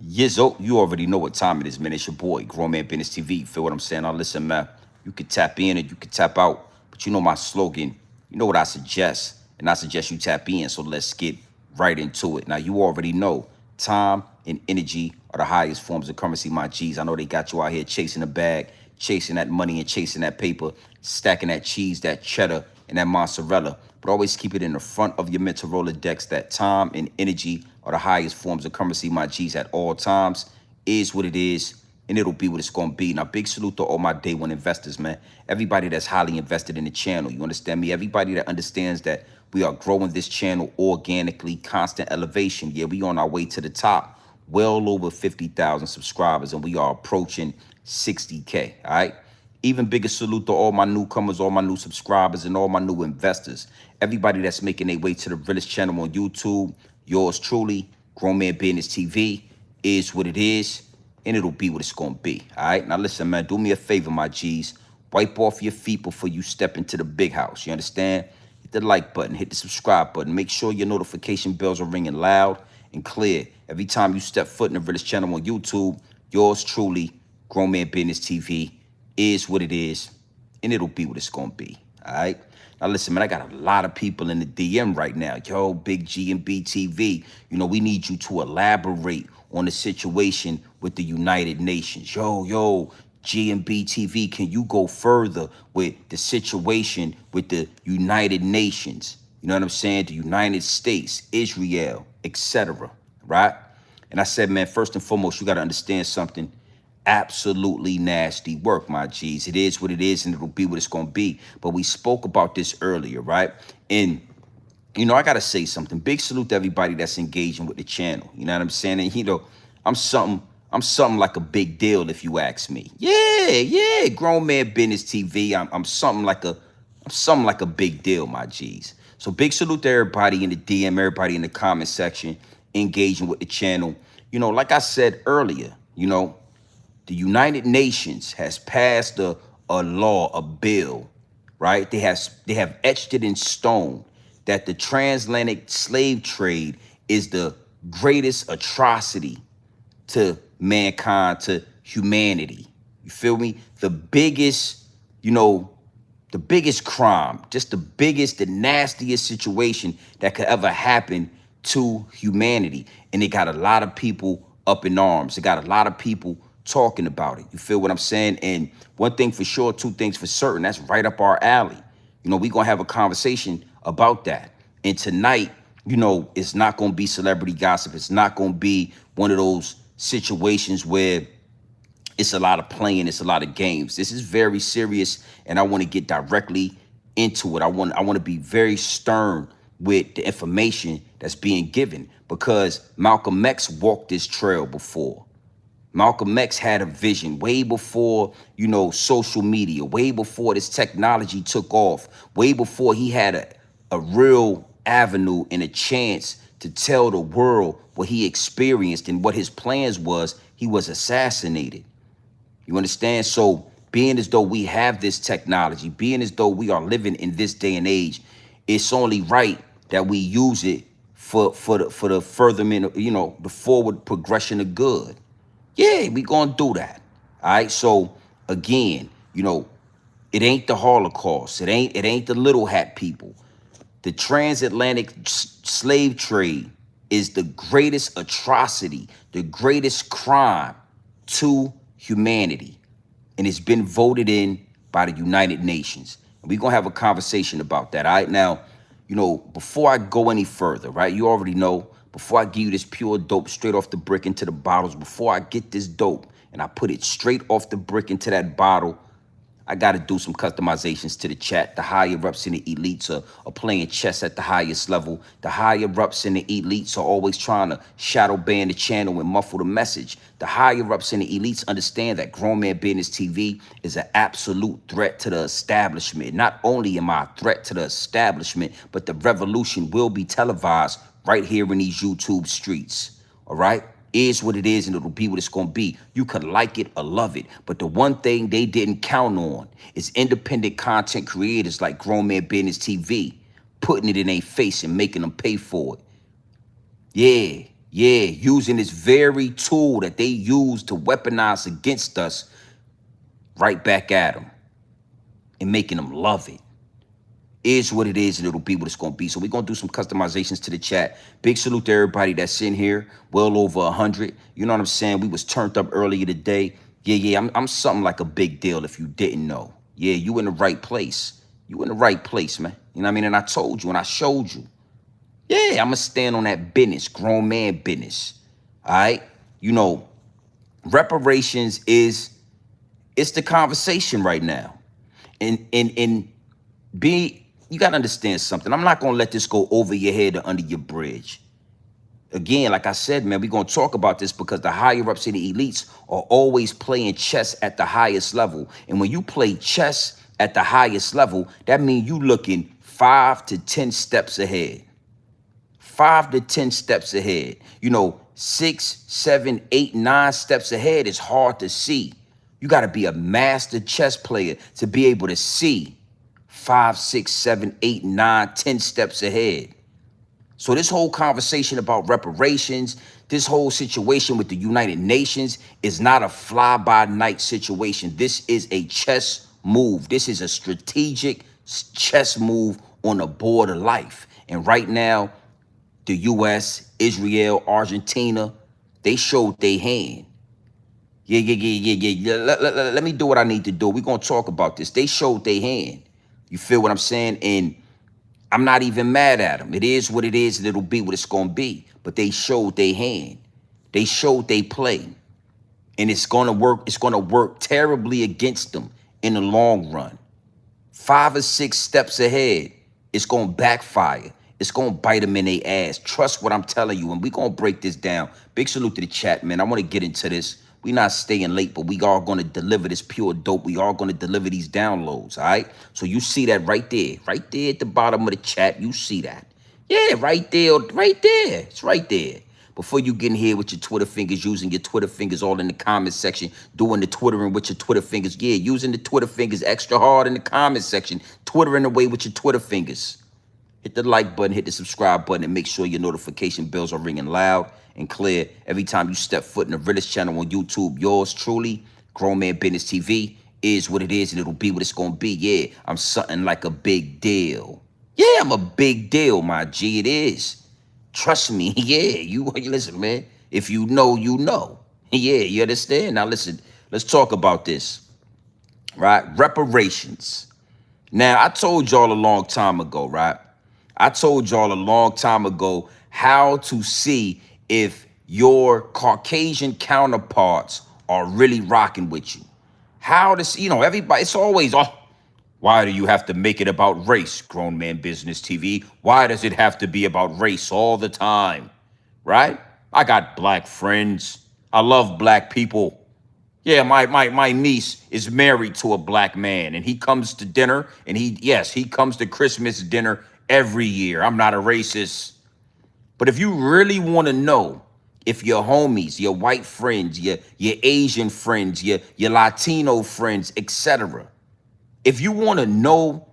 Yizzo, you already know what time it is, man. It's your boy, Grown Man Business TV. You feel what I'm saying? Now listen, man. You can tap in and you can tap out, but you know my slogan. You know what I suggest, and I suggest you tap in. So let's get right into it. Now you already know time and energy are the highest forms of currency, my G's. I know they got you out here chasing the bag, chasing that money and chasing that paper, stacking that cheese, that cheddar, and that mozzarella. But always keep it in the front of your mental Rolodex that time and energy are the highest forms of currency, my G's, at all times. Is what it is, and it'll be what it's going to be. Now, big salute to all my day one investors, man. Everybody that's highly invested in the channel. You understand me? Everybody that understands that we are growing this channel organically, constant elevation. Yeah, we on our way to the top. Well over 50,000 subscribers, and we are approaching 60K, all right? Even bigger salute to all my newcomers, all my new subscribers, and all my new investors. Everybody that's making their way to the Realest channel on YouTube. Yours truly, Grown Man Business TV, is what it is, and it'll be what it's going to be. All right? Now, listen, man, do me a favor, my G's. Wipe off your feet before you step into the big house. You understand? Hit the like button, hit the subscribe button. Make sure your notification bells are ringing loud and clear every time you step foot in the Realest channel on YouTube. Yours truly, Grown Man Business TV, is what it is, and it'll be what it's going to be. All right? Now, listen, man, I got a lot of people in the DM right now. Yo, Big G and BTV, you know, we need you to elaborate on the situation with the United Nations. Yo, G and BTV, can you go further with the situation with the United Nations? You know what I'm saying? The United States, Israel, etc., right? And I said, man, first and foremost, you got to understand something. Absolutely nasty work, my G's. It is what it is, and it'll be what it's going to be. But we spoke about this earlier, right? And, you know, I got to say something. Big salute to everybody that's engaging with the channel. You know what I'm saying? And, you know, I'm something like a big deal, if you ask me. Yeah, Grown Man Business TV. I'm something like a big deal, my G's. So big salute to everybody in the DM, everybody in the comment section, engaging with the channel. You know, like I said earlier, you know, the United Nations has passed a law, a bill, right? They have etched it in stone that the transatlantic slave trade is the greatest atrocity to mankind, to humanity. You feel me? The biggest, you know, the biggest crime, just the nastiest situation that could ever happen to humanity. And it got a lot of people up in arms. It got a lot of people talking about it. You feel what I'm saying? And one thing for sure, two things for certain, that's right up our alley. You know, we're going to have a conversation about that. And tonight, you know, it's not going to be celebrity gossip. It's not going to be one of those situations where it's a lot of playing, it's a lot of games. This is very serious, and I want to get directly into it. I want to be very stern with the information that's being given, because Malcolm X walked this trail before. Malcolm X had a vision way before, you know, social media, way before this technology took off, way before he had a real avenue and a chance to tell the world what he experienced and what his plans was. He was assassinated. You understand? So being as though we have this technology, being as though we are living in this day and age, it's only right that we use it for the furtherment, you know, the forward progression of good. Yeah, we gonna do that. All right. So again, you know, it ain't the Holocaust. It ain't the little hat people. The transatlantic slave trade is the greatest atrocity, the greatest crime to humanity. And it's been voted in by the United Nations. And we're gonna have a conversation about that. All right. Now, you know, before I go any further, right? You already know. Before I give you this pure dope straight off the brick into the bottles, before I get this dope and I put it straight off the brick into that bottle, I got to do some customizations to the chat. The higher ups and the elites are playing chess at the highest level. The higher ups and the elites are always trying to shadow ban the channel and muffle the message. The higher ups and the elites understand that Grown Man Business TV is an absolute threat to the establishment. Not only am I a threat to the establishment, but the revolution will be televised right here in these YouTube streets. All right? Is what it is, and it'll be what it's going to be. You could like it or love it, but the one thing they didn't count on is independent content creators like Grown Man Business TV putting it in their face and making them pay for it. Yeah, Yeah, using this very tool that they use to weaponize against us right back at them and making them love it. Is what it is, and it'll be what it's gonna be. So we're gonna do some customizations to the chat. Big salute to everybody that's in here. Well over 100. You know what I'm saying? We was turned up earlier today. Yeah. I'm something like a big deal if you didn't know. Yeah, you in the right place. You in the right place, man. You know what I mean? And I told you and I showed you. Yeah, I'ma stand on that business, grown man business. All right. You know, reparations is it's the conversation right now. And you got to understand something. I'm not going to let this go over your head or under your bridge. Again, like I said, man, we're going to talk about this because the higher ups and the elites are always playing chess at the highest level. And when you play chess at the highest level, that means you looking 5 to 10 steps ahead. 5 to 10 steps ahead. You know, 6, 7, 8, 9 steps ahead is hard to see. You got to be a master chess player to be able to see 5, 6, 7, 8, 9, 10 steps ahead. So this whole conversation about reparations, this whole situation with the United Nations is not a fly-by-night situation. This is a chess move. This is a strategic chess move on the board of life. And right now, the U.S., Israel, Argentina, they showed their hand. Yeah. Let me do what I need to do. We're going to talk about this. They showed their hand. You feel what I'm saying? And I'm not even mad at them. It is what it is, and it'll be what it's going to be. But they showed their hand. They showed they play. And it's going to work. It's going to work terribly against them in the long run. 5 or 6 steps ahead, it's going to backfire. It's going to bite them in their ass. Trust what I'm telling you. And we're going to break this down. Big salute to the chat, man. I want to get into this. We're not staying late, but we are going to deliver this pure dope. We are going to deliver these downloads, all right? So you see that right there at the bottom of the chat. You see that. Yeah, right there. It's right there. Before you get in here with your Twitter fingers, using your Twitter fingers all in the comment section, doing the Twittering with your Twitter fingers. Yeah, using the Twitter fingers extra hard in the comment section, Twittering away with your Twitter fingers. Hit the like button, hit the subscribe button, and make sure your notification bells are ringing loud and clear every time you step foot in the Realest channel on YouTube. Yours truly, Grown Man Business TV, is what it is, and it'll be what it's going to be. Yeah, I'm something like a big deal. Yeah, I'm a big deal, my G. It is. Trust me. Yeah, you listen, man. If you know, you know. Yeah, you understand? Now, listen, let's talk about this, right? Reparations. Now, I told y'all a long time ago, right? I told y'all a long time ago how to see if your Caucasian counterparts are really rocking with you. How to see, everybody, it's always, oh, why do you have to make it about race, Grown Man Business TV? Why does it have to be about race all the time, right? I got black friends. I love black people. Yeah, my niece is married to a black man, and he comes to dinner, and he comes to Christmas dinner every year. I'm not a racist. But if you really want to know if your homies, your white friends, your Asian friends, your Latino friends, etc., if you want to know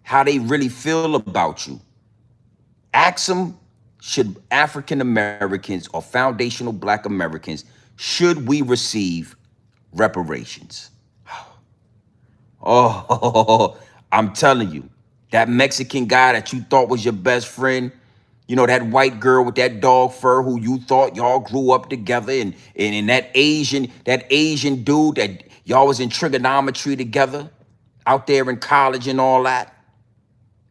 how they really feel about you, ask them, should African Americans or foundational black Americans, should we receive reparations? Oh, I'm telling you, that Mexican guy that you thought was your best friend, that white girl with that dog fur who you thought y'all grew up together, and that Asian dude that y'all was in trigonometry together out there in college and all that.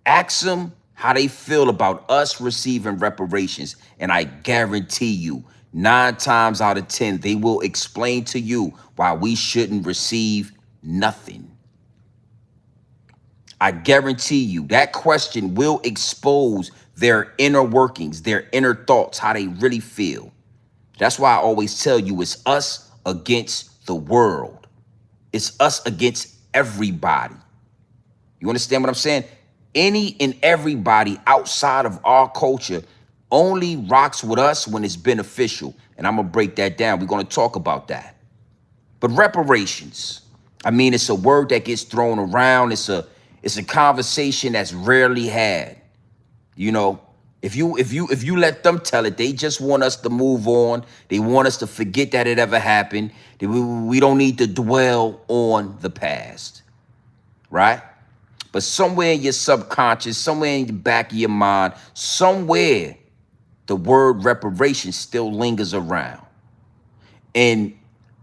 Ask them how they feel about us receiving reparations, and I guarantee you, 9 times out of 10, they will explain to you why we shouldn't receive nothing. I guarantee you that question will expose their inner workings, their inner thoughts, how they really feel. That's why I always tell you it's us against the world. It's us against everybody. You understand what I'm saying? Any and everybody outside of our culture only rocks with us when it's beneficial. And I'm going to break that down. We're going to talk about that. But reparations, I mean, it's a word that gets thrown around. It's a conversation that's rarely had. If you let them tell it, they just want us to move on. They want us to forget that it ever happened. We don't need to dwell on the past, right? But somewhere in your subconscious, somewhere in the back of your mind, somewhere the word reparations still lingers around. And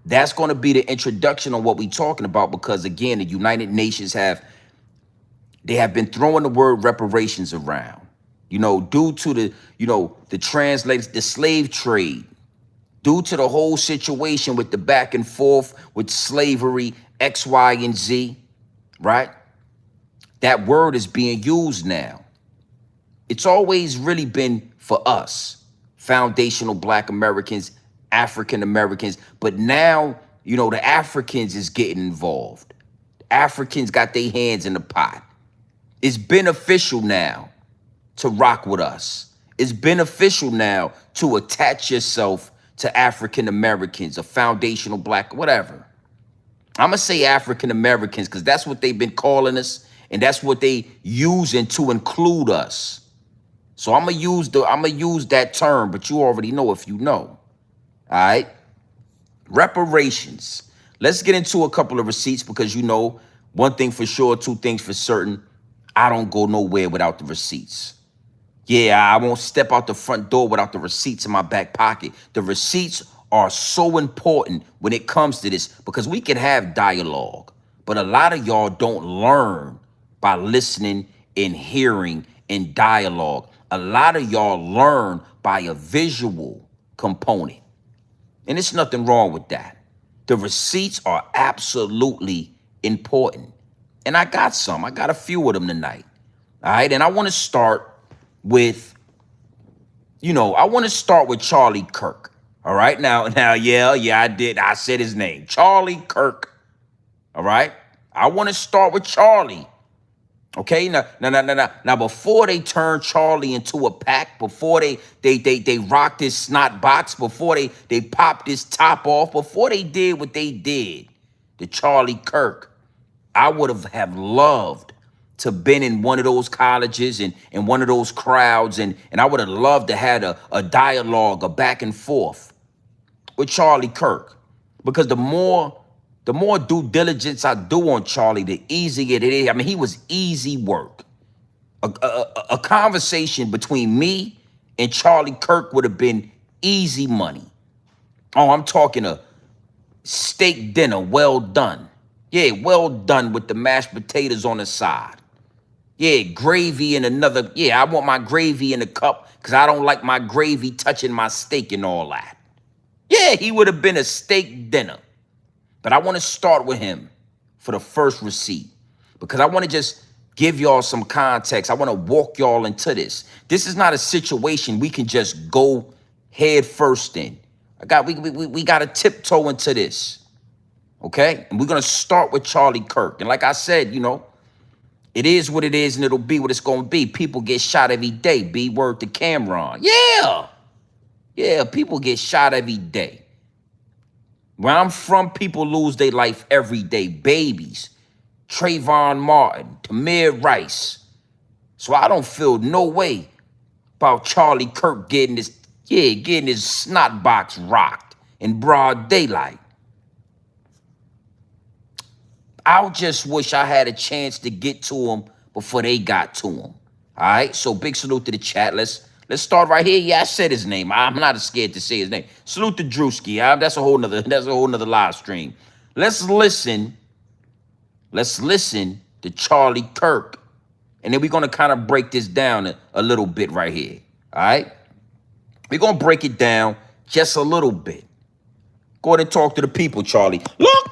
that's going to be the introduction on what we're talking about, because again, the United Nations have been throwing the word reparations around, due to the slave trade, due to the whole situation with the back and forth with slavery, X, Y, and Z, right? That word is being used now. It's always really been for us, foundational Black Americans, African Americans, but now, the Africans is getting involved. Africans got their hands in the pot. It's beneficial now to rock with us. It's beneficial now to attach yourself to African Americans, a foundational Black, whatever. I'm going to say African Americans because that's what they've been calling us, and that's what they using to include us. So I'm gonna use that term, but you already know if you know. All right. Reparations. Let's get into a couple of receipts, because one thing for sure, two things for certain. I don't go nowhere without the receipts. Yeah, I won't step out the front door without the receipts in my back pocket. The receipts are so important when it comes to this, because we can have dialogue, but a lot of y'all don't learn by listening and hearing and dialogue. A lot of y'all learn by a visual component. And there's nothing wrong with that. The receipts are absolutely important. And I got a few of them tonight. All right. And I want to start with, Charlie Kirk. All right. Now, yeah, I did. I said his name, Charlie Kirk. All right. I want to start with Charlie. Okay, now, before they turn Charlie into a pack, before they rocked his snot box, before they popped his top off, before they did what they did to Charlie Kirk, I would have loved to been in one of those colleges and one of those crowds, and I would have loved to have a dialogue, a back and forth with Charlie Kirk, because the more due diligence I do on Charlie, the easier it is. I mean, he was easy work. A conversation between me and Charlie Kirk would have been easy money. Oh, I'm talking a steak dinner, well done. Yeah, well done with the mashed potatoes on the side. Yeah, gravy in another. Yeah, I want my gravy in a cup because I don't like my gravy touching my steak and all that. Yeah, he would have been a steak dinner. But I want to start with him for the first receipt, because I want to just give y'all some context. I want to walk y'all into this. This is not a situation we can just go head first in. We got to tiptoe into this, okay? And we're going to start with Charlie Kirk. And like I said, it is what it is, and it'll be what it's going to be. People get shot every day. B word to Cameron. Yeah, people get shot every day. Where I'm from, people lose their life every day. Babies, Trayvon Martin, Tamir Rice. So I don't feel no way about Charlie Kirk getting his snot box rocked in broad daylight. I just wish I had a chance to get to him before they got to him. All right, so big salute to the chat. Let's start right here. Yeah, I said his name. I'm not scared to say his name. Salute to Drewski. That's a whole nother live stream. Let's listen to Charlie Kirk. And then we're gonna kind of break this down a little bit right here. All right? We're gonna break it down just a little bit. Go ahead and talk to the people, Charlie. Look!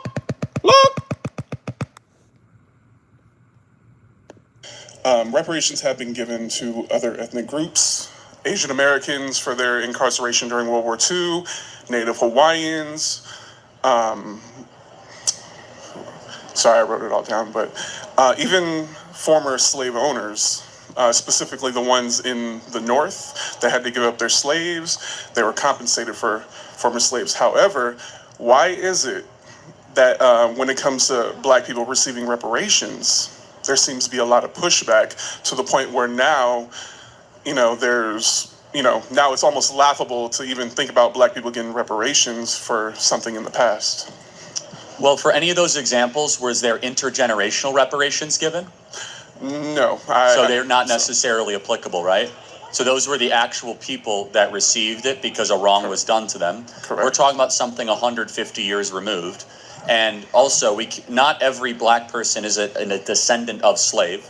Reparations have been given to other ethnic groups. Asian Americans for their incarceration during World War II, Native Hawaiians, sorry, I wrote it all down, but even former slave owners, specifically the ones in the North that had to give up their slaves. They were compensated for former slaves. However, why is it that when it comes to Black people receiving reparations, there seems to be a lot of pushback, to the point where now, there's, now it's almost laughable to even think about black people getting reparations for something in the past. Well, for any of those examples, was there intergenerational reparations given? No. So they're not necessarily applicable, right? So those were the actual people that received it because a wrong was done to them. Correct. We're talking about something 150 years removed. And also, not every black person is a descendant of slaves.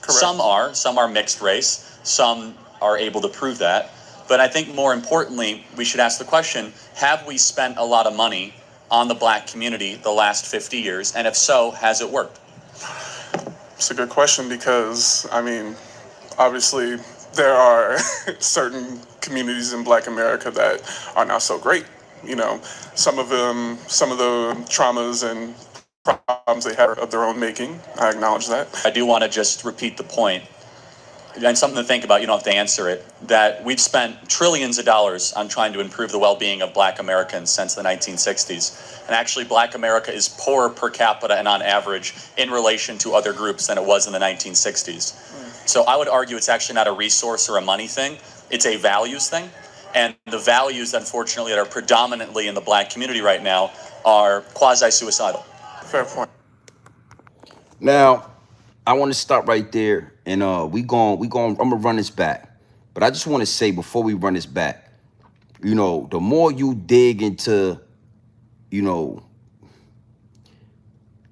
Correct. Some are mixed race. Some are able to prove that. But I think more importantly, we should ask the question, have we spent a lot of money on the black community the last 50 years? And if so, has it worked? It's a good question because, obviously there are certain communities in Black America that are not so great. Some of the traumas and problems they have are of their own making. I acknowledge that. I do want to just repeat the point, and something to think about, you don't have to answer it, that we've spent trillions of dollars on trying to improve the well-being of black Americans since the 1960s. And actually, black America is poorer per capita and on average in relation to other groups than it was in the 1960s. So I would argue it's actually not a resource or a money thing. It's a values thing. And the values, unfortunately, that are predominantly in the black community right now are quasi-suicidal. Fair point. Now, I want to stop right there, and I'm gonna run this back. But I just want to say before we run this back, the more you dig into,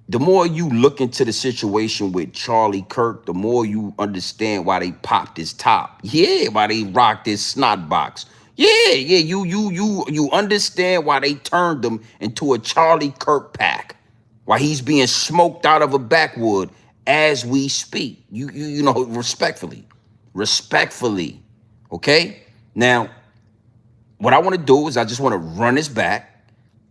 the more you look into the situation with Charlie Kirk, the more you understand why they popped his top. Yeah, why they rocked his snot box. Yeah, you understand why they turned him into a Charlie Kirk pack. Why he's being smoked out of a backwood as we speak. You know, respectfully. Okay? Now, what I want to do is I just want to run this back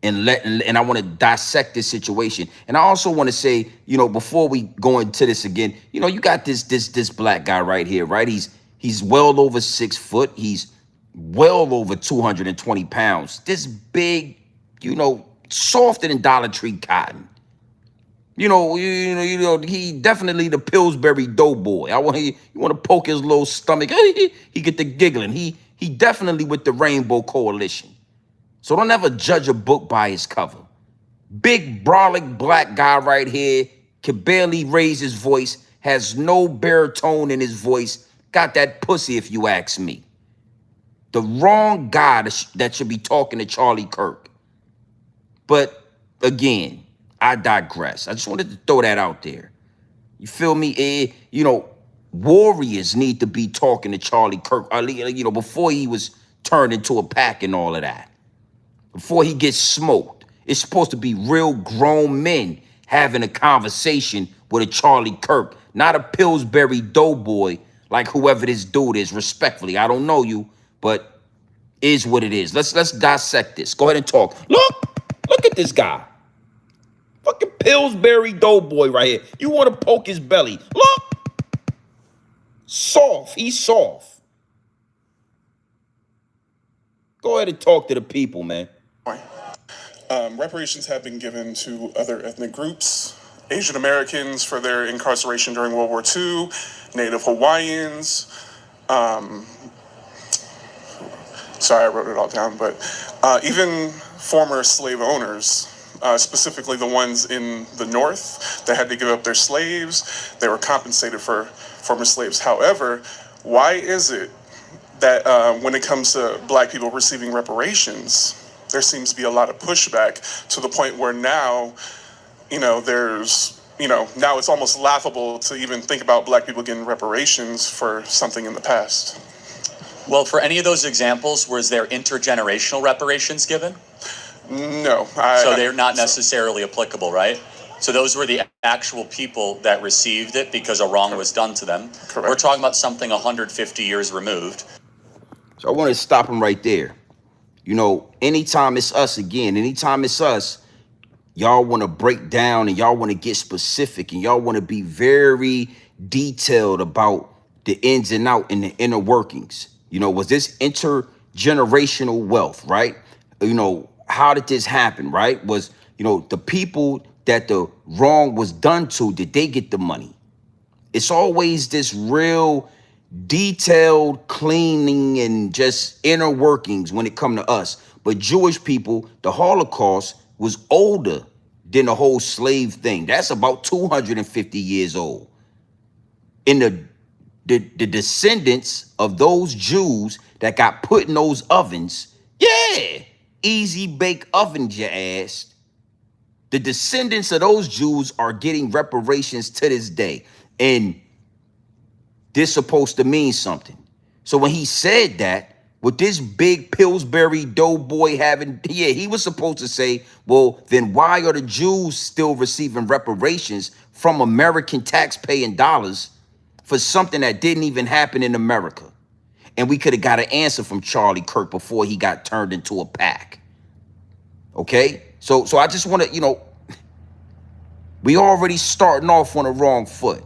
and I want to dissect this situation. And I also want to say, before we go into this again, you got this black guy right here, right? He's well over 6 foot. He's well over 220 pounds. This big, softer than Dollar Tree cotton. He definitely the Pillsbury Doughboy. You want to poke his little stomach. He get the giggling. He definitely with the Rainbow Coalition. So don't ever judge a book by its cover. Big, brolic black guy right here, can barely raise his voice, has no baritone in his voice, got that pussy if you ask me. The wrong guy that should be talking to Charlie Kirk. But again, I digress. I just wanted to throw that out there. You feel me? Warriors need to be talking to Charlie Kirk, before he was turned into a pack and all of that. Before he gets smoked. It's supposed to be real grown men having a conversation with a Charlie Kirk, not a Pillsbury Doughboy like whoever this dude is, respectfully. I don't know you, but is what it is. Let's dissect this. Go ahead and talk. Look at this guy. Fucking Pillsbury Doughboy right here. You want to poke his belly. Look. Soft. He's soft. Go ahead and talk to the people, man. Reparations have been given to other ethnic groups, Asian Americans for their incarceration during World War II, Native Hawaiians. Sorry, I wrote it all down, but even former slave owners, specifically the ones in the North that had to give up their slaves. They were compensated for former slaves. However, why is it that when it comes to black people receiving reparations, there seems to be a lot of pushback to the point where now, now it's almost laughable to even think about black people getting reparations for something in the past? Well, for any of those examples, was there intergenerational reparations given? No. So they're not necessarily applicable, right? So those were the actual people that received it because a wrong was done to them. Correct. We're talking about something 150 years removed. So I want to stop him right there. Anytime it's us again, anytime it's us, y'all want to break down and y'all want to get specific and y'all want to be very detailed about the ins and out and the inner workings. Was this intergenerational wealth, right? How did this happen, right? Was, the people that the wrong was done to, did they get the money? It's always this real detailed cleaning and just inner workings when it come to us. But Jewish people, the Holocaust was older than the whole slave thing. That's about 250 years old. In the descendants of those Jews that got put in those ovens, yeah, easy bake ovens, your ass. The descendants of those Jews are getting reparations to this day. And this supposed to mean something. So when he said that, with this big Pillsbury doughboy having, yeah, he was supposed to say, well, then why are the Jews still receiving reparations from American taxpaying dollars for something that didn't even happen in America? And we could have got an answer from Charlie Kirk before he got turned into a pack. Okay? So I just want to, we already starting off on the wrong foot.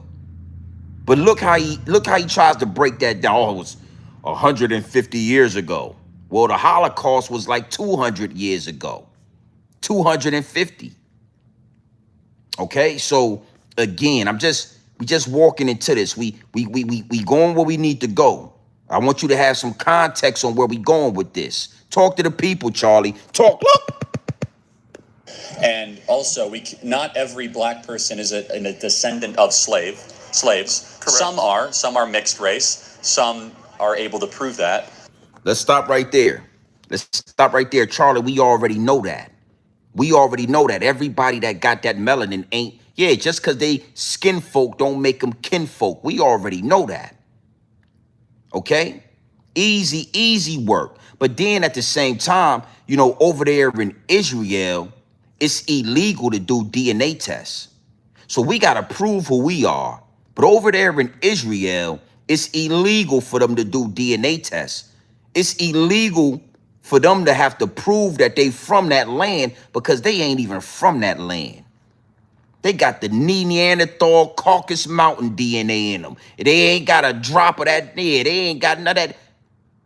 But look how he tries to break that down. Oh, it was 150 years ago. Well, the Holocaust was like 200 years ago. 250. Okay? So again, we just walking into this. We going where we need to go. I want you to have some context on where we going with this. Talk to the people, Charlie. Talk. Look. And also, not every black person is a descendant of slaves. Correct. Some are mixed race. Some are able to prove that. Let's stop right there. Let's stop right there, Charlie. We already know that. We already know that everybody that got that melanin ain't, yeah, just because they skin folk don't make them kinfolk. We already know that. Okay? Easy work. But then at the same time, over there in Israel, it's illegal to do DNA tests. So we got to prove who we are. But over there in Israel, it's illegal for them to do DNA tests. It's illegal for them to have to prove that they from that land because they ain't even from that land. They got the Neanderthal Caucasus Mountain DNA in them. They ain't got a drop of that there. They ain't got none of that.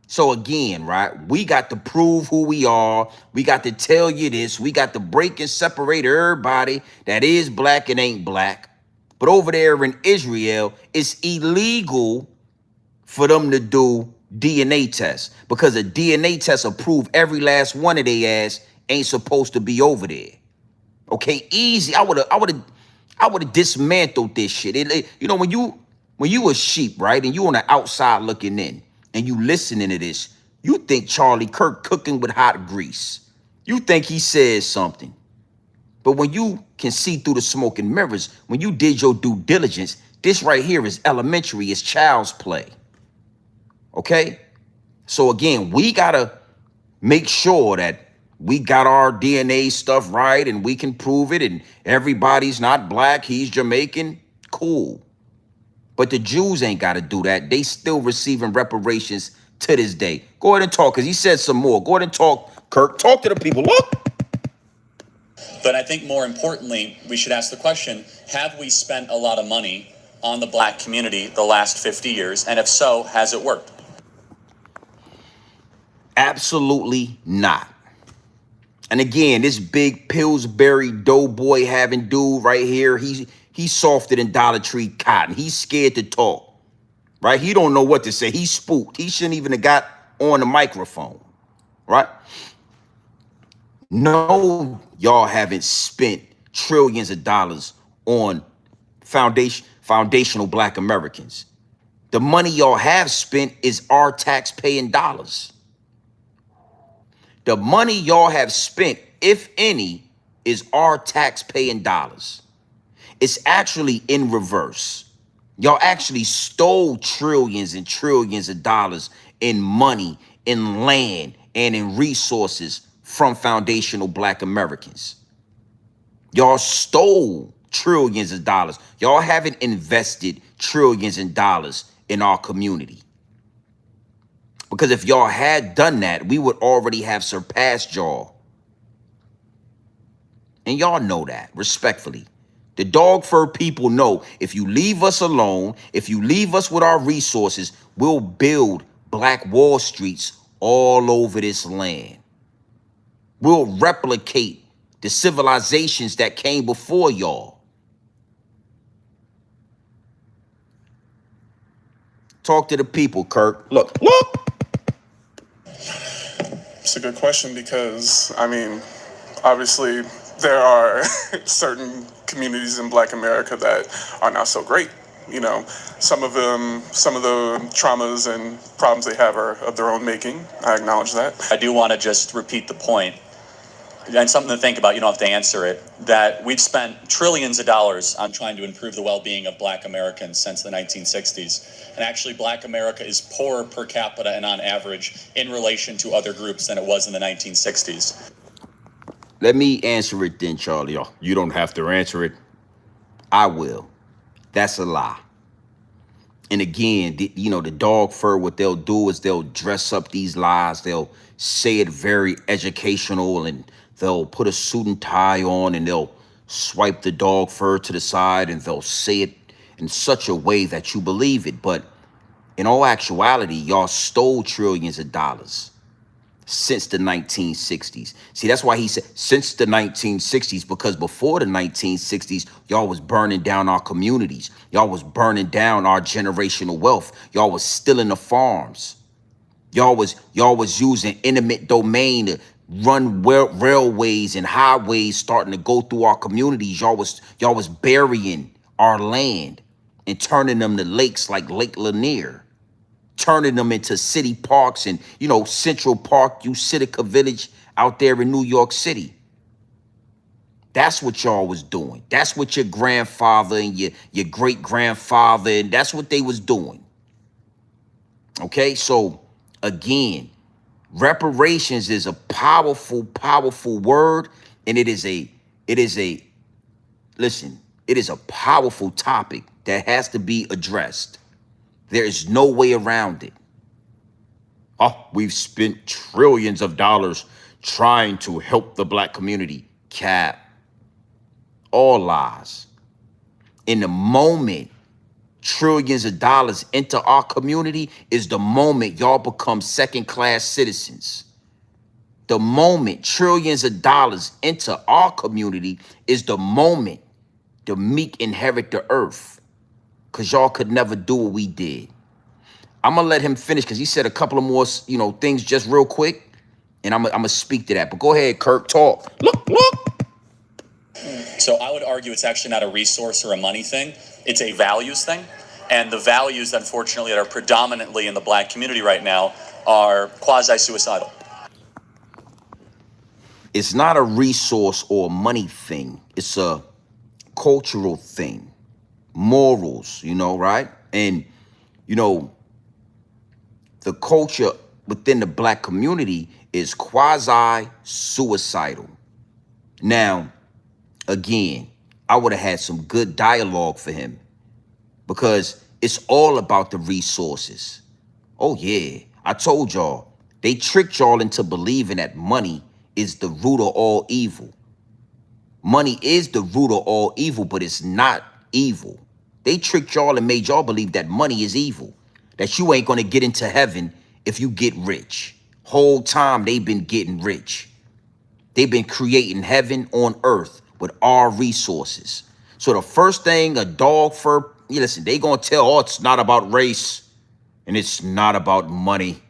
So again, right, we got to prove who we are. We got to tell you this. We got to break and separate everybody that is black and ain't black. But over there in Israel, it's illegal for them to do DNA tests because a DNA test will prove every last one of their ass ain't supposed to be over there. Okay, easy. I would have dismantled this shit. When you a sheep, right, and you on the outside looking in, and you listening to this, you think Charlie Kirk cooking with hot grease. You think he says something. But when you can see through the smoke and mirrors, when you did your due diligence, this right here is elementary, it's child's play. Okay? So again, we gotta make sure that we got our DNA stuff right and we can prove it and everybody's not black, he's Jamaican, cool. But the Jews ain't got to do that. They still receiving reparations to this day. Go ahead and talk, because he said some more. Go ahead and talk, Kirk. Talk to the people. Look. But I think more importantly, we should ask the question, have we spent a lot of money on the black community the last 50 years? And if so, has it worked? Absolutely not. And again, this big Pillsbury doughboy having dude right here, he's softer than Dollar Tree cotton. He's scared to talk, right? He don't know what to say. He's spooked. He shouldn't even have got on the microphone, right? No, y'all haven't spent trillions of dollars on foundational black Americans. The money y'all have spent is our tax-paying dollars. The money y'all have spent, if any, is our tax-paying dollars. It's actually in reverse. Y'all actually stole trillions and trillions of dollars in money, in land, and in resources from foundational black Americans. Y'all stole trillions of dollars. Y'all haven't invested trillions of dollars in our community. Because if y'all had done that, we would already have surpassed y'all. And y'all know that, respectfully. The dog fur people know if you leave us alone, if you leave us with our resources, we'll build black Wall Streets all over this land. We'll replicate the civilizations that came before y'all. Talk to the people, Kirk. Look. It's a good question because, I mean, obviously there are certain communities in Black America that are not so great. You know, some of the traumas and problems they have are of their own making. I acknowledge that. I do want to just repeat the point, and something to think about, you don't have to answer it, that we've spent trillions of dollars on trying to improve the well-being of Black Americans since the 1960s. And actually, Black America is poorer per capita and on average in relation to other groups than it was in the 1960s. Let me answer it then, Charlie. You don't have to answer it. I will. That's a lie. And again, the dog fur, what they'll do is they'll dress up these lies. They'll say it very educational, and they'll put a suit and tie on, and they'll swipe the dog fur to the side, and they'll say it in such a way that you believe it. But in all actuality, y'all stole trillions of dollars since the 1960s. See, that's why he said since the 1960s, because before the 1960s, y'all was burning down our communities. Y'all was burning down our generational wealth. Y'all was stealing the farms. Y'all was using eminent domain to run railways and highways starting to go through our communities. Y'all was burying our land and turning them to lakes like Lake Lanier, turning them into city parks and, Central Park, Utica Village out there in New York City. That's what y'all was doing. That's what your grandfather and your great-grandfather, and that's what they was doing. Okay, so again, reparations is a powerful, powerful word, and it is a powerful topic that has to be addressed. There is no way around it. Oh, we've spent trillions of dollars trying to help the Black community. Cap. All lies. In the moment trillions of dollars into our community is the moment y'all become second-class citizens. The moment trillions of dollars into our community is the moment the meek inherit the earth. Because y'all could never do what we did. I'm going to let him finish because he said a couple of more, things just real quick. And I'm going to speak to that. But go ahead, Kirk, talk. Look. So I would argue it's actually not a resource or a money thing. It's a values thing. And the values, unfortunately, that are predominantly in the Black community right now are quasi-suicidal. It's not a resource or a money thing. It's a cultural thing. Morals, right? And, the culture within the Black community is quasi-suicidal. Now, again, I would have had some good dialogue for him because it's all about the resources. Oh, yeah. I told y'all, they tricked y'all into believing that money is the root of all evil. Money is the root of all evil, but it's not evil. They tricked y'all and made y'all believe that money is evil, that you ain't going to get into heaven if you get rich. Whole time they've been getting rich. They've been creating heaven on earth with our resources. So the first thing a dog fur, listen, they going to tell, it's not about race and it's not about money.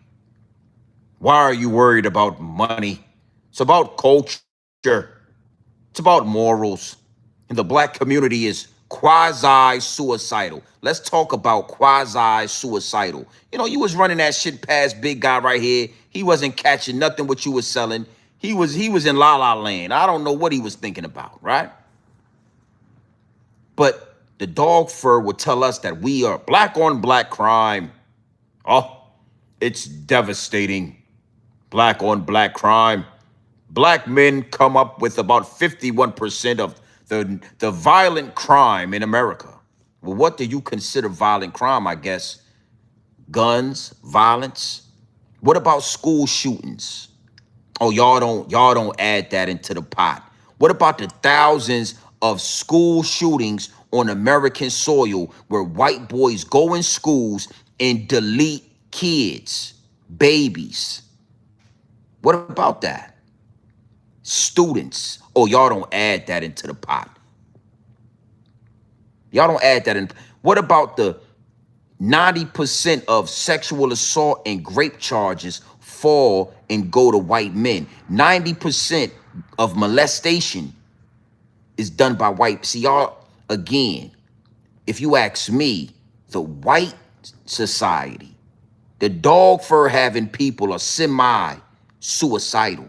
Why are you worried about money? It's about culture. It's about morals. And the Black community is quasi-suicidal. Let's talk about quasi-suicidal. You was running that shit past big guy right here. He wasn't catching nothing what you was selling. He was in La La Land. I don't know what he was thinking about, right? But the dog fur would tell us that we are Black on Black crime. Oh, it's devastating. Black on Black crime. Black men come up with about 51% of the violent crime in America. Well, what do you consider violent crime, I guess? Guns, violence? What about school shootings? Oh, y'all don't add that into the pot. What about the thousands of school shootings on American soil where white boys go in schools and delete kids, babies? What about that? Students. Oh, y'all don't add that into the pot. Y'all don't add that in. What about the 90% of sexual assault and rape charges fall and go to white men. 90% of molestation is done by white. See, y'all, again, if you ask me, the white society, the dog fur having people are semi-suicidal.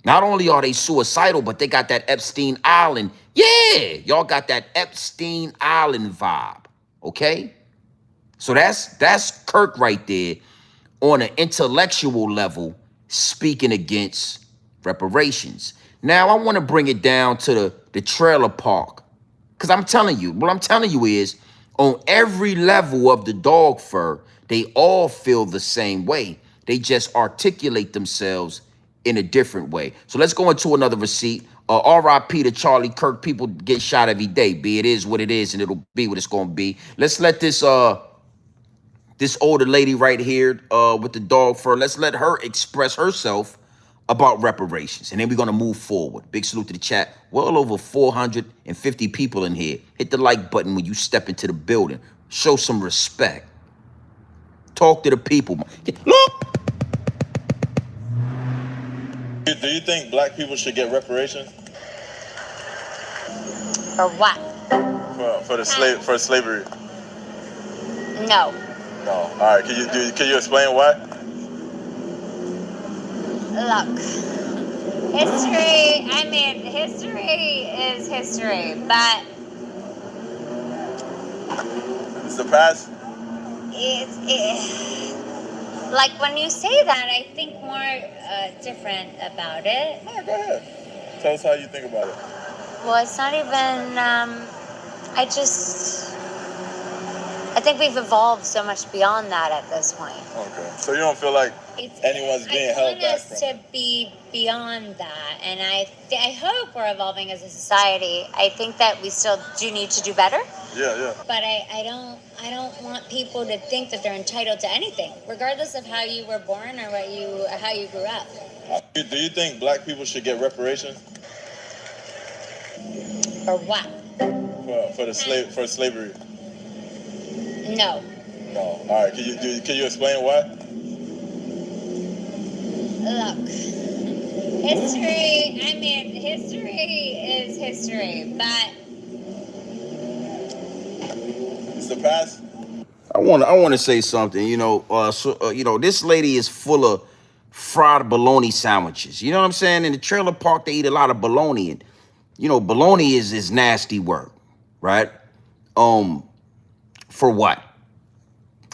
Not only are they suicidal, but they got that Epstein Island. Yeah, y'all got that Epstein Island vibe, okay? So that's Kirk right there on an intellectual level speaking against reparations. Now, I want to bring it down to the trailer park. Because I'm telling you, what I'm telling you is, on every level of the dog fur, they all feel the same way. They just articulate themselves in a different way. So let's go into another receipt. RIP to Charlie Kirk. People get shot every day. Be it is what it is, and it'll be what it's going to be. Let's let this older lady right here with the dog fur, let's let her express herself about reparations. And then we're going to move forward. Big salute to the chat. Well over 450 people in here. Hit the like button when you step into the building. Show some respect. Talk to the people. Look! Do you think black people should get reparations? For what? For slavery? No. No. All right. Can you explain why? Look, history is history, but It's the past. like when you say that, I think more different about it. All right, go ahead. Tell us how you think about it. Well, it's not even, I think we've evolved so much beyond that at this point. Okay. So you don't feel like anyone's being held back us to be beyond that, and I hope we're evolving as a society. I think that we still do need to do better. Yeah. But I don't want people to think that they're entitled to anything, regardless of how you were born or how you grew up. Do you think black people should get reparations? For what? For slavery? No. No. All right. Can you explain why? Look, history is history, but It's the past. I want to say something. This lady is full of fried bologna sandwiches. You know what I'm saying? In the trailer park, they eat a lot of bologna, and bologna is nasty work, right? For what?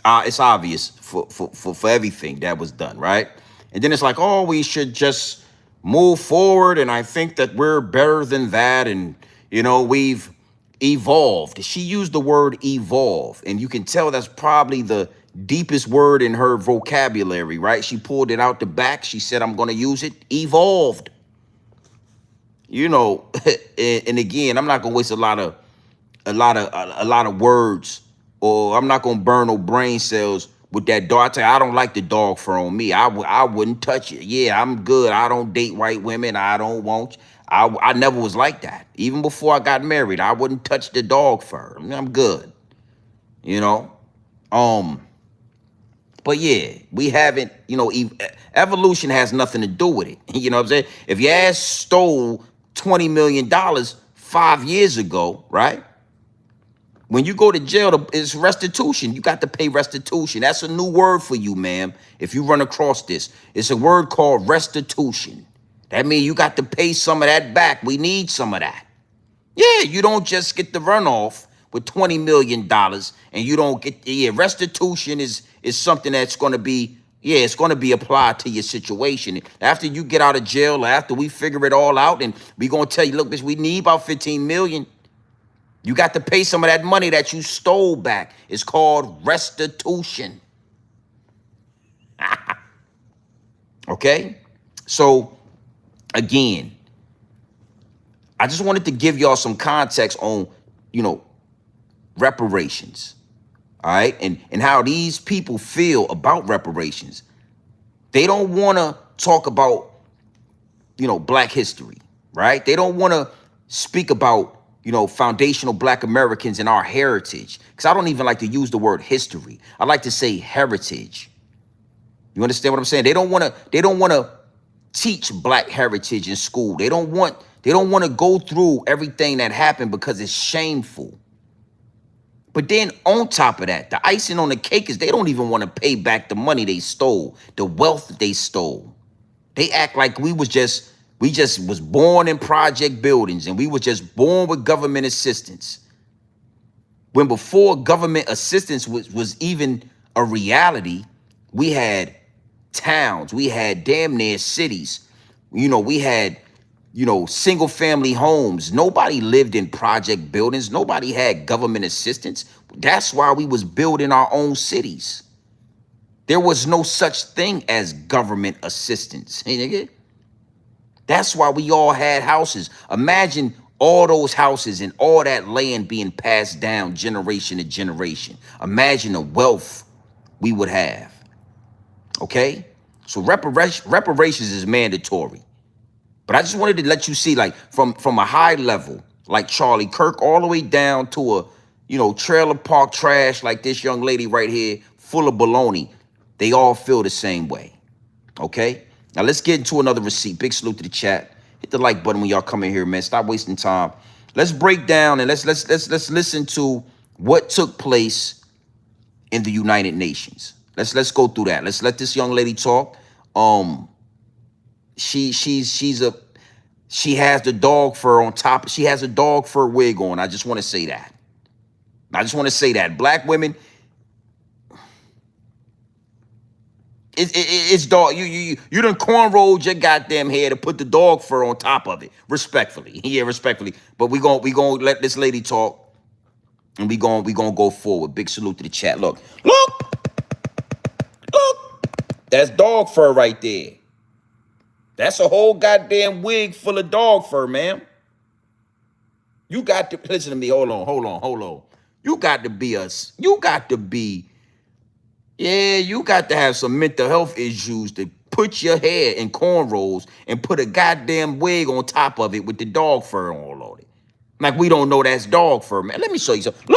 It's obvious for everything that was done, right? And then it's like, oh, we should just move forward, and I think that we're better than that, and we've evolved. She used the word evolve, and you can tell that's probably the deepest word in her vocabulary, right? She pulled it out the back. She said, I'm going to use it. Evolved. And again, I'm not going to waste a lot of words, or I'm not going to burn no brain cells with that dog. I tell you, I don't like the dog fur on me. I wouldn't touch it. Yeah, I'm good. I don't date white women. I don't want. I never was like that. Even before I got married, I wouldn't touch the dog fur. I'm good. But yeah, we haven't, evolution has nothing to do with it. You know what I'm saying? If your ass stole $20 million 5 years ago, right? When you go to jail, it's restitution. You got to pay restitution. That's a new word for you, ma'am. If you run across this, it's a word called restitution. That means you got to pay some of that back. We need some of that. Yeah, you don't just get the runoff with $20 million and you don't get, restitution is something that's going to be, it's going to be applied to your situation. After you get out of jail, after we figure it all out, and we going to tell you, look, bitch, we need about 15 million. You got to pay some of that money that you stole back. It's called restitution. Okay? So, again, I just wanted to give y'all some context on, reparations. All right? And how these people feel about reparations. They don't want to talk about, black history, right? They don't want to speak about, foundational Black Americans and our heritage. Because I don't even like to use the word history. I like to say heritage. You understand what I'm saying? They don't want to teach Black heritage in school. They don't want to go through everything that happened because it's shameful. But then on top of that, the icing on the cake is they don't even want to pay back the money they stole, the wealth that they stole. They act like we just was born in project buildings and we were just born with government assistance. When before government assistance was even a reality, we had towns, we had damn near cities. We had, single family homes. Nobody lived in project buildings. Nobody had government assistance. That's why we was building our own cities. There was no such thing as government assistance. Hey, nigga. That's why we all had houses. Imagine all those houses and all that land being passed down generation to generation. Imagine the wealth we would have. Okay? So reparations is mandatory. But I just wanted to let you see, like, from a high level, like Charlie Kirk, all the way down to a, trailer park trash like this young lady right here, full of baloney. They all feel the same way. Okay? Now let's get into another receipt. Big salute to the chat. Hit the like button when y'all come in here, man. Stop wasting time. Let's break down and let's listen to what took place in the United Nations. Let's go through that. Let's let this young lady talk. She has the dog fur on top. She has a dog fur wig on. I just want to say that. Black women, it's dog. You done cornrowed your goddamn hair to put the dog fur on top of it. Respectfully. Yeah, respectfully. But we gonna let this lady talk. And we gonna go forward. Big salute to the chat. Look. That's dog fur right there. That's a whole goddamn wig full of dog fur, man. You got to listen to me. Hold on. You got to have some mental health issues to put your hair in cornrows and put a goddamn wig on top of it with the dog fur all on it. Like we don't know that's dog fur, man. Let me show you something.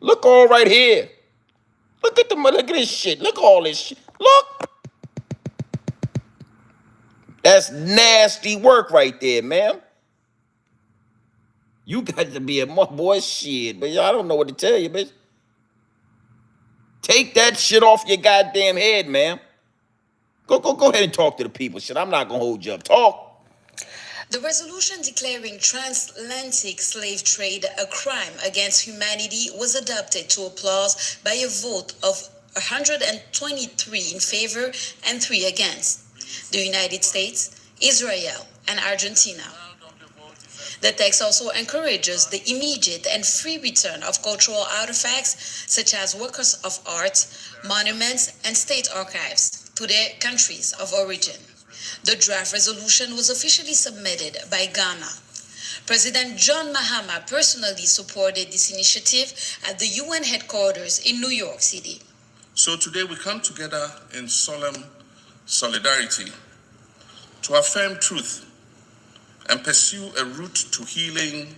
Look all right here. Look at this shit. Look at all this shit. Look. That's nasty work right there, man. You got to be a boy shit, but I don't know what to tell you, bitch. Take that shit off your goddamn head, man. Go ahead and talk to the people. Shit, I'm not gonna hold you up. Talk. The resolution declaring transatlantic slave trade a crime against humanity was adopted to applause by a vote of 123 in favor and 3 against. The United States, Israel, and Argentina. The text also encourages the immediate and free return of cultural artifacts such as works of art, monuments, and state archives to their countries of origin. The draft resolution was officially submitted by Ghana. President John Mahama personally supported this initiative at the UN headquarters in New York City. So today we come together in solemn solidarity to affirm truth and pursue a route to healing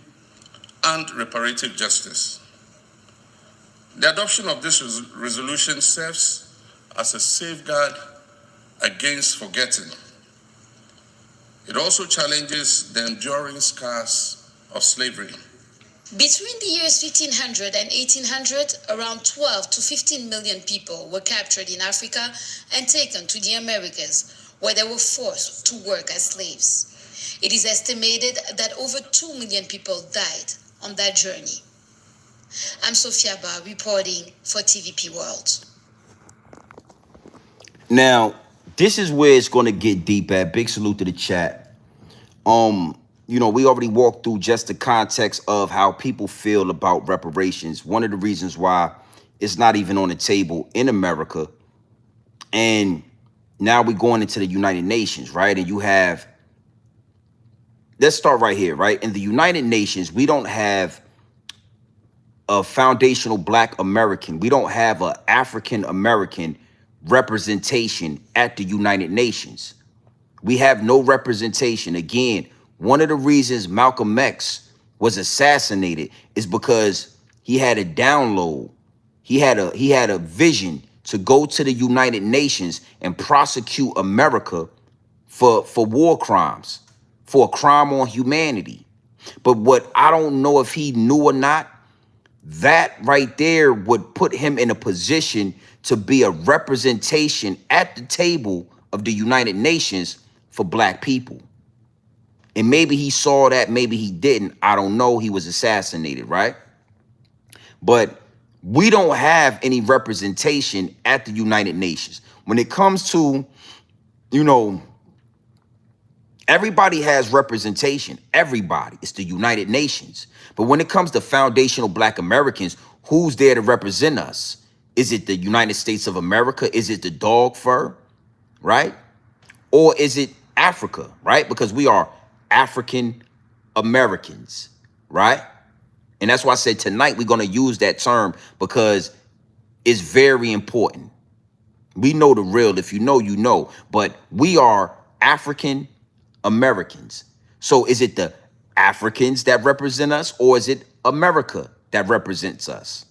and reparative justice. The adoption of this resolution serves as a safeguard against forgetting. It also challenges the enduring scars of slavery. Between the years 1500 and 1800, around 12 to 15 million people were captured in Africa and taken to the Americas, where they were forced to work as slaves. It is estimated that over 2 million people died on that journey. I'm Sophia Ba reporting for TVP World. Now, this is where it's going to get deep at. Big salute to the chat. We already walked through just the context of how people feel about reparations. One of the reasons why it's not even on the table in America. And now we're going into the United Nations, right? And you have, let's start right here, right? In the United Nations, we don't have a foundational Black American. We don't have an African American representation at the United Nations. We have no representation. Again, one of the reasons Malcolm X was assassinated is because he had a download. He had a vision to go to the United Nations and prosecute America for war crimes, for a crime on humanity. But what I don't know if he knew or not, that right there would put him in a position to be a representation at the table of the United Nations for black people. And maybe he saw that, maybe he didn't. I don't know. He was assassinated, right? But we don't have any representation at the United Nations. When it comes to, you know, everybody has representation. Everybody. It's the United Nations. But when it comes to foundational black Americans, who's there to represent us? Is it the United States of America? Is it the dog fur, right? Or is it Africa, right? Because we are African Americans, right? And that's why I said tonight we're going to use that term because it's very important. We know the real. If you know, you know. But we are African Americans. So is it the Africans that represent us, or is it America that represents us?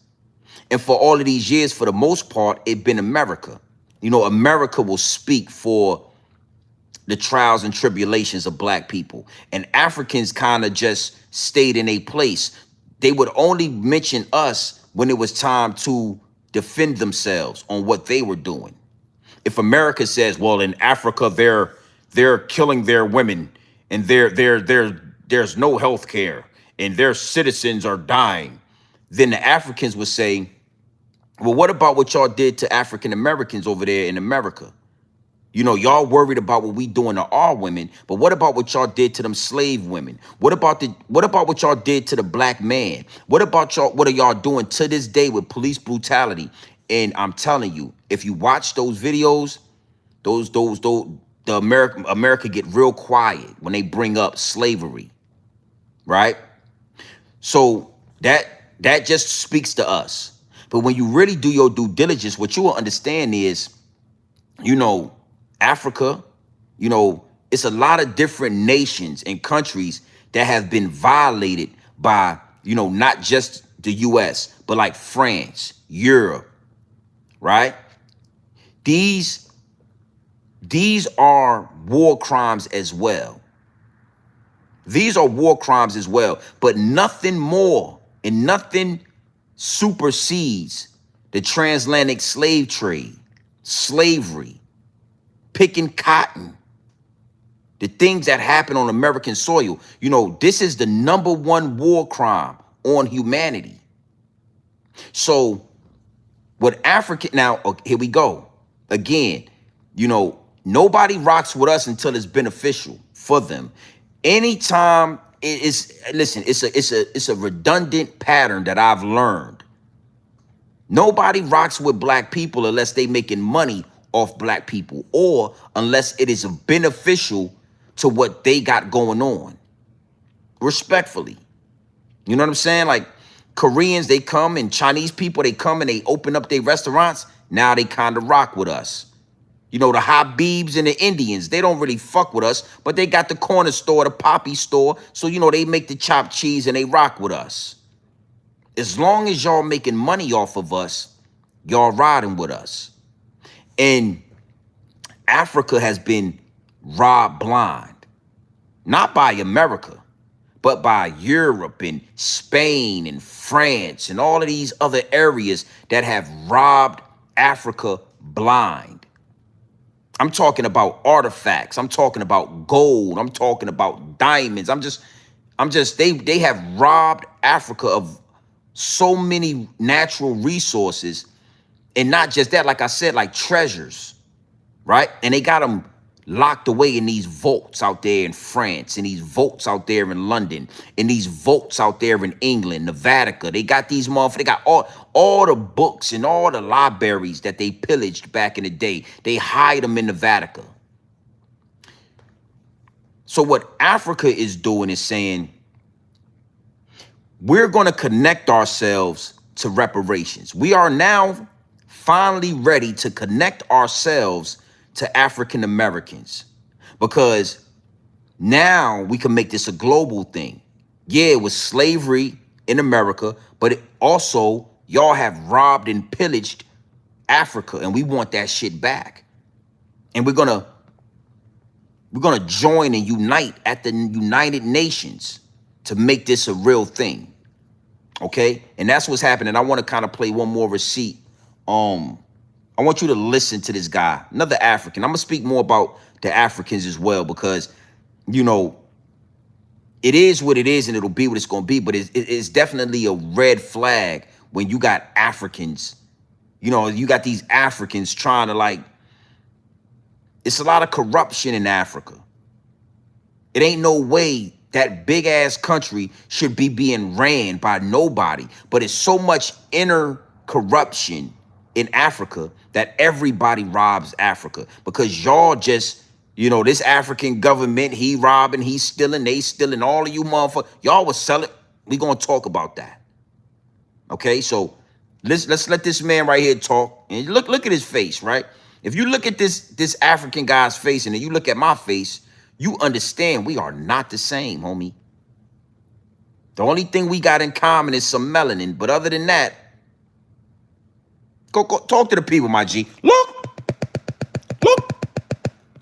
And for all of these years, for the most part, it's been America. You know, America will speak for the trials and tribulations of black people. And Africans kind of just stayed in a place. They would only mention us when it was time to defend themselves on what they were doing. If America says, well, in Africa, they're killing their women and there's no health care and their citizens are dying, then the Africans would say, well, what about what y'all did to African Americans over there in America? You know, y'all worried about what we doing to our women, but what about what y'all did to them slave women? What about what y'all did to the black man? What are y'all doing to this day with police brutality? And I'm telling you, if you watch those videos, America get real quiet when they bring up slavery, right? So that just speaks to us. But when you really do your due diligence, what you will understand is, you know, Africa, you know, it's a lot of different nations and countries that have been violated by, you know, not just the US, but like France, Europe, right? These are war crimes as well. These are war crimes as well, but nothing more and nothing supersedes the transatlantic slave trade, slavery, picking cotton, the things that happen on American soil. You know, this is the #1 war crime on humanity. So what Africa, now, here we go. Again, you know, nobody rocks with us until it's beneficial for them. Anytime it is, listen, it's a redundant pattern that I've learned. Nobody rocks with black people unless they making money off black people, or unless it is beneficial to what they got going on. Respectfully. You know what I'm saying? Like Koreans, they come, and Chinese people, they come and they open up their restaurants. Now they kind of rock with us. You know, the Habibs and the Indians, they don't really fuck with us, but they got the corner store, the poppy store. So, you know, they make the chopped cheese and they rock with us. As long as y'all making money off of us, y'all riding with us. And Africa has been robbed blind, not by America, but by Europe and Spain and France and all of these other areas that have robbed Africa blind. I'm talking about artifacts. I'm talking about gold. I'm talking about diamonds. They have robbed Africa of so many natural resources. And not just that, like I said, like treasures, right? And they got them locked away in these vaults out there in France, and these vaults out there in London, and these vaults out there in England, the Vatican. They got these motherfuckers. They got all the books and all the libraries that they pillaged back in the day. They hide them in the Vatican. So what Africa is doing is saying, we're going to connect ourselves to reparations. We are now finally ready to connect ourselves to African Americans, because Now we can make this a global thing. Yeah, it was slavery in America, but it also y'all have robbed and pillaged Africa, and we want that shit back. And we're gonna join and unite at the United Nations to make this a real thing. Okay? And that's what's happening. I want to kind of play one more receipt. I want you to listen to this guy, another African. I'm gonna speak more about the Africans as well, because you know, it is what it is and it'll be what it's gonna be, but it's definitely a red flag when you got Africans, you know, you got these Africans trying to like, it's a lot of corruption in Africa. It ain't no way that big ass country should be being ran by nobody, but it's so much inner corruption in Africa that everybody robs Africa, because y'all just, you know, this African government, he robbing, he's stealing, they stealing, all of you motherfuckers, y'all was selling. We gonna talk about that. Okay, so let's let this man right here talk. And look at his face, right? If you look at this African guy's face and then you look at my face, you understand we are not the same, homie. The only thing we got in common is some melanin, but other than that, go talk to the people, my G.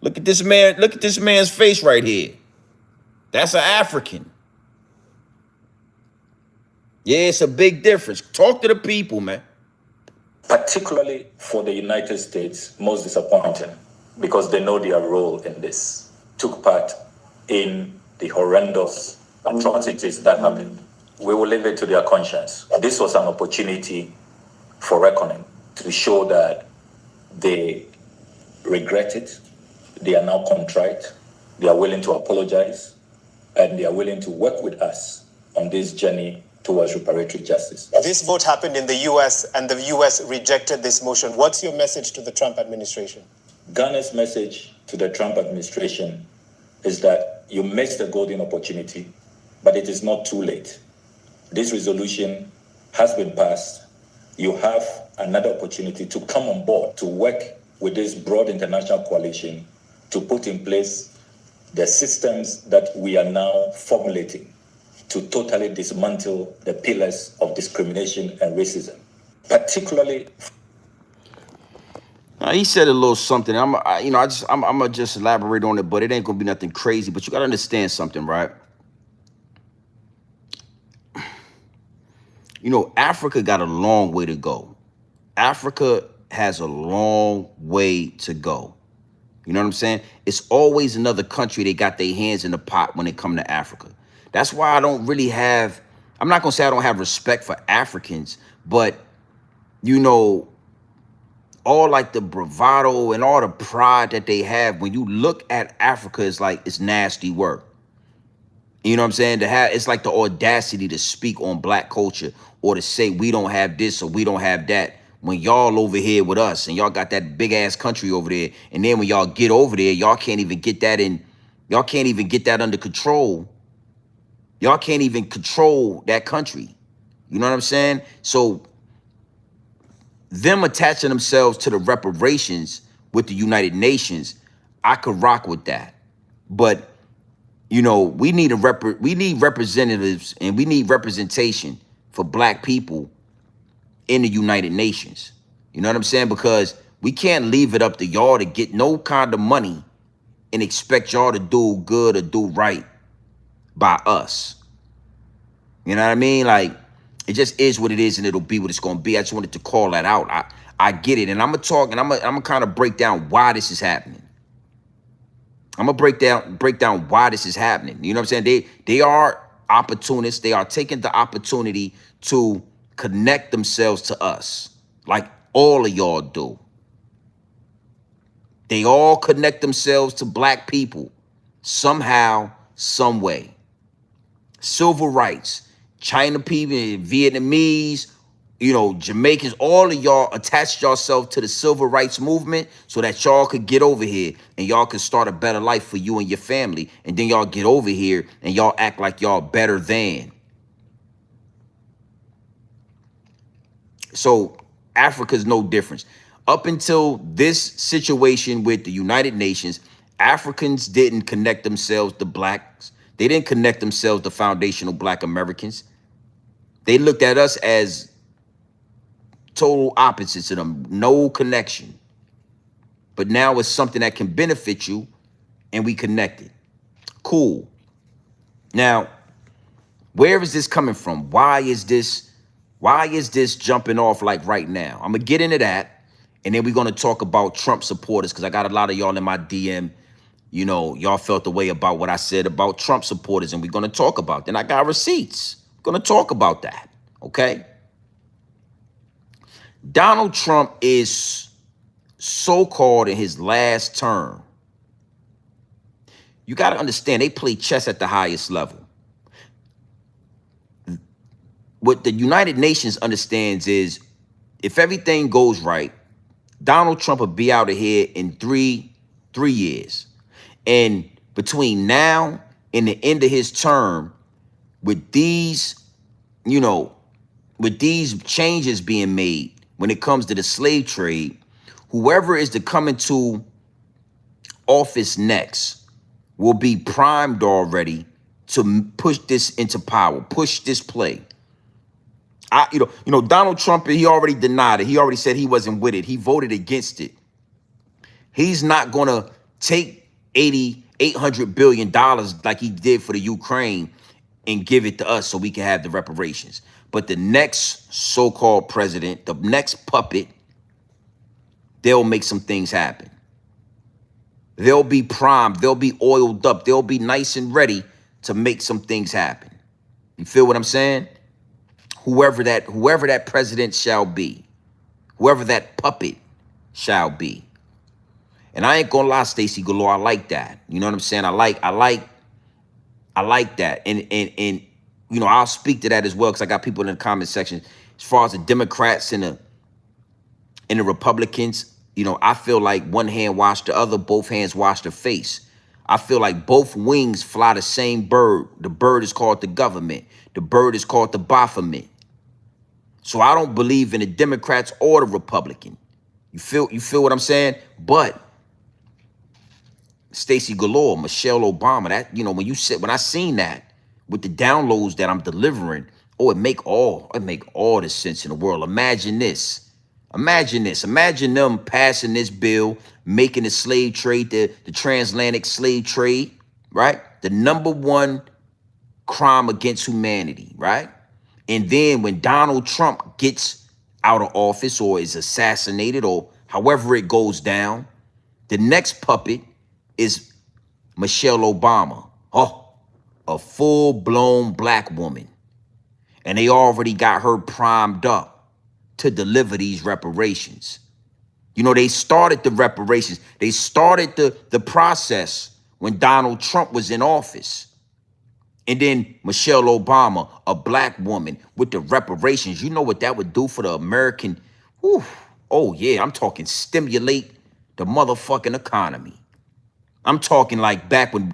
Look at this man. Look at this man's face right here. That's an African. Yeah, it's a big difference. Talk to the people, man. Particularly for the United States, most disappointing, because they know their role in this, took part in the horrendous atrocities that happened. We will leave it to their conscience. This was an opportunity for reckoning, to show that they regret it, they are now contrite, they are willing to apologize, and they are willing to work with us on this journey towards reparatory justice. This vote happened in the U.S. and the U.S. rejected this motion. What's your message to the Trump administration? Ghana's message to the Trump administration is that you missed a golden opportunity, but it is not too late. This resolution has been passed. You have another opportunity to come on board, to work with this broad international coalition to put in place the systems that we are now formulating to totally dismantle the pillars of discrimination and racism, particularly. Now, he said a little something. I'm gonna just elaborate on it, but it ain't gonna be nothing crazy. But you gotta understand something, right? You know, Africa got a long way to go. Africa has a long way to go. You know what I'm saying? It's always another country they got their hands in the pot when it come to Africa. That's why I don't really have, I'm not gonna say I don't have respect for Africans, but you know, all like the bravado and all the pride that they have, when you look at Africa, it's like, it's nasty work. You know what I'm saying? To have, it's like the audacity to speak on black culture or to say we don't have this or we don't have that, when y'all over here with us and y'all got that big ass country over there. And then when y'all get over there, y'all can't even get that in, y'all can't even get that under control. Y'all can't even control that country. You know what I'm saying? So them attaching themselves to the reparations with the United Nations, I could rock with that. But you know, we need representatives and we need representation for black people in the United Nations. You know what I'm saying? Because we can't leave it up to y'all to get no kind of money and expect y'all to do good or do right by us. You know what I mean? Like, it just is what it is and it'll be what it's going to be. I just wanted to call that out. I get it. And I'm going to talk and I'm going to kind of break down why this is happening. I'm going to break down why this is happening. You know what I'm saying? They are opportunists. They are taking the opportunity to connect themselves to us like all of y'all do. They all connect themselves to black people somehow, some way. Civil rights, China people, Vietnamese, you know, Jamaicans, all of y'all attached yourself to the civil rights movement so that y'all could get over here and y'all could start a better life for you and your family. And then y'all get over here and y'all act like y'all better than. So Africa's no difference. Up until this situation with the United Nations, Africans didn't connect themselves to blacks. They didn't connect themselves to foundational black Americans. They looked at us as total opposites to them, no connection. But now it's something that can benefit you, and we connected. Cool. Now, where is this coming from? Why is this jumping off like right now? I'm gonna get into that, and then we're gonna talk about Trump supporters, because I got a lot of y'all in my DM. You know, y'all felt the way about what I said about Trump supporters, and we're gonna talk about. Then I got receipts. We're gonna talk about that. Okay. Donald Trump is so-called in his last term. You got to understand, they play chess at the highest level. What the United Nations understands is, if everything goes right, Donald Trump will be out of here in three years. And between now and the end of his term, with these, with these changes being made when it comes to the slave trade, whoever is to come into office next will be primed already to push this into power, push this play. Donald Trump, he already denied it. He already said he wasn't with it. He voted against it. He's not gonna take $800 billion like he did for the Ukraine and give it to us so we can have the reparations. But the next so-called president, the next puppet, they'll make some things happen. They'll be primed. They'll be oiled up. They'll be nice and ready to make some things happen. You feel what I'm saying? Whoever that president shall be, whoever that puppet shall be. And I ain't gonna lie, Stacey Galore, I like that. You know what I'm saying? I like that. And I'll speak to that as well, because I got people in the comment section. As far as the Democrats and the Republicans, I feel like one hand wash the other, both hands wash the face. I feel like both wings fly the same bird. The bird is called the government. The bird is called the Baphomet. So I don't believe in the Democrats or the Republican. You feel what I'm saying? But Stacey Galore, Michelle Obama, that, when I seen that with the downloads that I'm delivering, it make all the sense in the world. Imagine this. Imagine them passing this bill, making the slave trade, the transatlantic slave trade, right? The #1 crime against humanity, right? And then when Donald Trump gets out of office or is assassinated or however it goes down, the next puppet is Michelle Obama. A full-blown black woman. And they already got her primed up to deliver these reparations. They started the reparations. They started the process when Donald Trump was in office. And then Michelle Obama, a black woman with the reparations. You know what that would do for the American? Oh yeah, I'm talking stimulate the motherfucking economy. I'm talking like back when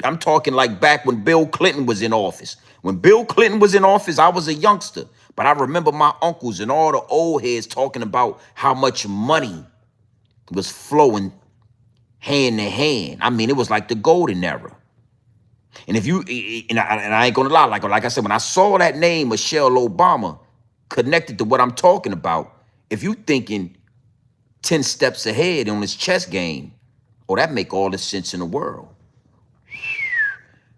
Bill Clinton was in office. When Bill Clinton was in office, I was a youngster. But I remember my uncles and all the old heads talking about how much money was flowing hand to hand. I mean, it was like the golden era. And I ain't gonna lie, like I said, when I saw that name, Michelle Obama, connected to what I'm talking about, if you thinking 10 steps ahead on this chess game, that make all the sense in the world.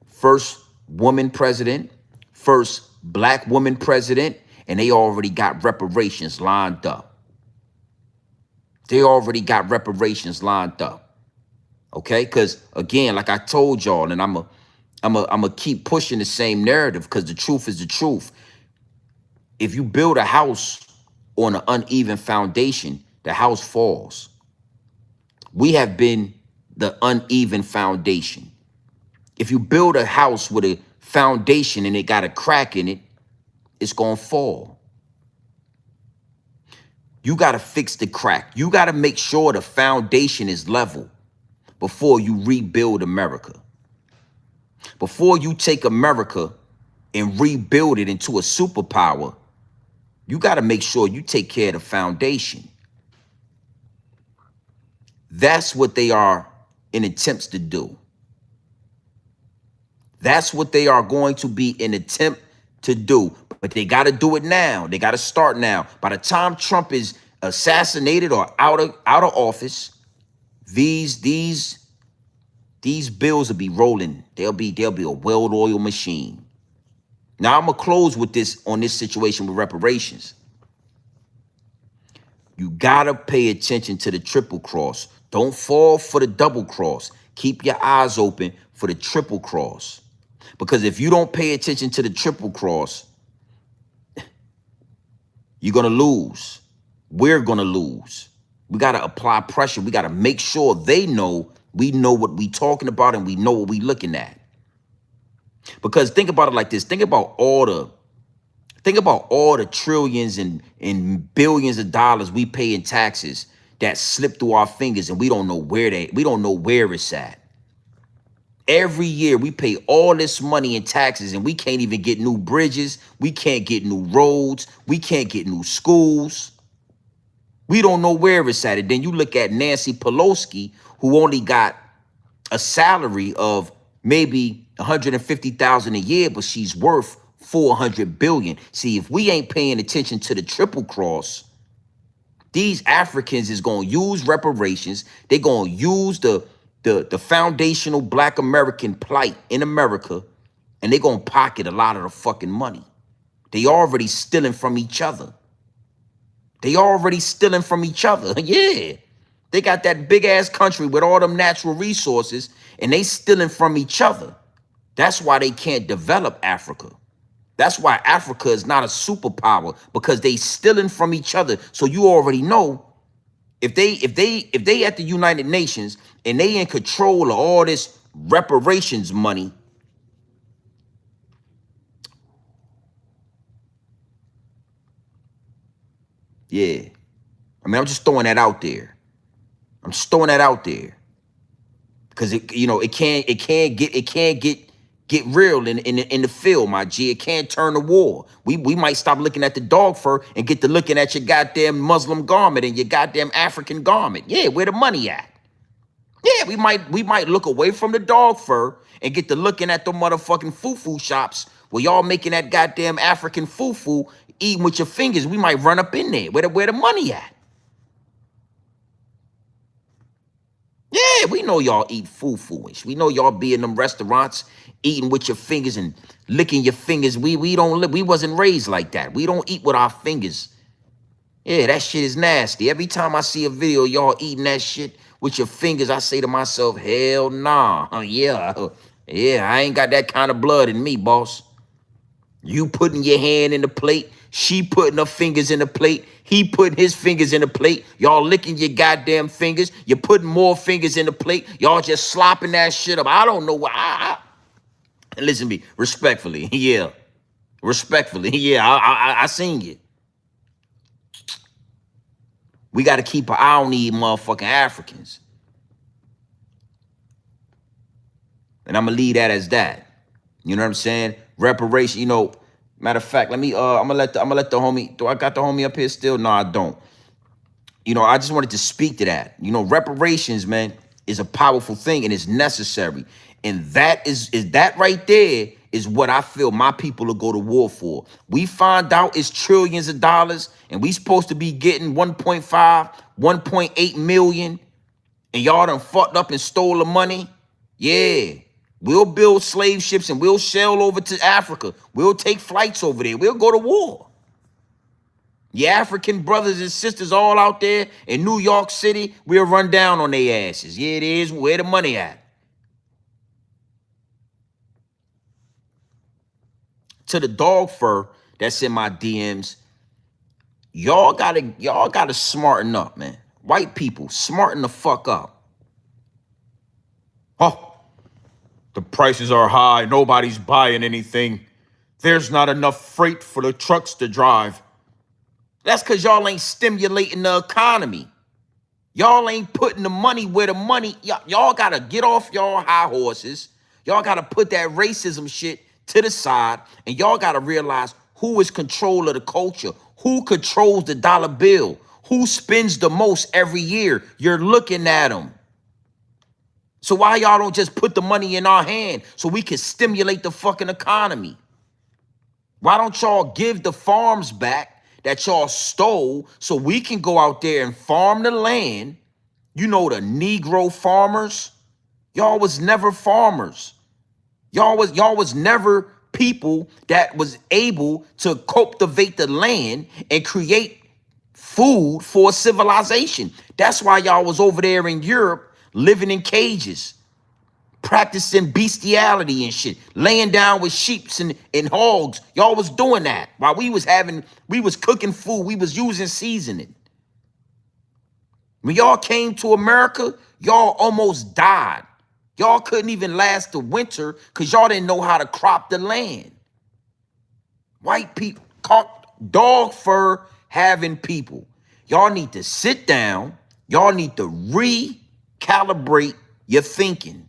First woman president, first black woman president, and they already got reparations lined up. Okay, because again, like I told y'all, and I'm a keep pushing the same narrative, because the truth is the truth. If you build a house on an uneven foundation, the house falls. We have been the uneven foundation. If you build a house with a foundation and it got a crack in it, it's gonna fall. You gotta fix the crack. You gotta make sure the foundation is level before you rebuild America. Before you take America and rebuild it into a superpower, you got to make sure you take care of the foundation. That's what they are in attempts to do. That's what they are going to be an attempt to do. But they got to do it now. They got to start now. By the time Trump is assassinated or out of office, these bills will be rolling. They'll be a well-oiled machine. Now I'm gonna close with this on this situation with reparations. You gotta pay attention to the triple cross. Don't fall for the double cross. Keep your eyes open for the triple cross. Because if you don't pay attention to the triple cross, you're gonna lose. We're gonna lose. We gotta apply pressure. We gotta make sure they know we know what we talking about and we know what we looking at. Because think about it like this. Think about all the trillions and billions of dollars we pay in taxes that slip through our fingers and we don't know where it's at. Every year we pay all this money in taxes and we can't even get new bridges. We can't get new roads. We can't get new schools. We don't know where it's at. And then you look at Nancy Pelosi, who only got a salary of maybe $150,000 a year, but she's worth $400 billion. See, if we ain't paying attention to the triple cross, these Africans is gonna use reparations. They're gonna use the foundational Black American plight in America, and they're gonna pocket a lot of the fucking money. They already stealing from each other. Yeah. They got that big ass country with all them natural resources and they stealing from each other. That's why they can't develop Africa. That's why Africa is not a superpower, because they stealing from each other. So you already know if they at the United Nations and they in control of all this reparations money, yeah. I mean, I'm just throwing that out there. Because it can't get real in the field, my G. It can't turn to war. We might stop looking at the dog fur and get to looking at your goddamn Muslim garment and your goddamn African garment. Yeah, where the money at? Yeah, we might look away from the dog fur and get to looking at the motherfucking foo-foo shops where y'all making that goddamn African foo-foo, eating with your fingers. We might run up in there. Where the money at? Yeah, we know y'all eat foo-fooish. We know y'all be in them restaurants eating with your fingers and licking your fingers. We wasn't raised like that. We don't eat with our fingers. Yeah, that shit is nasty. Every time I see a video of y'all eating that shit with your fingers, I say to myself, hell nah. Yeah, I ain't got that kind of blood in me, boss. You putting your hand in the plate, she putting her fingers in the plate, he putting his fingers in the plate, y'all licking your goddamn fingers, you're putting more fingers in the plate, y'all just slopping that shit up. I don't know why. Listen to me, respectfully, yeah. I seen you. We got to keep an eye on these motherfucking Africans. And I'm going to leave that as that. You know what I'm saying? Reparation, matter of fact, let me I'm gonna let the homie, do I got the homie up here still? No, I don't. I just wanted to speak to that. Reparations, man, is a powerful thing and it's necessary. And that is that right there is what I feel my people will go to war for. We find out it's trillions of dollars and we supposed to be getting 1.5, 1.8 million, and y'all done fucked up and stole the money. Yeah. We'll build slave ships and we'll sail over to Africa. We'll take flights over there. We'll go to war. Your African brothers and sisters all out there in New York City, we'll run down on their asses. Yeah, it is. Where the money at? To the dog fur that's in my DMs, y'all gotta smarten up, man. White people, smarten the fuck up. Oh. The prices are high. Nobody's buying anything. There's not enough freight for the trucks to drive. That's because y'all ain't stimulating the economy. Y'all ain't putting the money where the money. Y'all got to get off y'all high horses. Y'all got to put that racism shit to the side. And y'all got to realize who is control of the culture. Who controls the dollar bill. Who spends the most every year. You're looking at them. So why y'all don't just put the money in our hand so we can stimulate the fucking economy? Why don't y'all give the farms back that y'all stole so we can go out there and farm the land? You know, the Negro farmers, y'all was never farmers. Y'all was never people that was able to cultivate the land and create food for civilization. That's why y'all was over there in Europe living in cages, practicing bestiality and shit, laying down with sheeps and hogs. Y'all was doing that while we was cooking food, we was using seasoning. When y'all came to America, y'all almost died. Y'all couldn't even last the winter because y'all didn't know how to crop the land. White people, dog fur having people. Y'all need to sit down. Y'all need to recalibrate your thinking.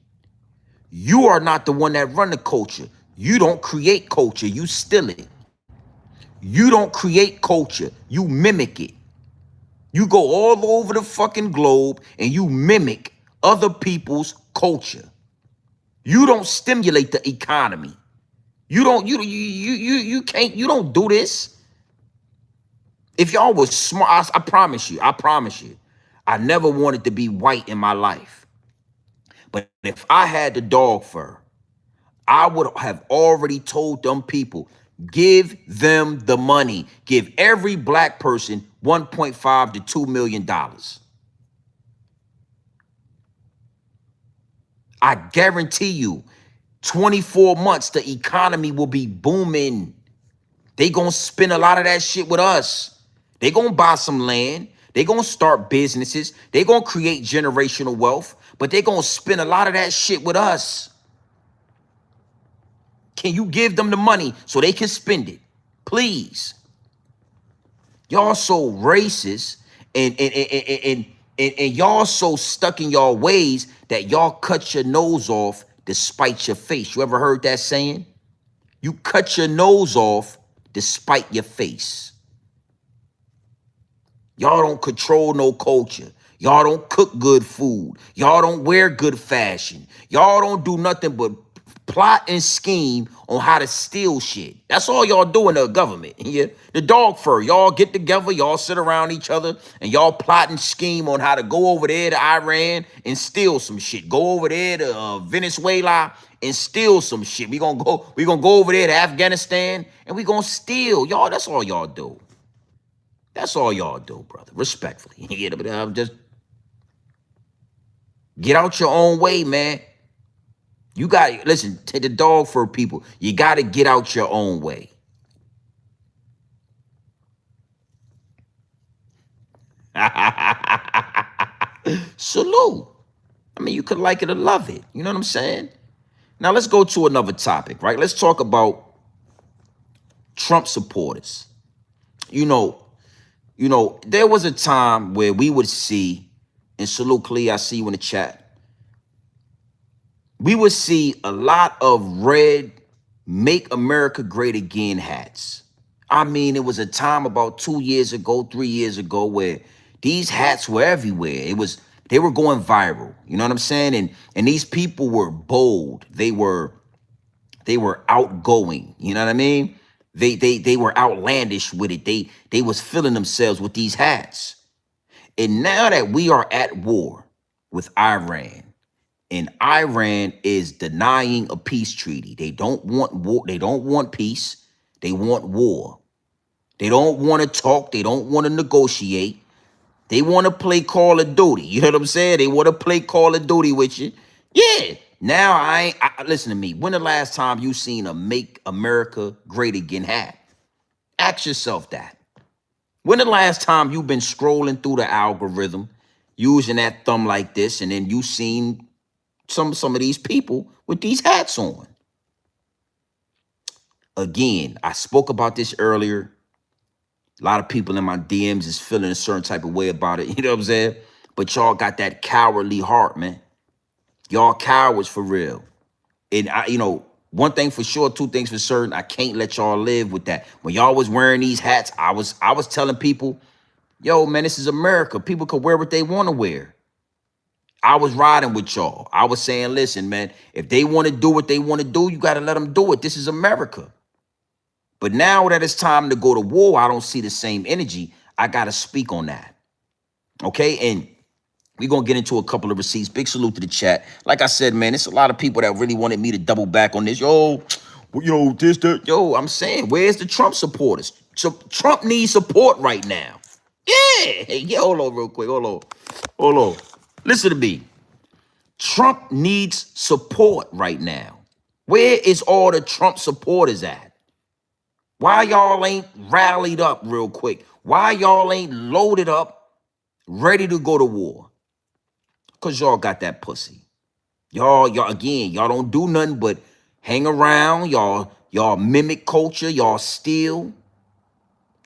You are not the one that run the culture. You don't create culture, you steal it. You don't create culture, you mimic it. You go all over the fucking globe and you mimic other people's culture. You don't stimulate the economy. You don't do this. If y'all was smart, I promise you, I never wanted to be white in my life. But if I had the dog fur, I would have already told them people, give them the money. Give every black person $1.5 to $2 million. I guarantee you, 24 months, the economy will be booming. They gonna spend a lot of that shit with us. They gonna buy some land. They gonna start businesses. They gonna create generational wealth, but they gonna spend a lot of that shit with us. Can you give them the money so they can spend it? Please. Y'all so racist and y'all so stuck in y'all ways that y'all cut your nose off despite your face. You ever heard that saying? You cut your nose off despite your face. Y'all don't control no culture. Y'all don't cook good food. Y'all don't wear good fashion. Y'all don't do nothing but plot and scheme on how to steal shit. That's all y'all do in the government. Yeah, the dog fur. Y'all get together, y'all sit around each other, and y'all plot and scheme on how to go over there to Iran and steal some shit. Go over there to Venezuela and steal some shit. We gonna go over there to Afghanistan and we gonna steal. Y'all, that's all y'all do. That's all y'all do, brother. Respectfully. Yeah, but just get out your own way, man. You got, listen, to the dog fur people, you got to get out your own way. Salute. I mean, you could like it or love it. You know what I'm saying? Now, let's go to another topic, right? Let's talk about Trump supporters. You know, there was a time where we would see, and salute Clee, I see you in the chat. We would see a lot of red Make America Great Again hats. I mean, it was a time about 2 years ago, 3 years ago, where these hats were everywhere. They were going viral. You know what I'm saying? And these people were bold. They were outgoing. You know what I mean? They were outlandish with it. They was filling themselves with these hats. And now that we are at war with Iran, and Iran is denying a peace treaty. They don't want war. They don't want peace. They want war. They don't want to talk. They don't want to negotiate. They want to play Call of Duty. You know what I'm saying? They want to play Call of Duty with you. Yeah. Now listen to me. When the last time you seen a Make America Great Again hat? Ask yourself that. When the last time you've been scrolling through the algorithm, using that thumb like this, and then you seen some of these people with these hats on? Again, I spoke about this earlier. A lot of people in my DMs is feeling a certain type of way about it. You know what I'm saying? But y'all got that cowardly heart, man. Y'all cowards for real. And one thing for sure, two things for certain, I can't let y'all live with that. When y'all was wearing these hats, I was telling people, yo, man, this is America. People could wear what they want to wear. I was riding with y'all. I was saying, listen, man, if they want to do what they want to do, you got to let them do it. This is America. But now that it's time to go to war, I don't see the same energy. I got to speak on that. Okay? And we're going to get into a couple of receipts. Big salute to the chat. Like I said, man, it's a lot of people that really wanted me to double back on this. Yo, this, that. Yo, I'm saying, where's the Trump supporters? So Trump needs support right now. Yeah. Hey, yeah, hold on real quick. Hold on. Listen to me. Trump needs support right now. Where is all the Trump supporters at? Why y'all ain't rallied up real quick? Why y'all ain't loaded up, ready to go to war? Because y'all got that pussy. Y'all don't do nothing but hang around. Y'all mimic culture. Y'all steal.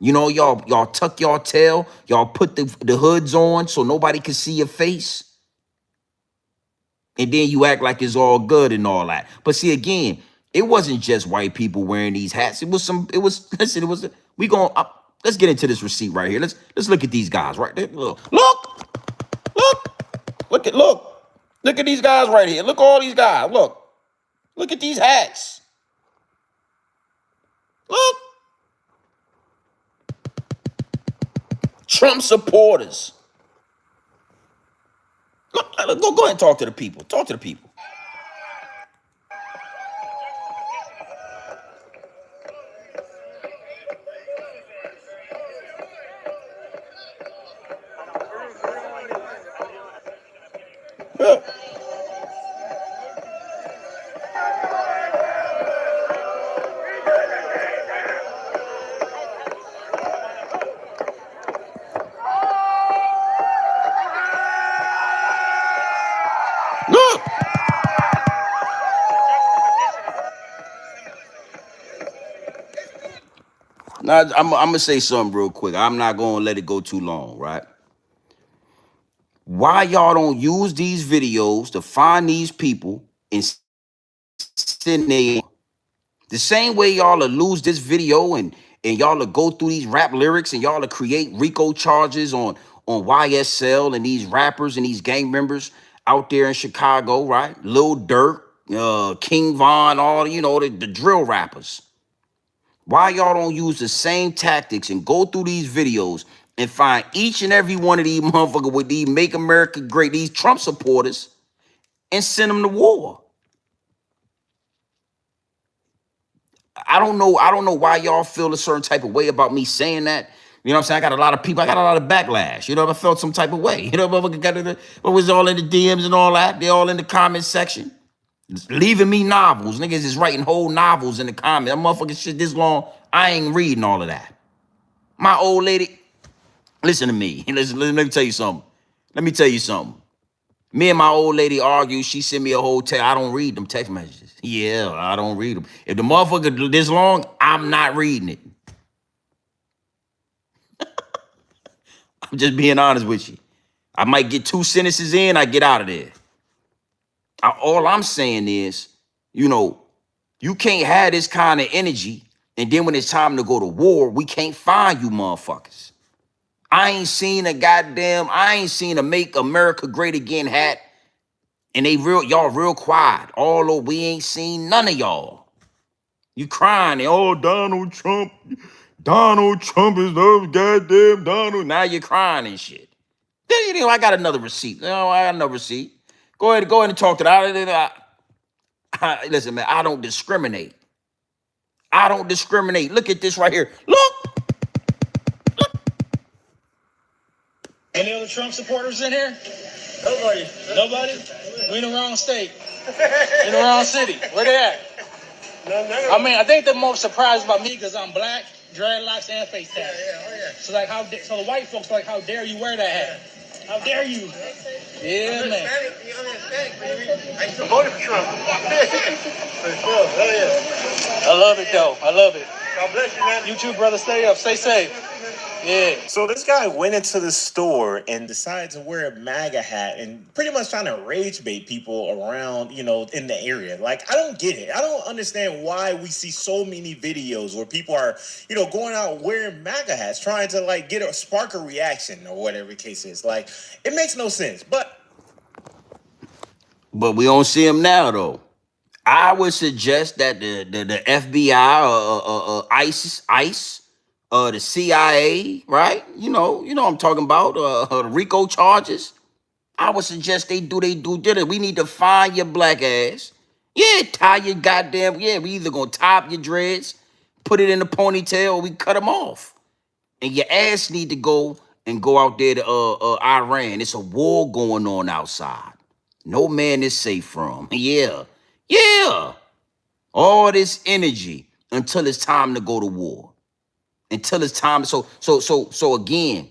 You know, y'all tuck your tail. Y'all put the hoods on so nobody can see your face. And then you act like it's all good and all that. But see, again, it wasn't just white people wearing these hats. Let's get into this receipt right here. Let's look at these guys right there. Look at these guys right here. Look at all these guys. Look at these hats. Look. Trump supporters. Look, go ahead and talk to the people. Talk to the people. Yeah. Look. Now, I'm gonna say something real quick. I'm not gonna let it go too long, right? Why y'all don't use these videos to find these people and send they the same way y'all will lose this video and y'all will go through these rap lyrics and y'all will create RICO charges on YSL and these rappers and these gang members out there in Chicago, right? Lil Durk, King Von, all the drill rappers. Why y'all don't use the same tactics and go through these videos and find each and every one of these motherfuckers with these Make America Great, these Trump supporters, and send them to war? I don't know why y'all feel a certain type of way about me saying that. You know what I'm saying? I got a lot of backlash. You know, I felt some type of way. You know, what was all in the DMs and all that? They all in the comment section. Leaving me novels. Niggas is writing whole novels in the comments. That motherfucking shit this long, I ain't reading all of that. My old lady, listen to me. Let me tell you something. Me and my old lady argue. She sent me a whole text. I don't read them text messages. Yeah, I don't read them. If the motherfucker this long, I'm not reading it. I'm just being honest with you. I might get 2 sentences in, I get out of there. All I'm saying is, you can't have this kind of energy, and then when it's time to go to war, we can't find you motherfuckers. I ain't seen a Make America Great Again hat, and y'all real quiet. Although we ain't seen none of y'all. You crying, Donald Trump is the goddamn Donald. Now you're crying and shit. I got another receipt. Go ahead and talk to that. Listen, man, I don't discriminate. Look at this right here. Look. Any other Trump supporters in here? Nobody? We in the wrong state. In the wrong city. Where they at? I mean, I think they're more surprised about me because I'm black, dreadlocks, and face tats. Yeah. So so the white folks like, how dare you wear that hat? How dare you? Yeah, man. I used to vote for Trump. I love it, though. I love it. God bless you, man. You too, brother. Stay up. Stay safe. Yeah. So this guy went into the store and decided to wear a MAGA hat and pretty much trying to rage bait people around, in the area. Like, I don't get it. I don't understand why we see so many videos where people are, going out wearing MAGA hats, trying to spark a reaction or whatever the case is. Like, it makes no sense. But But we don't see them now, though. I would suggest that the FBI, ICE, the CIA, right? You know what I'm talking about, the RICO charges. I would suggest they do they due diligence. We need to find your black ass. Yeah, tie your goddamn, yeah, we either gonna tie up your dreads, put it in a ponytail, or we cut them off. And your ass need to go out there to Iran. It's a war going on outside. No man is safe from. Yeah. Yeah. All this energy until it's time to go to war. Until it's time. So again,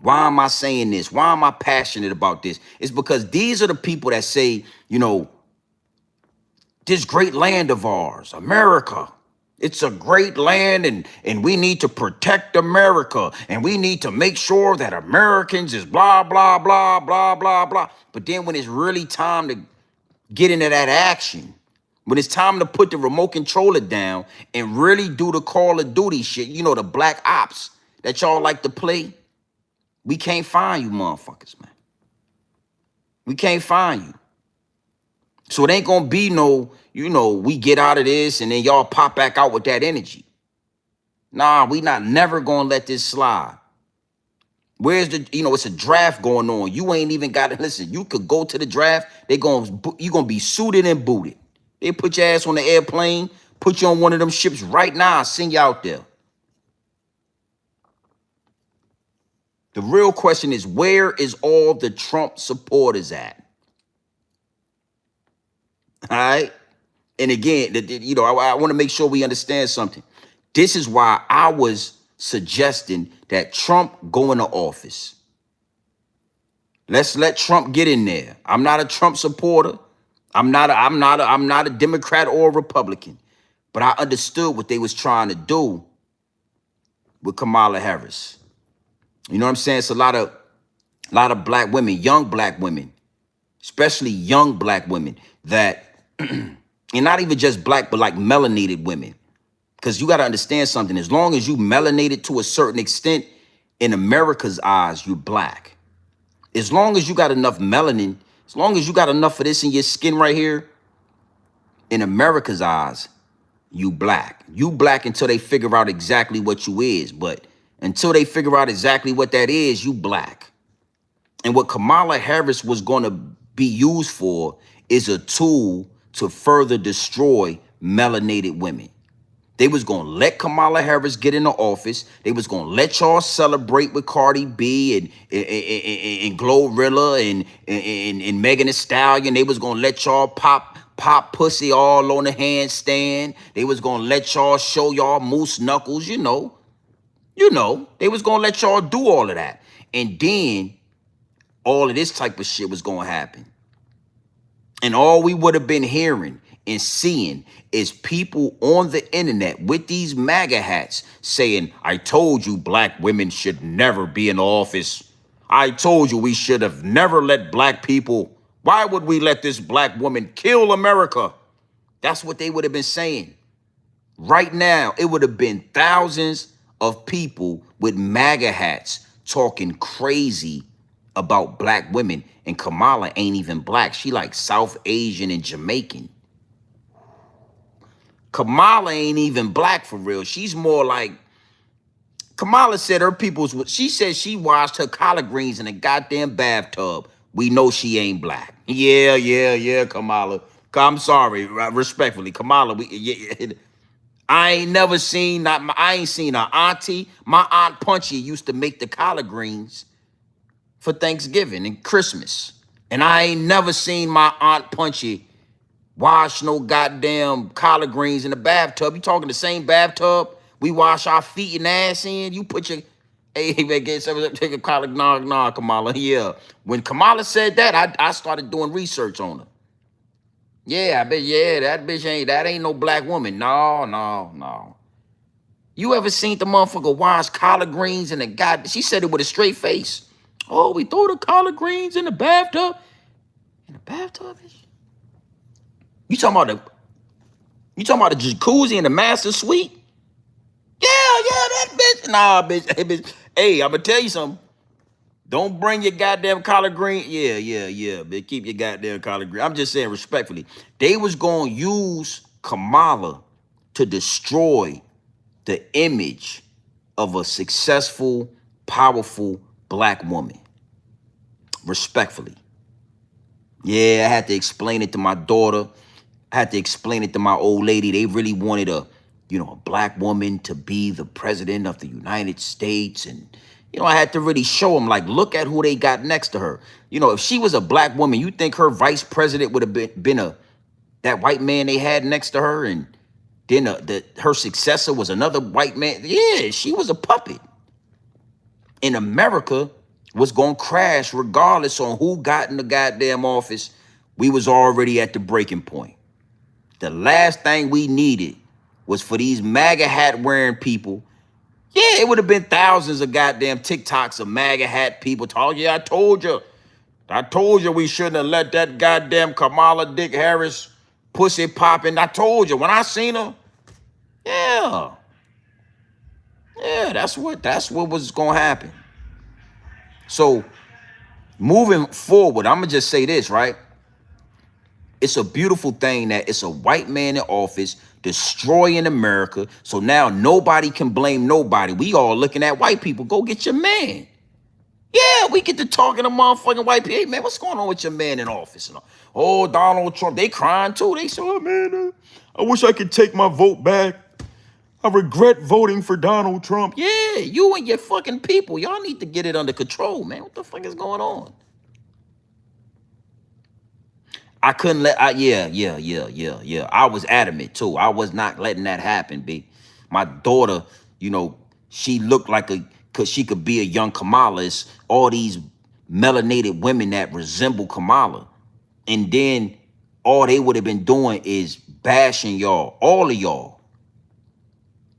why am I saying this? Why am I passionate about this? It's because these are the people that say, this great land of ours, America. It's a great land, and we need to protect America, and we need to make sure that Americans is blah, blah, blah, blah, blah, blah. But then when it's really time to get into that action, when it's time to put the remote controller down and really do the Call of Duty shit, the black ops that y'all like to play, we can't find you motherfuckers, man. We can't find you. So it ain't gonna be no, we get out of this and then y'all pop back out with that energy. Nah, we not never gonna let this slide. Where's the, it's a draft going on. You ain't even got to listen. You could go to the draft. You gonna be suited and booted. They put your ass on the airplane, put you on one of them ships right now, send you out there. The real question is, where is all the Trump supporters at? All right. And again, I want to make sure we understand something. This is why I was suggesting that Trump go into office. Let's let Trump get in there. I'm not a Trump supporter. I'm not a Democrat or a Republican. But I understood what they was trying to do with Kamala Harris. You know what I'm saying? It's a lot of black women, young black women, especially young black women that, and not even just black, but like melanated women. Because you got to understand something. As long as you melanated to a certain extent, in America's eyes, you're black. As long as you got enough melanin, as long as you got enough of this in your skin right here, in America's eyes, you black. You black until they figure out exactly what you is. But until they figure out exactly what that is, you black. And what Kamala Harris was going to be used for is a tool to further destroy melanated women. They was going to let Kamala Harris get into office. They was going to let y'all celebrate with Cardi B and Glorilla and Megan Thee Stallion. They was going to let y'all pop pussy all on the handstand. They was going to let y'all show y'all moose knuckles, They was going to let y'all do all of that. And then all of this type of shit was going to happen. And all we would have been hearing and seeing is people on the internet with these MAGA hats saying, I told you black women should never be in office. I told you we should have never let black people. Why would we let this black woman kill America? That's what they would have been saying. Right now, it would have been thousands of people with MAGA hats talking crazy about black women. And Kamala ain't even black. She like South Asian and Jamaican. Kamala ain't even black for real. She's more like, Kamala said she said she washed her collard greens in a goddamn bathtub. We know she ain't black. Yeah, Kamala. I'm sorry, respectfully, Kamala. I ain't never seen, I ain't seen her auntie. My Aunt Punchy used to make the collard greens for Thanksgiving and Christmas. And I ain't never seen my Aunt Punchy wash no goddamn collard greens in the bathtub. You talking the same bathtub we wash our feet and ass in? You put your, hey, man, take a collard, nah, Kamala. Yeah. When Kamala said that, I started doing research on her. Yeah, I bet, that ain't no black woman. No. You ever seen the motherfucker wash collard greens in the goddamn, she said it with a straight face. Oh, we throw the collard greens in the bathtub? In the bathtub? You talking about the jacuzzi and the master suite? Yeah, that bitch. Nah, bitch. Hey, bitch. Hey, I'm gonna tell you something. Don't bring your goddamn collard green. Yeah. But keep your goddamn collard green. I'm just saying respectfully. They was gonna use Kamala to destroy the image of a successful, powerful black woman. Respectfully. Yeah, I had to explain it to my daughter. I had to explain it to my old lady. They really wanted a black woman to be the president of the United States. And, I had to really show them, like, look at who they got next to her. If she was a black woman, you think her vice president would have been that white man they had next to her, and then her successor was another white man? Yeah, she was a puppet. And America was going to crash regardless on who got in the goddamn office. We was already at the breaking point. The last thing we needed was for these MAGA hat wearing people. Yeah, it would have been thousands of goddamn TikToks of MAGA hat people talking. Yeah, I told you we shouldn't have let that goddamn Kamala Dick Harris pussy popping. I told you when I seen her. Yeah, that's what was gonna happen. So moving forward, I'm gonna just say this, right? It's a beautiful thing that it's a white man in office destroying America. So now nobody can blame nobody. We all looking at white people. Go get your man. Yeah, we get to talking to motherfucking white people. Hey, man, what's going on with your man in office? Oh, Donald Trump. They crying too. They say, oh, man, I wish I could take my vote back. I regret voting for Donald Trump. Yeah, you and your fucking people. Y'all need to get it under control, man. What the fuck is going on? I couldn't let, yeah. I was adamant too. I was not letting that happen, B. My daughter, she looked like cause she could be a young Kamala. It's all these melanated women that resemble Kamala. And then all they would have been doing is bashing y'all, all of y'all,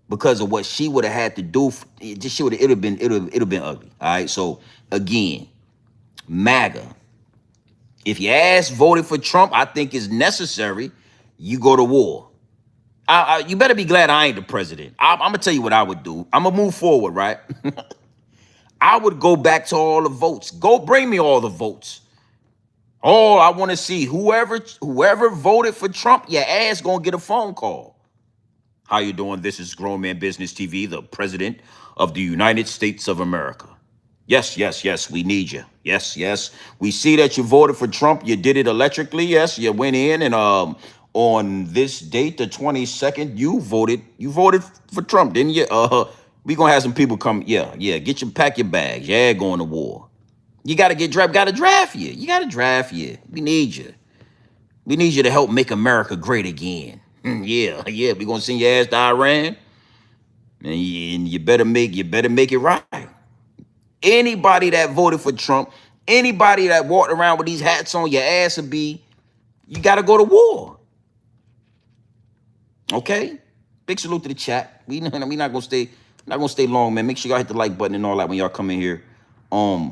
because of what she would have had to do. It would have been ugly. All right. So again, MAGA. If your ass voted for Trump, I think it's necessary you go to war. You better be glad I ain't the president. I'm going to tell you what I would do. I'm going to move forward, right? I would go back to all the votes. Go bring me all the votes. Oh, I want to see whoever voted for Trump, your ass going to get a phone call. How you doing? This is Grown Man Business TV, the president of the United States of America. Yes, we need you. Yes. We see that you voted for Trump. You did it electrically. Yes, you went in and on this date, the 22nd, you voted for Trump, didn't you? We gonna have some people come. Yeah. Pack your bags. Yeah, going to war. You gotta get draft. Gotta draft you. You gotta draft you. We need you. We need you to help make America great again. Yeah. We gonna send your ass to Iran, and you better make it right. Anybody that voted for Trump, anybody that walked around with these hats on, your ass would be, you got to go to war. Okay? Big salute to the chat. We not gonna stay long, man. Make sure y'all hit the like button and all that when y'all come in here. I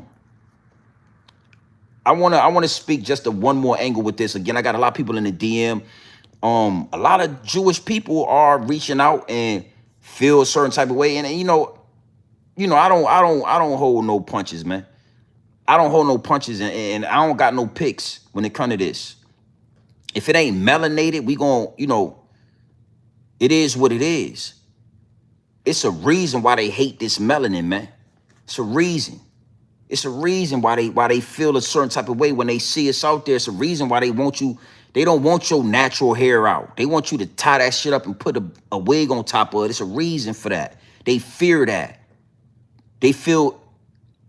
wanna speak just to one more angle with this. Again, I got a lot of people in the DM. A lot of Jewish people are reaching out and feel a certain type of way, and I don't hold no punches, man. I don't hold no punches, and I don't got no picks when it comes to this. If it ain't melanated, we gon', it is what it is. It's a reason why they hate this melanin, man. It's a reason. It's a reason why they feel a certain type of way when they see us out there. It's a reason why they don't want your natural hair out. They want you to tie that shit up and put a wig on top of it. It's a reason for that. They fear that. They feel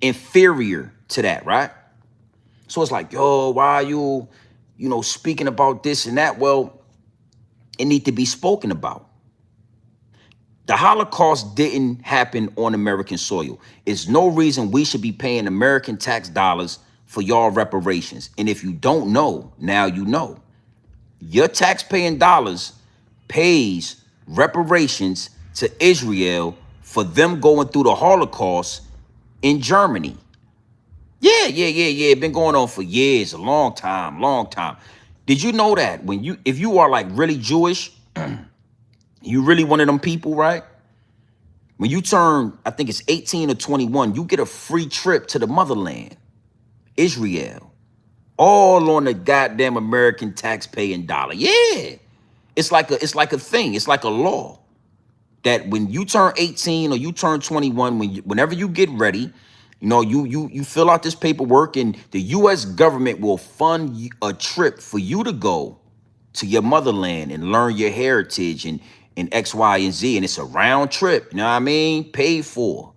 inferior to that, right? So it's like, yo, why are you, speaking about this and that? Well, it need to be spoken about. The Holocaust didn't happen on American soil. It's no reason we should be paying American tax dollars for y'all reparations. And if you don't know, now you know. Your tax-paying dollars pays reparations to Israel for them going through the Holocaust in Germany. Yeah. Been going on for years, a long time. Did you know that if you are like really Jewish, you really one of them people, right? When you turn, I think it's 18 or 21, you get a free trip to the motherland, Israel, all on the goddamn American taxpaying dollar. Yeah, it's like a thing. It's like a law that when you turn 18 or you turn 21, whenever you get ready, you fill out this paperwork, and the U.S. government will fund a trip for you to go to your motherland and learn your heritage and X, Y, and Z. And it's a round trip, you know what I mean? Paid for.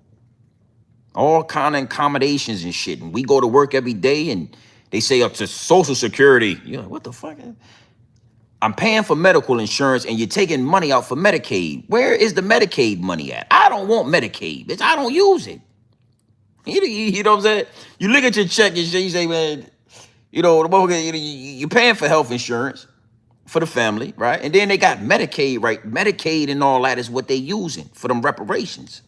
All kind of accommodations and shit. And we go to work every day and they say up to Social Security. You're like, what the fuck? I'm paying for medical insurance and you're taking money out for Medicaid. Where is the Medicaid money at? I don't want Medicaid, bitch. I don't use it. You know what I'm saying? You look at your check and shit, you say, man, you're paying for health insurance for the family, right? And then they got Medicaid, right? Medicaid and all that is what they using for them reparations.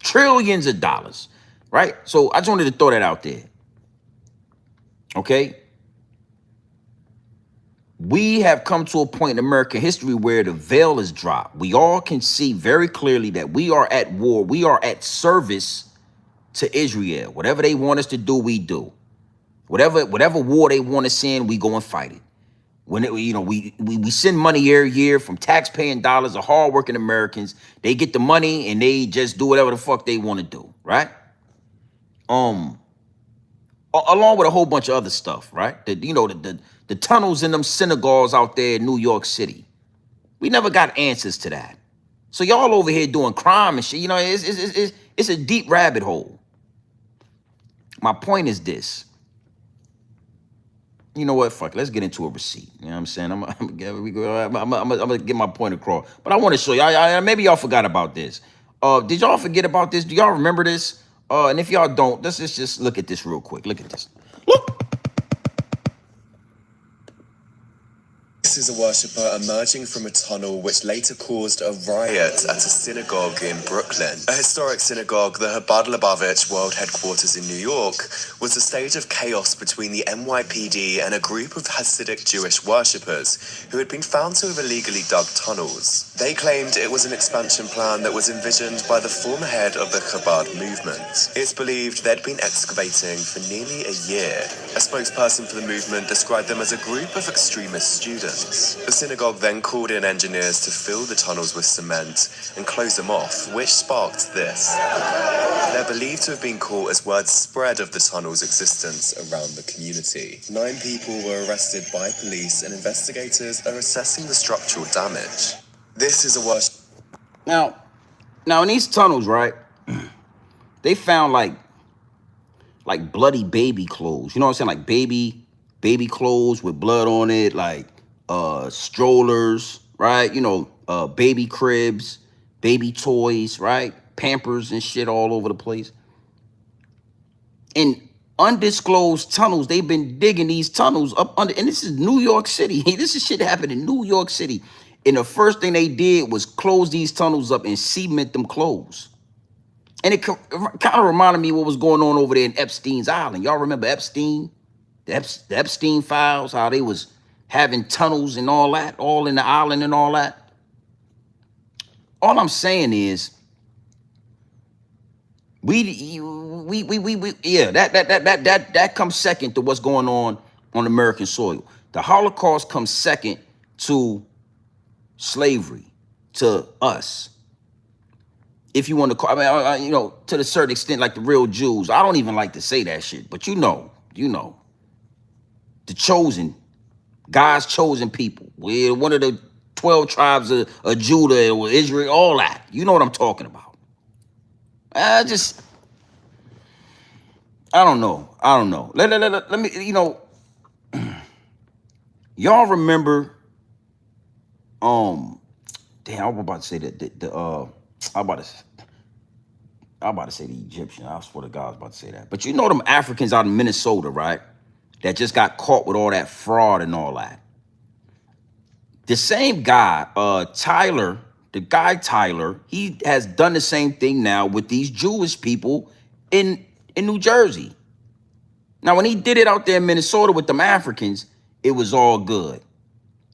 Trillions of dollars, right? So I just wanted to throw that out there. Okay? We have come to a point in American history where the veil is dropped. We all can see very clearly that we are at war. We are at service to Israel. Whatever they want us to do, we do. Whatever war they want us in, we go and fight it. When we send money every year from taxpaying dollars of hardworking Americans. They get the money and they just do whatever the fuck they want to do, right? Along with a whole bunch of other stuff, right? The tunnels in them synagogues out there in New York City. We never got answers to that. So y'all over here doing crime and shit. It's a deep rabbit hole. My point is this. You know what? Fuck. Let's get into a receipt. You know what I'm saying? I'm gonna get my point across. But I want to show y'all. Maybe y'all forgot about this. Did y'all forget about this? Do y'all remember this? And if y'all don't, let's just look at this real quick. Look at this. Look. This is a worshipper emerging from a tunnel which later caused a riot at a synagogue in Brooklyn. A historic synagogue, the Chabad Lubavitch World Headquarters in New York, was a stage of chaos between the NYPD and a group of Hasidic Jewish worshippers who had been found to have illegally dug tunnels. They claimed it was an expansion plan that was envisioned by the former head of the Chabad movement. It's believed they'd been excavating for nearly a year. A spokesperson for the movement described them as a group of extremist students. The synagogue then called in engineers to fill the tunnels with cement and close them off, which sparked this. They're believed to have been caught as word spread of the tunnel's existence around the community. 9 people were arrested by police and investigators are assessing the structural damage. This is a worship. Now in these tunnels, right, they found like bloody baby clothes. You know what I'm saying? Like baby clothes with blood on it, like strollers, right? Baby cribs, baby toys, right? Pampers and shit all over the place. In undisclosed tunnels, they've been digging these tunnels up under, and this is New York City. This is shit happened in New York City. And the first thing they did was close these tunnels up and cement them closed. And it kind of reminded me what was going on over there in Epstein's Island. Y'all remember Epstein? The Epstein files, how they was having tunnels and all that, all in the island and all that. All I'm saying is, that comes second to what's going on American soil. The Holocaust comes second to slavery, to us. If you want to call, to a certain extent, like the real Jews. I don't even like to say that shit, but you know, the chosen, God's chosen people. We're one of the 12 tribes of Judah or Israel, all that. You know what I'm talking about. I don't know. Let me, y'all remember, damn, I was about to say I'm about to say the Egyptian. I swear to God, I was about to say that. But you know them Africans out in Minnesota, right? That just got caught with all that fraud and all that. The same guy, Tyler, he has done the same thing now with these Jewish people in New Jersey. Now, when he did it out there in Minnesota with them Africans, it was all good.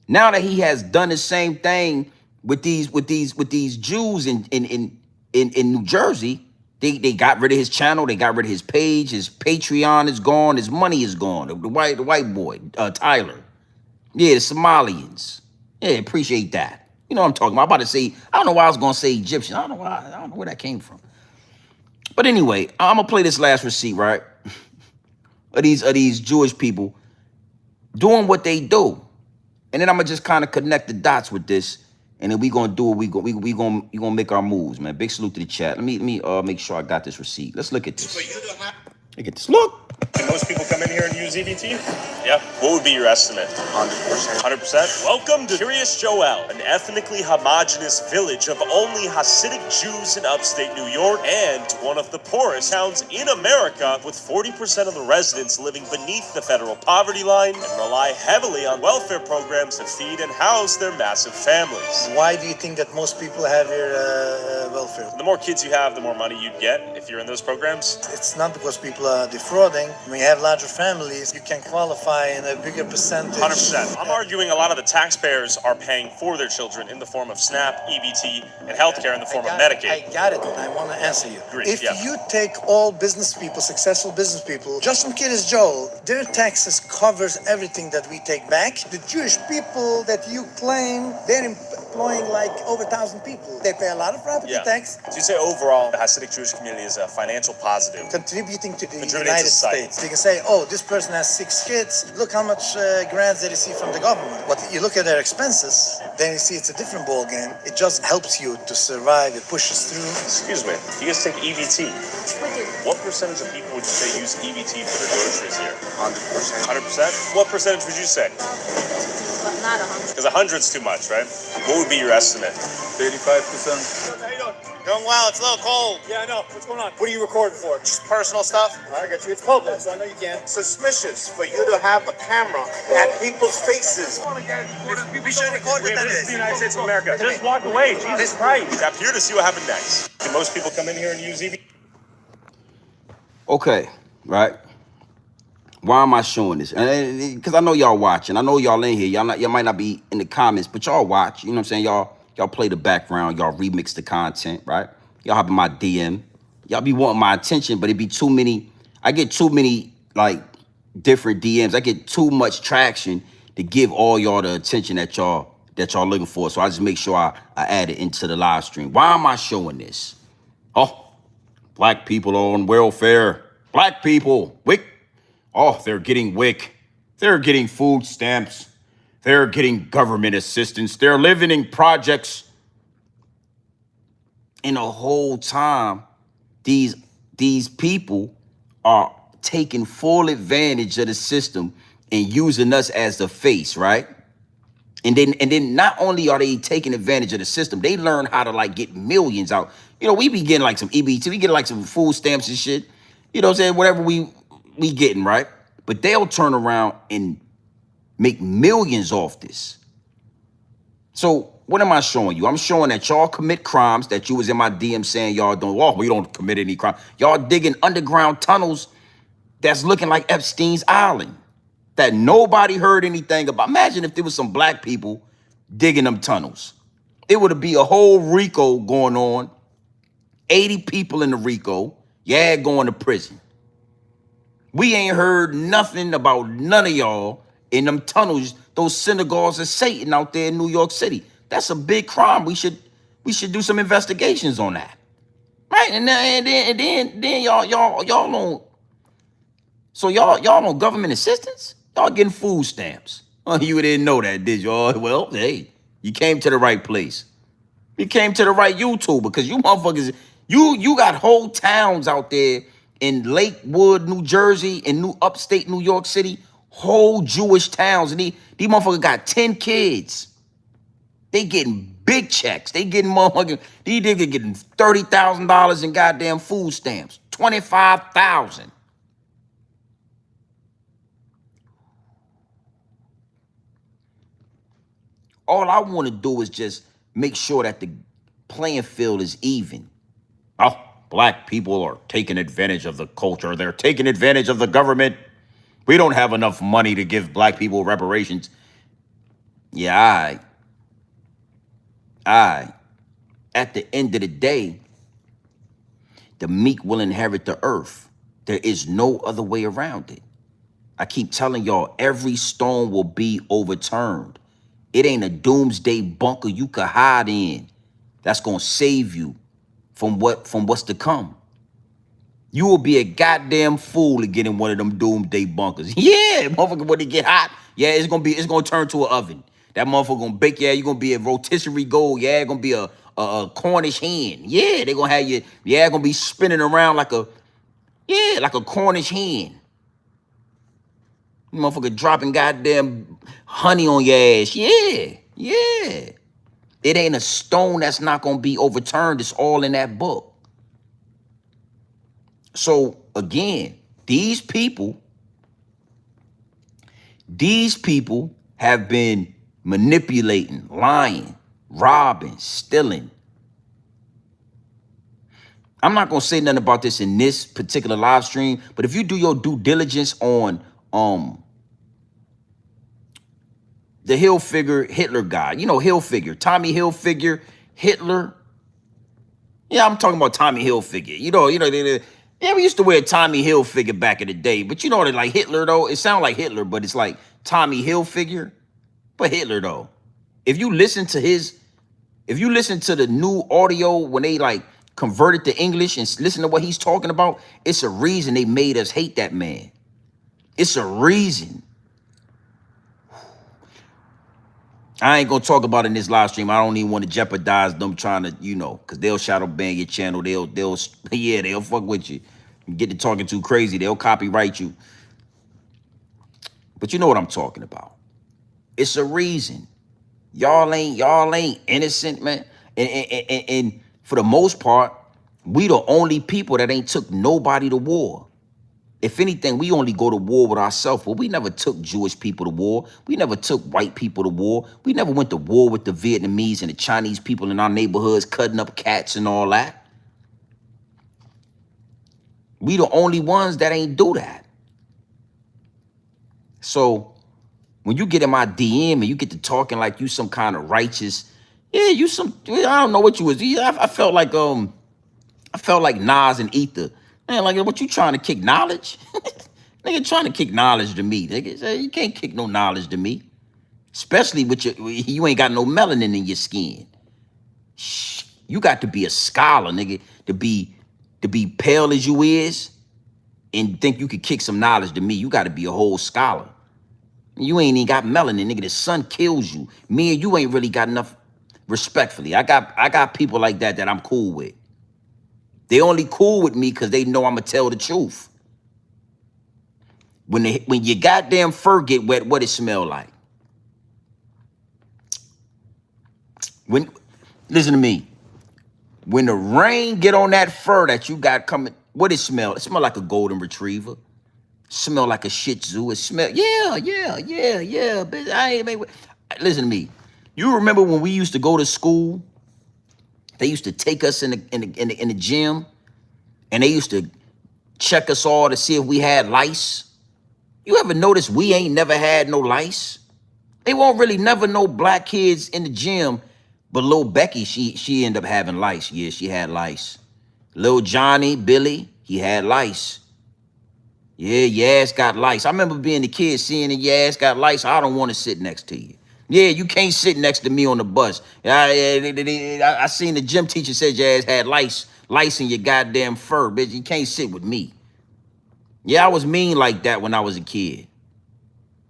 Now that he has done the same thing with these Jews in in New Jersey, they got rid of his channel, they got rid of his page, his Patreon is gone, his money is gone. The white boy, Tyler. Yeah, the Somalians. Yeah, appreciate that. You know what I'm talking about. I'm about to say, I don't know why I was gonna say Egyptian. I don't know where that came from. But anyway, I'm gonna play this last receipt, right? of these Jewish people doing what they do. And then I'm gonna just kind of connect the dots with this, and then we gonna do it. We gonna make our moves, man. Big salute to the chat. Let me make sure I got this receipt. Let's look at this. Look at this. Look. Can most people come in here and use EBT? Yeah. What would be your estimate? 100%. 100%? Welcome to Curious Joel, an ethnically homogenous village of only Hasidic Jews in upstate New York and one of the poorest towns in America, with 40% of the residents living beneath the federal poverty line and rely heavily on welfare programs to feed and house their massive families. Why do you think that most people have your welfare? The more kids you have, the more money you'd get if you're in those programs. It's not because people are defrauding. When you have larger families, you can qualify in a bigger percentage. 100%. I'm arguing a lot of the taxpayers are paying for their children in the form of SNAP, EBT, and healthcare in the form of Medicaid. I got it. I want to answer you. Agreed. If you take all business people, successful business people, just from Curious Joel, their taxes covers everything that we take back. The Jewish people that you claim, they're employing like over 1,000 people. They pay a lot of property tax. So you say overall, the Hasidic Jewish community is a financial positive. Contributing to the United States. You can say, oh, this person has 6 kids. Look how much grants they receive from the government. But you look at their expenses, then you see it's a different ballgame. It just helps you to survive. It pushes through. Excuse me. You guys take EBT? What percentage of people would you say use EBT for their groceries here? 100%. 100%? What percentage would you say? Not 100. Because 100's too much, right? What would be your estimate? 35%. How you doing? Doing well. It's a little cold. Yeah, I know. What's going on? What are you recording for? Just personal stuff? I got you. It's public, so I know you can. Suspicious for you to have a camera at people's faces. We should record what that is. The United States of America. Just walk away. Jesus Christ. I'm here to see what happened next. Can most people come in here and use EBT? Okay, right. Why am I showing this? Because I know y'all watching. I know y'all in here. Y'all might not be in the comments, but y'all watch. You know what I'm saying? Y'all play the background. Y'all remix the content, right? Y'all hop in my DM. Y'all be wanting my attention, but it be too many. I get too many like different DMs. I get too much traction to give all y'all the attention that y'all looking for. So I just make sure I add it into the live stream. Why am I showing this? Oh, black people on welfare. Black people, WIC. Oh, they're getting WIC. They're getting food stamps. They're getting government assistance. They're living in projects. And the whole time, these people are taking full advantage of the system and using us as the face, right? And then not only are they taking advantage of the system, they learn how to like get millions out. You know, we be getting like some EBT, we get like some food stamps and shit. You know what I'm saying? Whatever we getting, right? But they'll turn around and make millions off this. So what am I showing you? I'm showing that y'all commit crimes that you was in my DM saying y'all don't. Oh, we don't commit any crime. Y'all digging underground tunnels that's looking like Epstein's Island that nobody heard anything about. Imagine if there was some black people digging them tunnels. It would be a whole RICO going on. 80 people in the RICO. Yeah, going to prison. We ain't heard nothing about none of y'all in them tunnels, those synagogues of Satan out there in New York City. That's a big crime. We should do some investigations on that. Right? And then y'all don't. So y'all on government assistance? Y'all getting food stamps. Oh, you didn't know that, did you? Oh, well, hey, you came to the right place. You came to the right YouTube because you motherfuckers, you got whole towns out there in Lakewood, New Jersey, and upstate New York City, whole Jewish towns, and these motherfuckers got 10 kids. They getting big checks. They getting motherfucking, these niggas getting $30,000 in goddamn food stamps, 25,000. All I want to do is just make sure that the playing field is even. Oh, black people are taking advantage of the culture. They're taking advantage of the government. We don't have enough money to give black people reparations. Yeah, At the end of the day, The meek will inherit the earth. There is no other way around it. I keep telling y'all, every stone will be overturned. It ain't a doomsday bunker you could hide in that's gonna save you from what's to come. You will be a goddamn fool to get in one of them doomsday bunkers. Yeah, motherfucker, when it get hot, yeah, it's gonna turn to an oven. That motherfucker gonna bake, yeah, you're gonna be a rotisserie gold, yeah, gonna be a Cornish hen. Yeah, they gonna have you, yeah, gonna be spinning around like a Cornish hen. Motherfucker dropping goddamn honey on your ass. Yeah, yeah. It ain't a stone that's not gonna be overturned. It's all in that book. So again, these people have been manipulating, lying, robbing, stealing. I'm not gonna say nothing about this in this particular live stream, but if you do your due diligence on the Hilfiger Hitler guy, you know, Hilfiger, Tommy Hilfiger, Hitler. Yeah, I'm talking about Tommy Hilfiger. Yeah, we used to wear Tommy Hilfiger back in the day, but you know what, like Hitler though, it sounds like Hitler, but it's like Tommy Hilfiger, but Hitler though. If you listen to the new audio when they like converted to English and listen to what he's talking about, it's a reason they made us hate that man. It's a reason. I ain't gonna talk about it in this live stream. I don't even want to jeopardize them trying to, because they'll shadow ban your channel. They'll fuck with you. You get to talking too crazy, they'll copyright you. But you know what I'm talking about. It's a reason. Y'all ain't innocent, man. And for the most part, we the only people that ain't took nobody to war. If anything, we only go to war with ourselves. But we never took Jewish people to war. We never took white people to war. We never went to war with the Vietnamese and the Chinese people in our neighborhoods, cutting up cats and all that. We the only ones that ain't do that. So when you get in my DM and you get to talking like you some kind of righteous, I don't know what you was. I felt like Nas and Ether. Man, like, what you trying to kick knowledge? Nigga trying to kick knowledge to me. Nigga, you can't kick no knowledge to me. Especially with you ain't got no melanin in your skin. Shh. You got to be a scholar, nigga, to be pale as you is and think you could kick some knowledge to me. You got to be a whole scholar. You ain't even got melanin, nigga. The sun kills you. Me and you ain't really got enough. Respectfully, I got people like that I'm cool with. They only cool with me because they know I'm gonna tell the truth. When your goddamn fur get wet, what it smell like? Listen to me. When the rain get on that fur that you got coming, what it smell? It smell like a golden retriever. It smell like a Shih Tzu. It smell, yeah. Bitch, listen to me. You remember when we used to go to school? They used to take us in the gym, and they used to check us all to see if we had lice. You ever notice we ain't never had no lice? They won't really never know black kids in the gym, but Lil Becky, she ended up having lice. Yeah, she had lice. Lil Johnny, Billy, he had lice. Yeah, your ass got lice. I remember being a kid seeing that your ass got lice. I don't want to sit next to you. Yeah, you can't sit next to me on the bus. I seen the gym teacher said your ass had lice in your goddamn fur, bitch. You can't sit with me. Yeah, I was mean like that when I was a kid.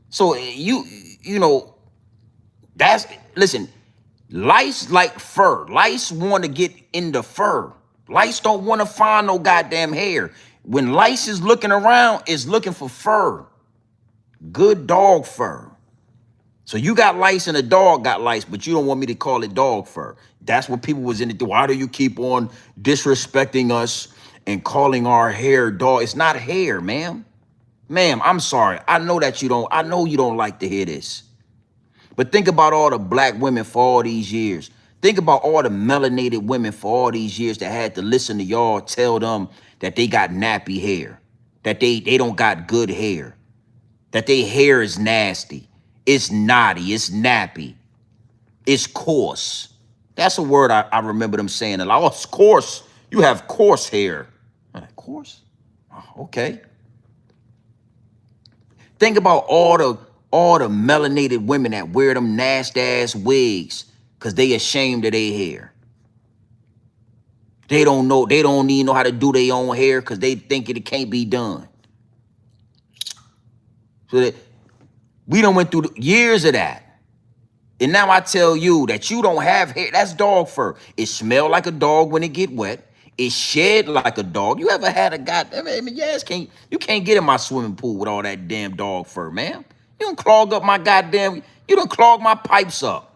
So listen, lice like fur. Lice want to get in the fur. Lice don't want to find no goddamn hair. When lice is looking around, it's looking for fur. Good dog fur. So you got lice and a dog got lice, but you don't want me to call it dog fur. That's what people was in it. Why do you keep on disrespecting us and calling our hair dog? It's not hair, ma'am. Ma'am, I'm sorry. I know you don't like to hear this. But think about all the black women for all these years. Think about all the melanated women for all these years that had to listen to y'all tell them that they got nappy hair, that they don't got good hair, that their hair is nasty. It's knotty, it's nappy, it's coarse. That's a word I remember them saying a lot. Oh, it's coarse. You have coarse hair. course. Oh, okay. Think about all the melanated women that wear them nasty ass wigs because they ashamed of their hair. They don't even know how to do their own hair because they think it can't be done. So that we done went through years of that. And now I tell you that you don't have hair. That's dog fur. It smell like a dog when it get wet. It shed like a dog. You ever had a goddamn, I mean, you can't get in my swimming pool with all that damn dog fur, man. You don't clog up my goddamn, you don't clog my pipes up.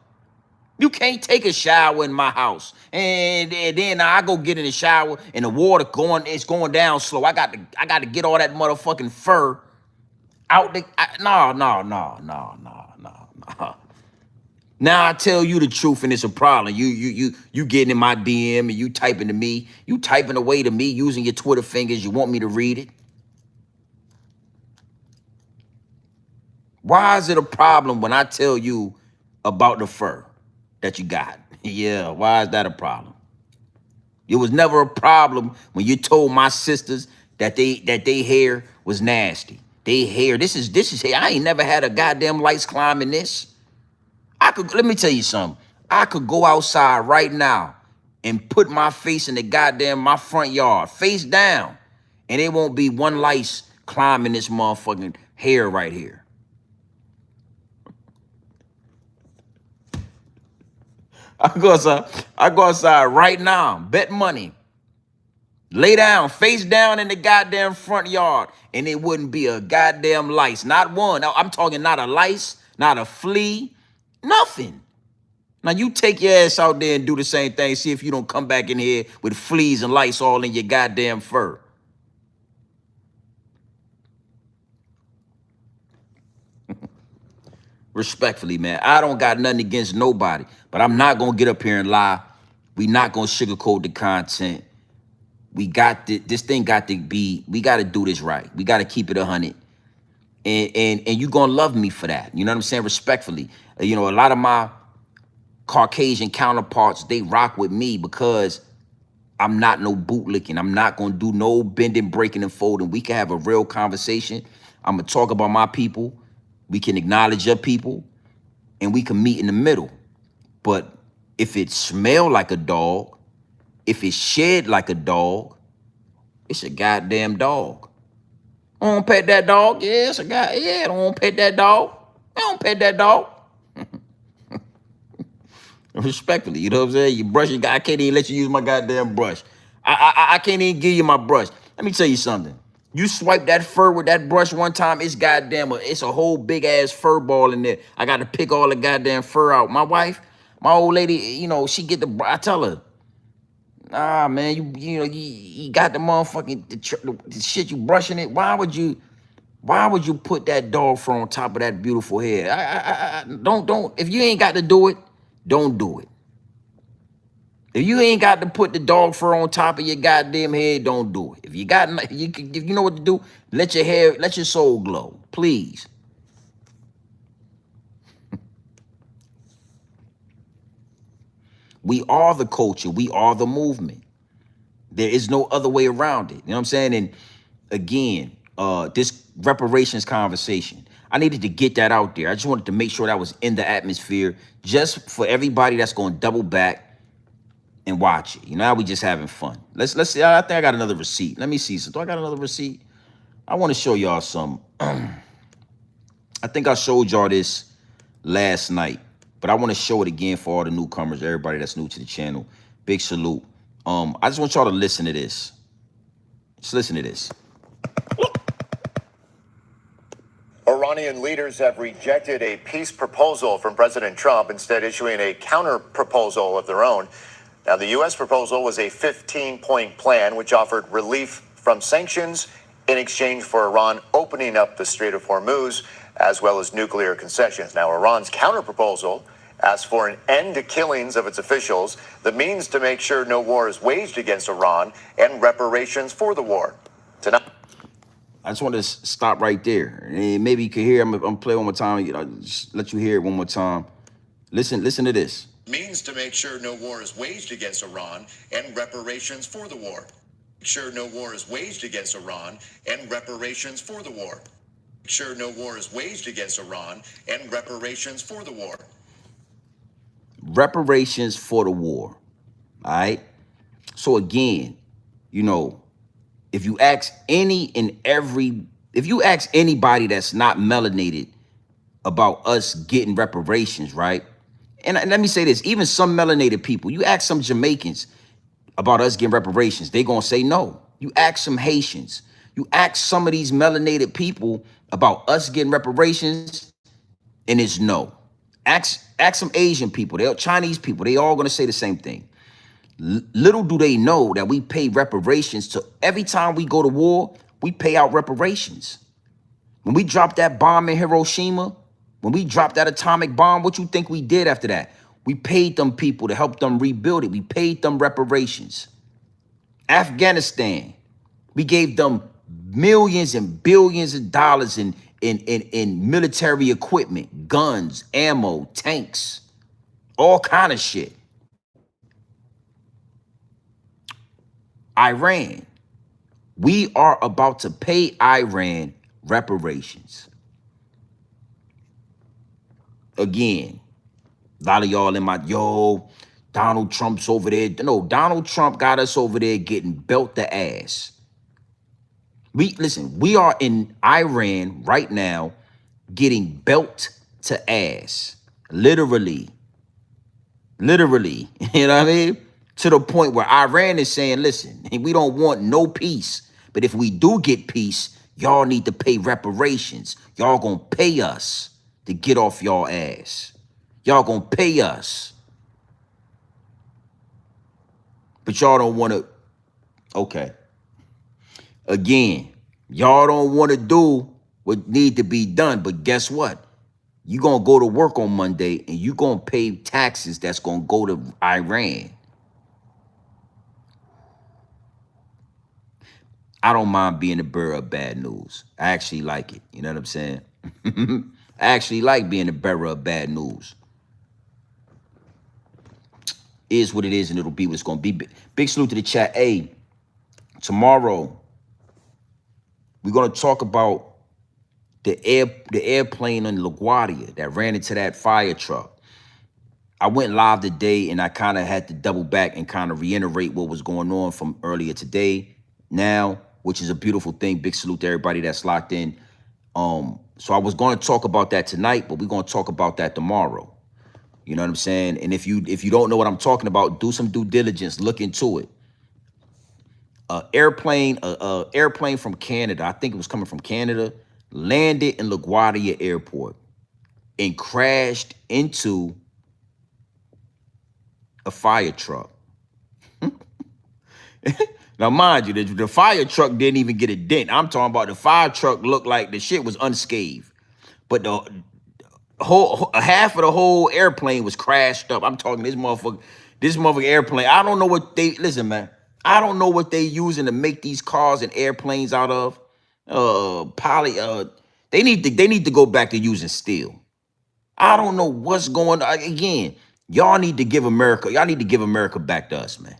You can't take a shower in my house. And then I go get in the shower and the water it's going down slow. I got to get all that motherfucking fur out the, no. Now I tell you the truth and it's a problem. You getting in my DM and you typing to me. You typing away to me using your Twitter fingers. You want me to read it? Why is it a problem when I tell you about the fur that you got? Yeah, why is that a problem? It was never a problem when you told my sisters that they hair was nasty. They hair, this is hair. I ain't never had a goddamn lights climbing this. Let me tell you something. I could go outside right now and put my face in my front yard, face down, and it won't be one lice climbing this motherfucking hair right here. I go outside right now, bet money. Lay down, face down in the goddamn front yard, and it wouldn't be a goddamn lice. Not one. I'm talking not a lice, not a flea, nothing. Now you take your ass out there and do the same thing. See if you don't come back in here with fleas and lice all in your goddamn fur. Respectfully, man, I don't got nothing against nobody, but I'm not going to get up here and lie. We not going to sugarcoat the content. We got this thing got to be, we got to do this right. We got to keep it 100. And you going to love me for that. You know what I'm saying? Respectfully. You know, a lot of my Caucasian counterparts, they rock with me because I'm not no bootlicking. I'm not going to do no bending, breaking, and folding. We can have a real conversation. I'm going to talk about my people. We can acknowledge your people, and we can meet in the middle. But if it smell like a dog, if it shed like a dog, it's a goddamn dog. I don't pet that dog. Yeah, it's a guy. Yeah, I don't pet that dog. I don't pet that dog. Respectfully, you know what I'm saying? You brush your guy. I can't even let you use my goddamn brush. I can't even give you my brush. Let me tell you something. You swipe that fur with that brush one time, it's goddamn, it's a whole big ass fur ball in there. I got to pick all the goddamn fur out. My wife, my old lady, you know, she get I tell her, nah, man, you got the motherfucking the shit you brushing it. Why would you put that dog fur on top of that beautiful hair? Don't. If you ain't got to do it, don't do it. If you ain't got to put the dog fur on top of your goddamn head, don't do it. If you know what to do, let your soul glow, please. We are the culture. We are the movement. There is no other way around it. You know what I'm saying? And again, this reparations conversation, I needed to get that out there. I just wanted to make sure that was in the atmosphere just for everybody that's going to double back and watch it. You know, we just having fun. Let's see. I think I got another receipt. Let me see. So do I got another receipt? I want to show y'all some. I think I showed y'all this last night, but I want to show it again for all the newcomers, everybody that's new to the channel. Big salute. I just want y'all to listen to this. Just listen to this. Iranian leaders have rejected a peace proposal from President Trump, instead issuing a counter proposal of their own. Now, the U.S. proposal was a 15-point plan which offered relief from sanctions in exchange for Iran opening up the Strait of Hormuz, as well as nuclear concessions. Now, Iran's counterproposal asks for an end to killings of its officials, the means to make sure no war is waged against Iran, and reparations for the war. Tonight, I just want to stop right there. And maybe you can hear, I'm play one more time, you know, just let you hear it one more time. Listen to this. Means to make sure no war is waged against Iran, and reparations for the war. Sure, no war is waged against Iran and reparations for the war. Sure, no war is waged against Iran and reparations for the war. Reparations for the war. All right. So again, you know, if you ask if you ask anybody that's not melanated about us getting reparations, right? And let me say this, even some melanated people, you ask some Jamaicans about us getting reparations, they gonna say no. You ask some Haitians, you ask some of these melanated people about us getting reparations, and it's no. Ask some Asian people, they Chinese people, they all gonna say the same thing. Little do they know that we pay reparations to every time we go to war, we pay out reparations. When we dropped that bomb in Hiroshima, when we dropped that atomic bomb, what you think we did after that? We paid them people to help them rebuild it. We paid them reparations. Afghanistan, we gave them millions and billions of dollars in military equipment, guns, ammo, tanks, all kind of shit. Iran, we are about to pay Iran reparations. Again, a lot of y'all in my, Donald Trump's over there. No, Donald Trump got us over there getting belt the ass. We are in Iran right now getting belt to ass. Literally. Literally. You know what I mean? To the point where Iran is saying, listen, we don't want no peace. But if we do get peace, y'all need to pay reparations. Y'all gonna pay us to get off y'all ass. Y'all gonna pay us. But y'all don't want to, okay. Again, y'all don't want to do what need to be done. But guess what? You gonna go to work on Monday and you gonna pay taxes that's gonna go to Iran. I don't mind being the bearer of bad news. I actually like it. You know what I'm saying? I actually like being the bearer of bad news. Is what it is, and it'll be what it's gonna be. Big salute to the chat. Hey, tomorrow we're gonna talk about the airplane in LaGuardia that ran into that fire truck. I went live today, and I kind of had to double back and kind of reiterate what was going on from earlier today. Now, which is a beautiful thing. Big salute to everybody that's locked in. So I was going to talk about that tonight, but we're going to talk about that tomorrow. You know what I'm saying? And if you don't know what I'm talking about, do some due diligence, look into it. Airplane from Canada, I think it was coming from Canada, landed in LaGuardia Airport and crashed into a fire truck. Now, mind you, the fire truck didn't even get a dent. I'm talking about the fire truck looked like the shit was unscathed. But the whole half of the whole airplane was crashed up. I'm talking this motherfucker airplane. I don't know what they, listen, man. I don't know what they using to make these cars and airplanes out of. They need to go back to using steel. I don't know what's going on. Again, y'all need to give America back to us, man.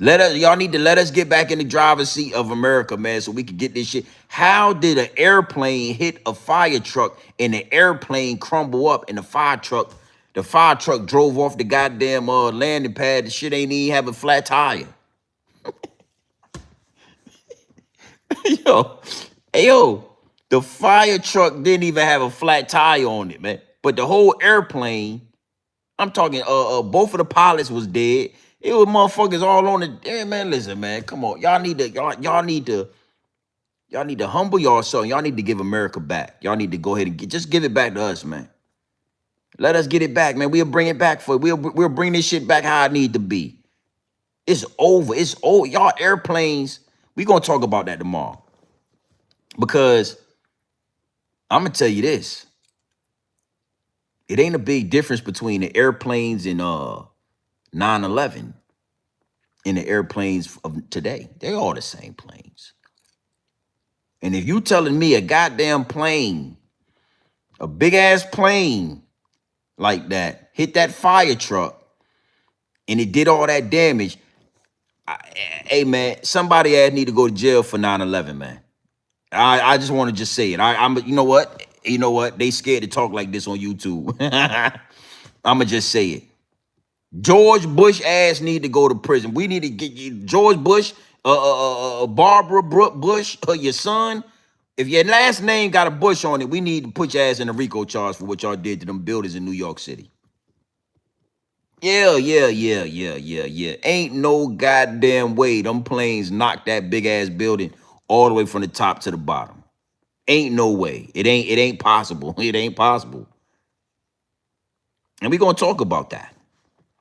Y'all need to let us get back in the driver's seat of America, man, so we can get this shit. How did an airplane hit a fire truck and the airplane crumble up and the fire truck drove off the goddamn landing pad? The shit ain't even have a flat tire. Yo, the fire truck didn't even have a flat tire on it, man. But the whole airplane, I'm talking, both of the pilots was dead. It was motherfuckers all on the. Hey, man, listen, man, come on, y'all need to humble yourself. Y'all need to give America back. Y'all need to go ahead and just give it back to us, man. Let us get it back, man. We'll bring it back we'll bring this shit back how it need to be. It's over. It's old. Y'all airplanes. We gonna talk about that tomorrow. Because I'm gonna tell you this. It ain't a big difference between the airplanes in 9/11 and the airplanes of today. They're all the same planes. And if you telling me a goddamn plane, a big ass plane like that, hit that fire truck and it did all that damage, Hey, man, somebody ass need to go to jail for 9/11, man. I just want to just say it. I'm, you know what? You know what? They scared to talk like this on YouTube. I'ma just say it. George Bush ass need to go to prison. We need to get you, George Bush, Barbara Brooke Bush, your son. If your last name got a Bush on it, we need to put your ass in a RICO charge for what y'all did to them buildings in New York City. Yeah. Ain't no goddamn way them planes knocked that big ass building all the way from the top to the bottom. Ain't no way. It ain't possible. It ain't possible. And we gonna talk about that.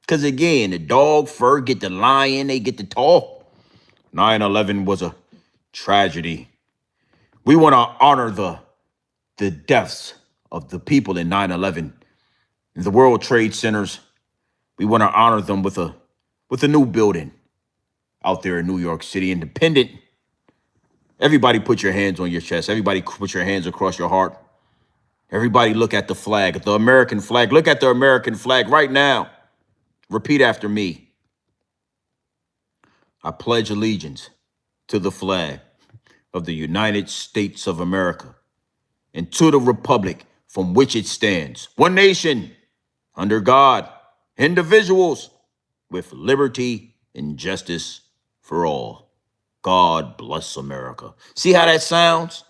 Because again, the dog fur get the lion, they get the talk. 9/11 was a tragedy. We want to honor the deaths of the people in 9/11. In the World Trade Centers, we want to honor them with a new building out there in New York City, independent. Everybody put your hands on your chest. Everybody put your hands across your heart. Everybody look at the flag, the American flag. Look at the American flag right now. Repeat after me. I pledge allegiance to the flag of the United States of America and to the republic from which it stands, one nation, under God, individuals, with liberty and justice for all. God bless America. See how that sounds?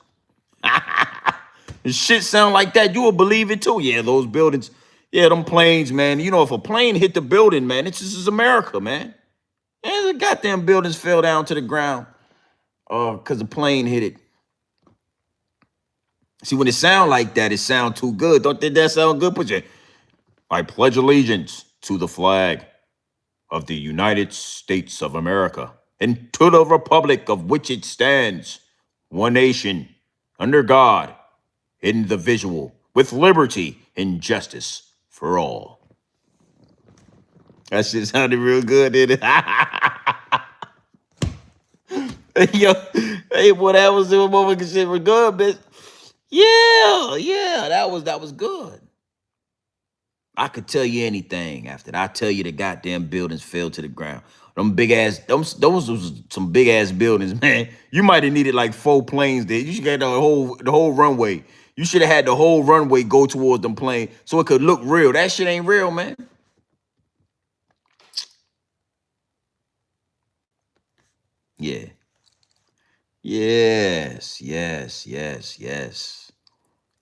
If shit sound like that, you will believe it too. Yeah, those buildings, yeah, them planes, man. You know, if a plane hit the building, man, this is America, man. And the goddamn buildings fell down to the ground because the plane hit it. See, when it sound like that, it sound too good. Don't think that sound good? Put your, I pledge allegiance to the flag of the United States of America and to the republic of which it stands, one nation, under God, indivisible, with liberty and justice for all. That shit sounded real good, didn't it? Yo, hey, boy, that was the motherfucking shit was good, bitch. Yeah, that was good. I could tell you anything after that. I tell you the goddamn buildings fell to the ground. Them big ass, those was some big ass buildings, man. You might have needed like 4 planes there. You should get the whole runway. You should have had the whole runway go towards them planes so it could look real. That shit ain't real, man. Yeah. Yes.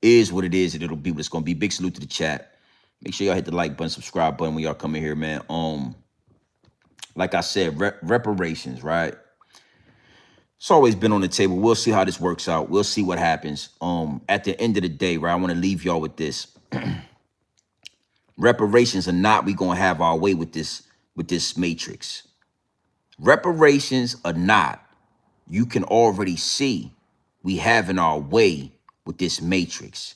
Is what it is, and it'll be what it's gonna be. Big salute to the chat. Make sure y'all hit the like button, subscribe button when y'all come in here, man. Like I said, reparations, right? It's always been on the table. We'll see how this works out. We'll see what happens. At the end of the day, right, I want to leave y'all with this. Reparations or not, we gonna have our way with this matrix. Reparations or not, you can already see we having our way with this matrix.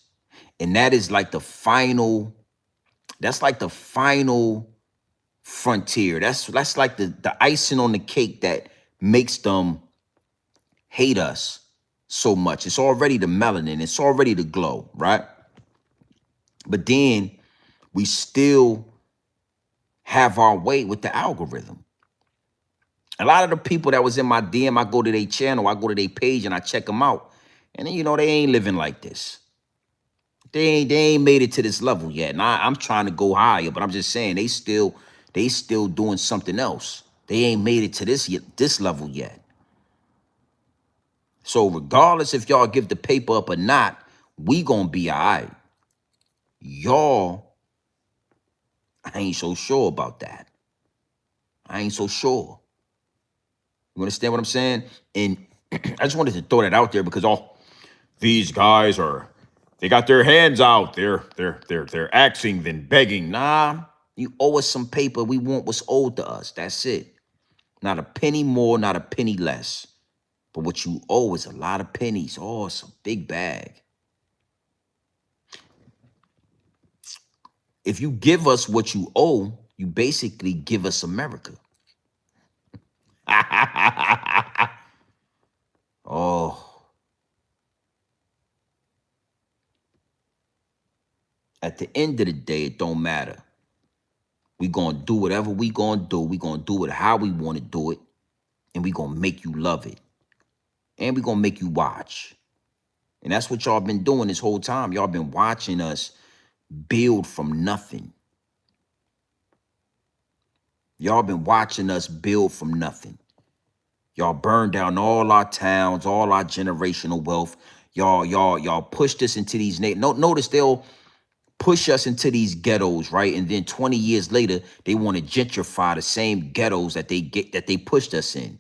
And that is like the final, that's like the final frontier. That's like the icing on the cake that makes them hate us so much. It's already the melanin. It's already the glow, right? But then we still have our way with the algorithm. A lot of the people that was in my DM, I go to their channel, I go to their page and I check them out. And then, you know, they ain't living like this. They ain't made it to this level yet. And I'm trying to go higher, but I'm just saying they still doing something else. They ain't made it to this level yet. So regardless if y'all give the paper up or not, we gonna be all right. Y'all, I ain't so sure about that. I ain't so sure. You understand what I'm saying? And I just wanted to throw that out there because all these guys they got their hands out. They're axing then begging. Nah, you owe us some paper. We want what's owed to us. That's it. Not a penny more, not a penny less. But what you owe is a lot of pennies. Oh, it's a big bag. If you give us what you owe, you basically give us America. Oh. At the end of the day, it don't matter. We gonna do whatever we gonna do. We gonna do it how we want to do it. and we gonna make you love it. And we gonna make you watch. And that's what y'all been doing this whole time. Y'all been watching us build from nothing. Y'all been watching us build from nothing. Y'all burned down all our towns, all our generational wealth. Y'all pushed us into these notice they'll push us into these ghettos, right? And then 20 years later, they want to gentrify the same ghettos that they pushed us in.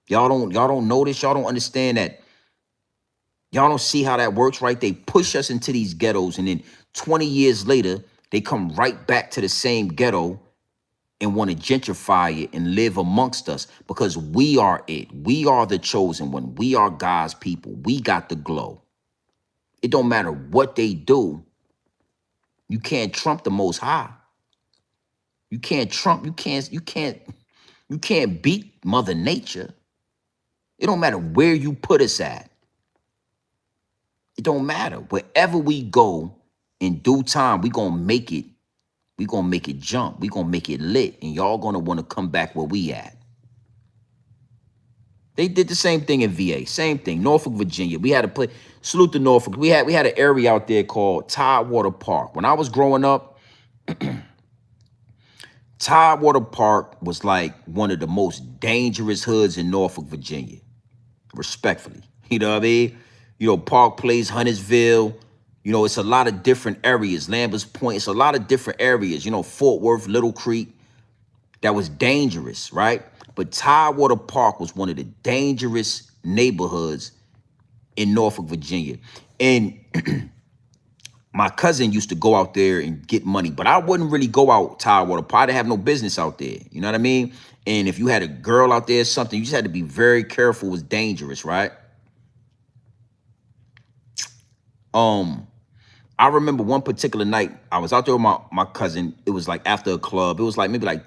Y'all don't notice, y'all don't understand that. Y'all don't see how that works, right? They push us into these ghettos, and then 20 years later, they come right back to the same ghetto and want to gentrify it and live amongst us because we are it. We are the chosen one. We are God's people. We got the glow. It don't matter what they do. You can't trump the Most High. You can't trump. You can't beat Mother Nature. It don't matter where you put us at. It don't matter. Wherever we go, in due time, we gonna make it. We gonna make it jump. We gonna make it lit, and y'all gonna want to come back where we at. They did the same thing in VA. Same thing. Norfolk, Virginia. We had to play. Salute to Norfolk. We had an area out there called Tidewater Park. When I was growing up, Tidewater Park was like one of the most dangerous hoods in Norfolk, Virginia. Respectfully. You know what I mean? You know, Park Place, Huntersville. You know, it's a lot of different areas. Lambert's Point. It's a lot of different areas. You know, Fort Worth, Little Creek. That was dangerous, right? But Tidewater Park was one of the dangerous neighborhoods in Norfolk, Virginia. And my cousin used to go out there and get money, but I wouldn't really go out Tidewater Park. I didn't have no business out there. You know what I mean? And if you had a girl out there or something, you just had to be very careful. It was dangerous, right? I remember one particular night, I was out there with my cousin. It was like after a club. It was like maybe like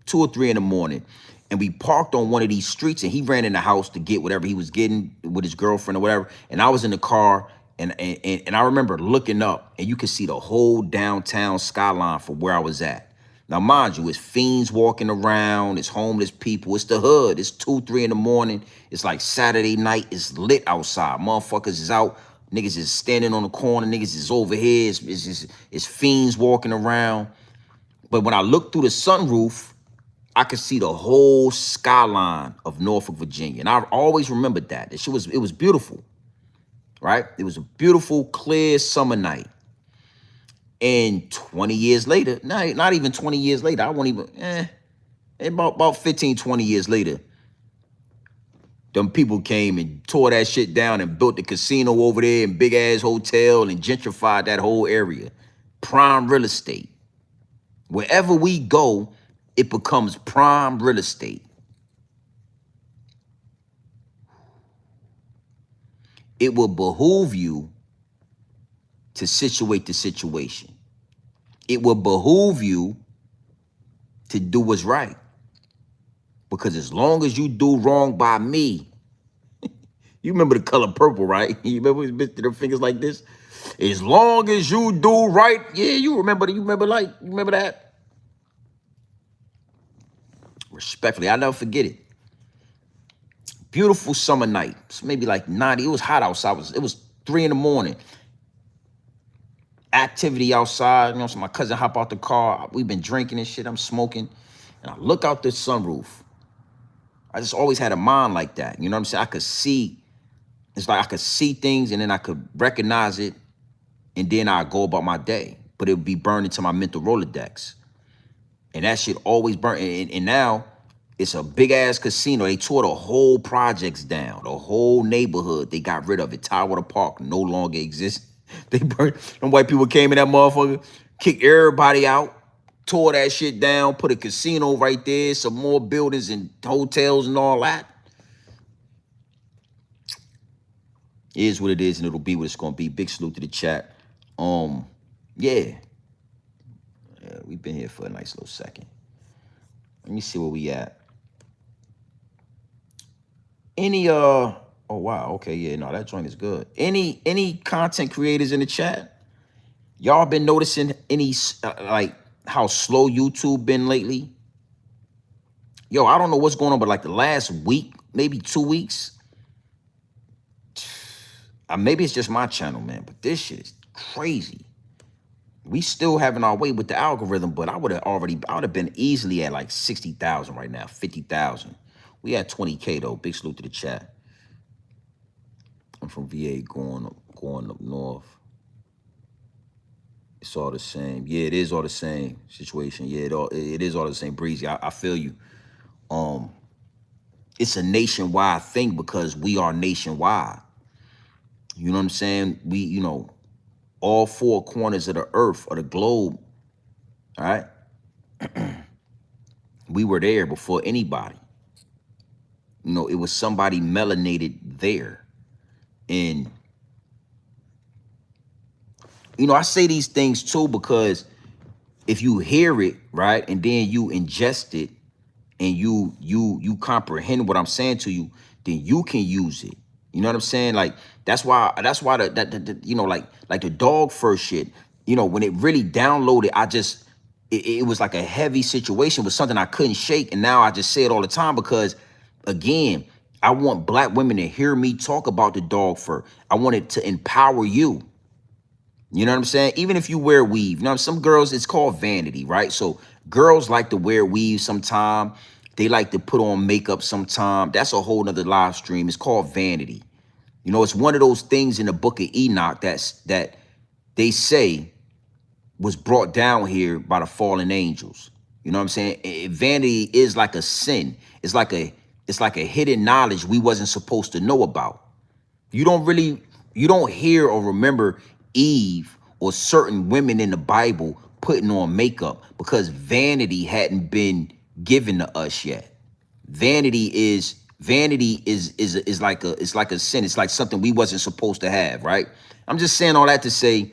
2 or 3 in the morning. And we parked on one of these streets, and he ran in the house to get whatever he was getting with his girlfriend or whatever. And I was in the car, and I remember looking up, and you could see the whole downtown skyline from where I was at. Now, mind you, it's fiends walking around, it's homeless people, it's the hood. It's 2, 3 in the morning. It's like Saturday night. It's lit outside. Motherfuckers is out. Niggas is standing on the corner. Niggas is over here. It's fiends walking around. But when I looked through the sunroof, I could see the whole skyline of Norfolk, Virginia. And I always remembered that. It was beautiful, right? It was a beautiful, clear summer night. And 20 years later, not even 20 years later, I won't even, about 15, 20 years later, them people came and tore that shit down and built the casino over there and big ass hotel and gentrified that whole area. Prime real estate. Wherever we go, it becomes prime real estate. It will behoove you to situate the situation. It will behoove you to do what's right. Because as long as you do wrong by me, you remember The Color Purple, right? You remember his bitch did her fingers like this? As long as you do right, yeah, you remember that? Respectfully, I'll never forget it. Beautiful summer night. It's maybe like 90. It was hot outside. It was 3 in the morning. Activity outside. You know, so my cousin hop out the car. We've been drinking and shit. I'm smoking. And I look out the sunroof. I just always had a mind like that. You know what I'm saying? I could see. It's like I could see things and then I could recognize it. And then I'd go about my day. But it would be burned into my mental Rolodex. And that shit always burned. And now it's a big ass casino. They tore the whole projects down, the whole neighborhood. They got rid of it. Tidewater Park no longer exists. They burned. Them white people came in that motherfucker, kicked everybody out, tore that shit down, put a casino right there, some more buildings and hotels and all that. It is what it is, and it'll be what it's gonna be. Big salute to the chat. Yeah, we've been here for a nice little second. Let me see where we at. Any oh wow, okay, yeah, no, that joint is good. Any content creators in the chat? Y'all been noticing any like how slow YouTube been lately? yo, I don't know what's going on, but like the last week, maybe 2 weeks, maybe it's just my channel, man, but this shit is crazy. We still having our way with the algorithm, but I would have been easily at like 60,000 right now, 50,000. We at 20K though. Big salute to the chat. I'm from VA going up north. It's all the same. Yeah, it is all the same situation. Yeah, it is all the same. Breezy, I feel you. It's a nationwide thing because we are nationwide. You know what I'm saying? We, you know, all four corners of the earth, or the globe, all right? We were there before anybody. You know, it was somebody melanated there. And, you know, I say these things too because if you hear it, right, and then you ingest it and you comprehend what I'm saying to you, then you can use it. You know what I'm saying? Like that's why the you know, like the dog first shit, you know, when it really downloaded, it was like a heavy situation with something I couldn't shake. And now I just say it all the time because again, I want black women to hear me talk about the dog fur. I want it to empower you. You know what I'm saying? Even if you wear weave, you know, some girls, it's called vanity, right? So girls like to wear weave sometime. They like to put on makeup sometime. That's a whole nother live stream. It's called vanity. You know, it's one of those things in the book of Enoch that they say was brought down here by the fallen angels. You know what I'm saying? Vanity is like a sin. It's like a hidden knowledge we wasn't supposed to know about. You don't hear or remember Eve or certain women in the Bible putting on makeup because vanity hadn't been given to us yet. Vanity is like a sin. It's like something we wasn't supposed to have, right? I'm just saying all that to say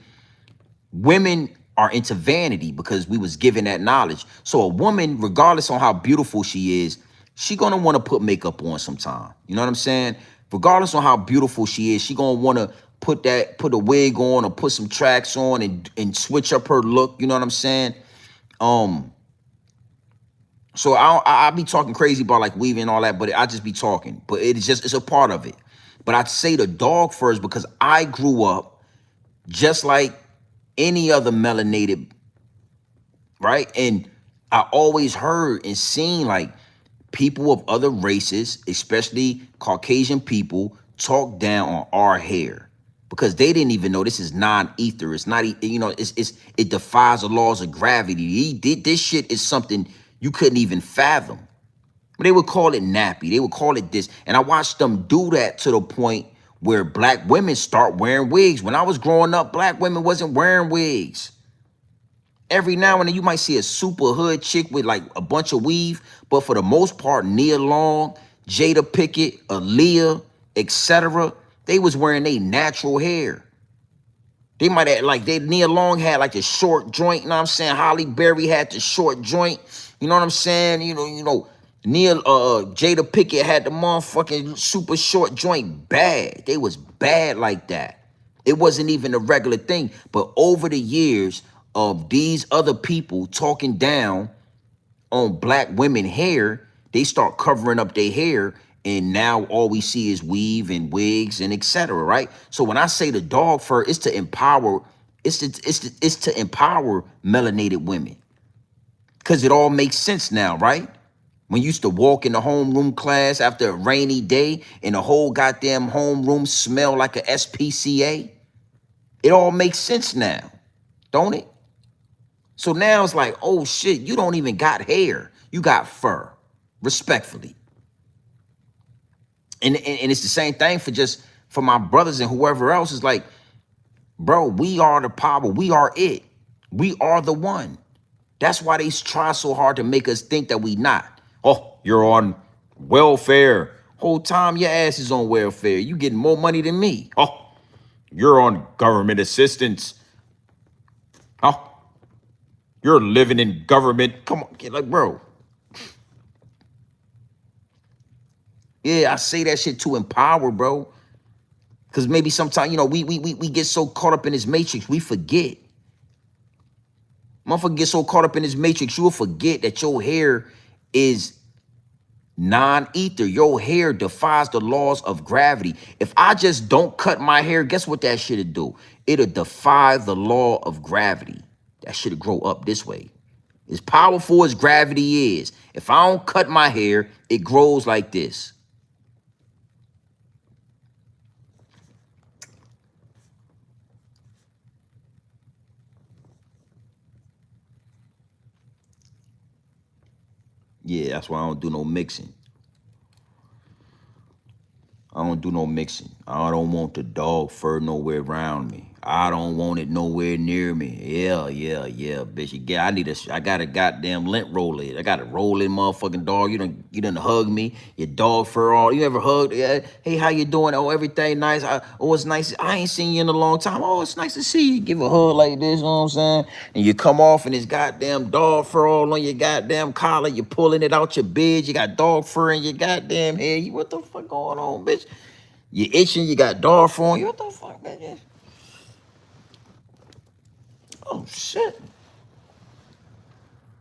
women are into vanity because we was given that knowledge. So a woman, regardless on how beautiful she is, she gonna want to put makeup on sometime. You know what I'm saying? Regardless on how beautiful she is, she gonna want to put a wig on or put some tracks on and switch up her look. You know what I'm saying? So I be talking crazy about like weaving and all that, but I just be talking. But it's a part of it. But I'd say the dog first because I grew up just like any other melanated, right? And I always heard and seen like people of other races, especially Caucasian people, talk down on our hair because they didn't even know this is non-ether. It's not, you know, it defies the laws of gravity. This shit is something you couldn't even fathom. They would call it nappy. They would call it this. And I watched them do that to the point where black women start wearing wigs. When I was growing up, black women wasn't wearing wigs. Every now and then you might see a super hood chick with like a bunch of weave, but for the most part, Nia Long, Jada Pickett, Aaliyah, etc., they was wearing their natural hair. They might have like Nia Long had like a short joint, you know what I'm saying? Holly Berry had the short joint, you know what I'm saying? You know, Jada Pickett had the motherfucking super short joint bad. They was bad like that. It wasn't even a regular thing. But over the years of these other people talking down on black women hair, they start covering up their hair. And now all we see is weave and wigs and etc. Right? So when I say the dog fur, it's to empower, it's to empower melanated women. Because it all makes sense now, right? When you used to walk in the homeroom class after a rainy day and the whole goddamn homeroom smell like a SPCA, it all makes sense now, don't it? So now it's like, oh shit, you don't even got hair. You got fur, respectfully. And it's the same thing for my brothers and whoever else. Is like, bro, we are the power. We are it. We are the one. That's why they try so hard to make us think that we not. Oh, you're on welfare. Whole time your ass is on welfare. You getting more money than me. Oh, you're on government assistance. Oh, you're living in government. Come on, like, bro. Yeah, I say that shit to empower, bro. Because maybe sometimes, you know, we get so caught up in this matrix, we forget. Motherfucker get so caught up in this matrix, you'll forget that your hair is Non-ether, your hair defies the laws of gravity. If I just don't cut my hair, guess what that shit'll do? It'll defy the law of gravity. That shit'll grow up this way. As powerful as gravity is, if I don't cut my hair, it grows like this. Yeah, that's why I don't do no mixing. I don't do no mixing. I don't want the dog fur nowhere around me. I don't want it nowhere near me. Yeah, bitch. I got a goddamn lint roller. I got a rolling motherfucking dog. You done hug me. Your dog fur all. You ever hugged? Yeah. Hey, how you doing? Oh, everything nice. Oh, it's nice. I ain't seen you in a long time. Oh, it's nice to see you. Give a hug like this, you know what I'm saying? And you come off and it's goddamn dog fur all on your goddamn collar. You're pulling it out your bed. You got dog fur in your goddamn head. What the fuck going on, bitch? You itching, you got dog fur on you. What the fuck, man? Oh, shit.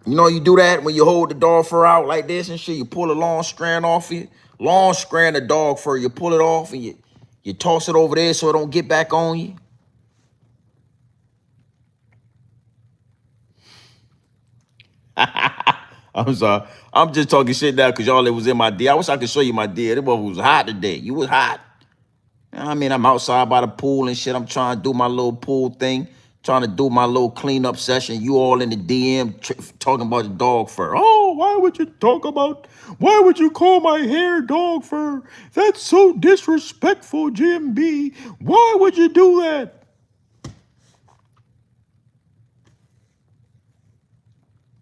You know you do that when you hold the dog fur out like this and shit. You pull a long strand off it. Long strand of dog fur. You pull it off and you toss it over there so it don't get back on you. I'm sorry. I'm just talking shit now because y'all, it was in my D. I wish I could show you my D. It was hot today. You was hot. I mean, I'm outside by the pool and shit. I'm trying to do my little pool thing, trying to do my little cleanup session. You all in the DM talking about the dog fur. Oh, why would you call my hair dog fur? That's so disrespectful, GMB. Why would you do that?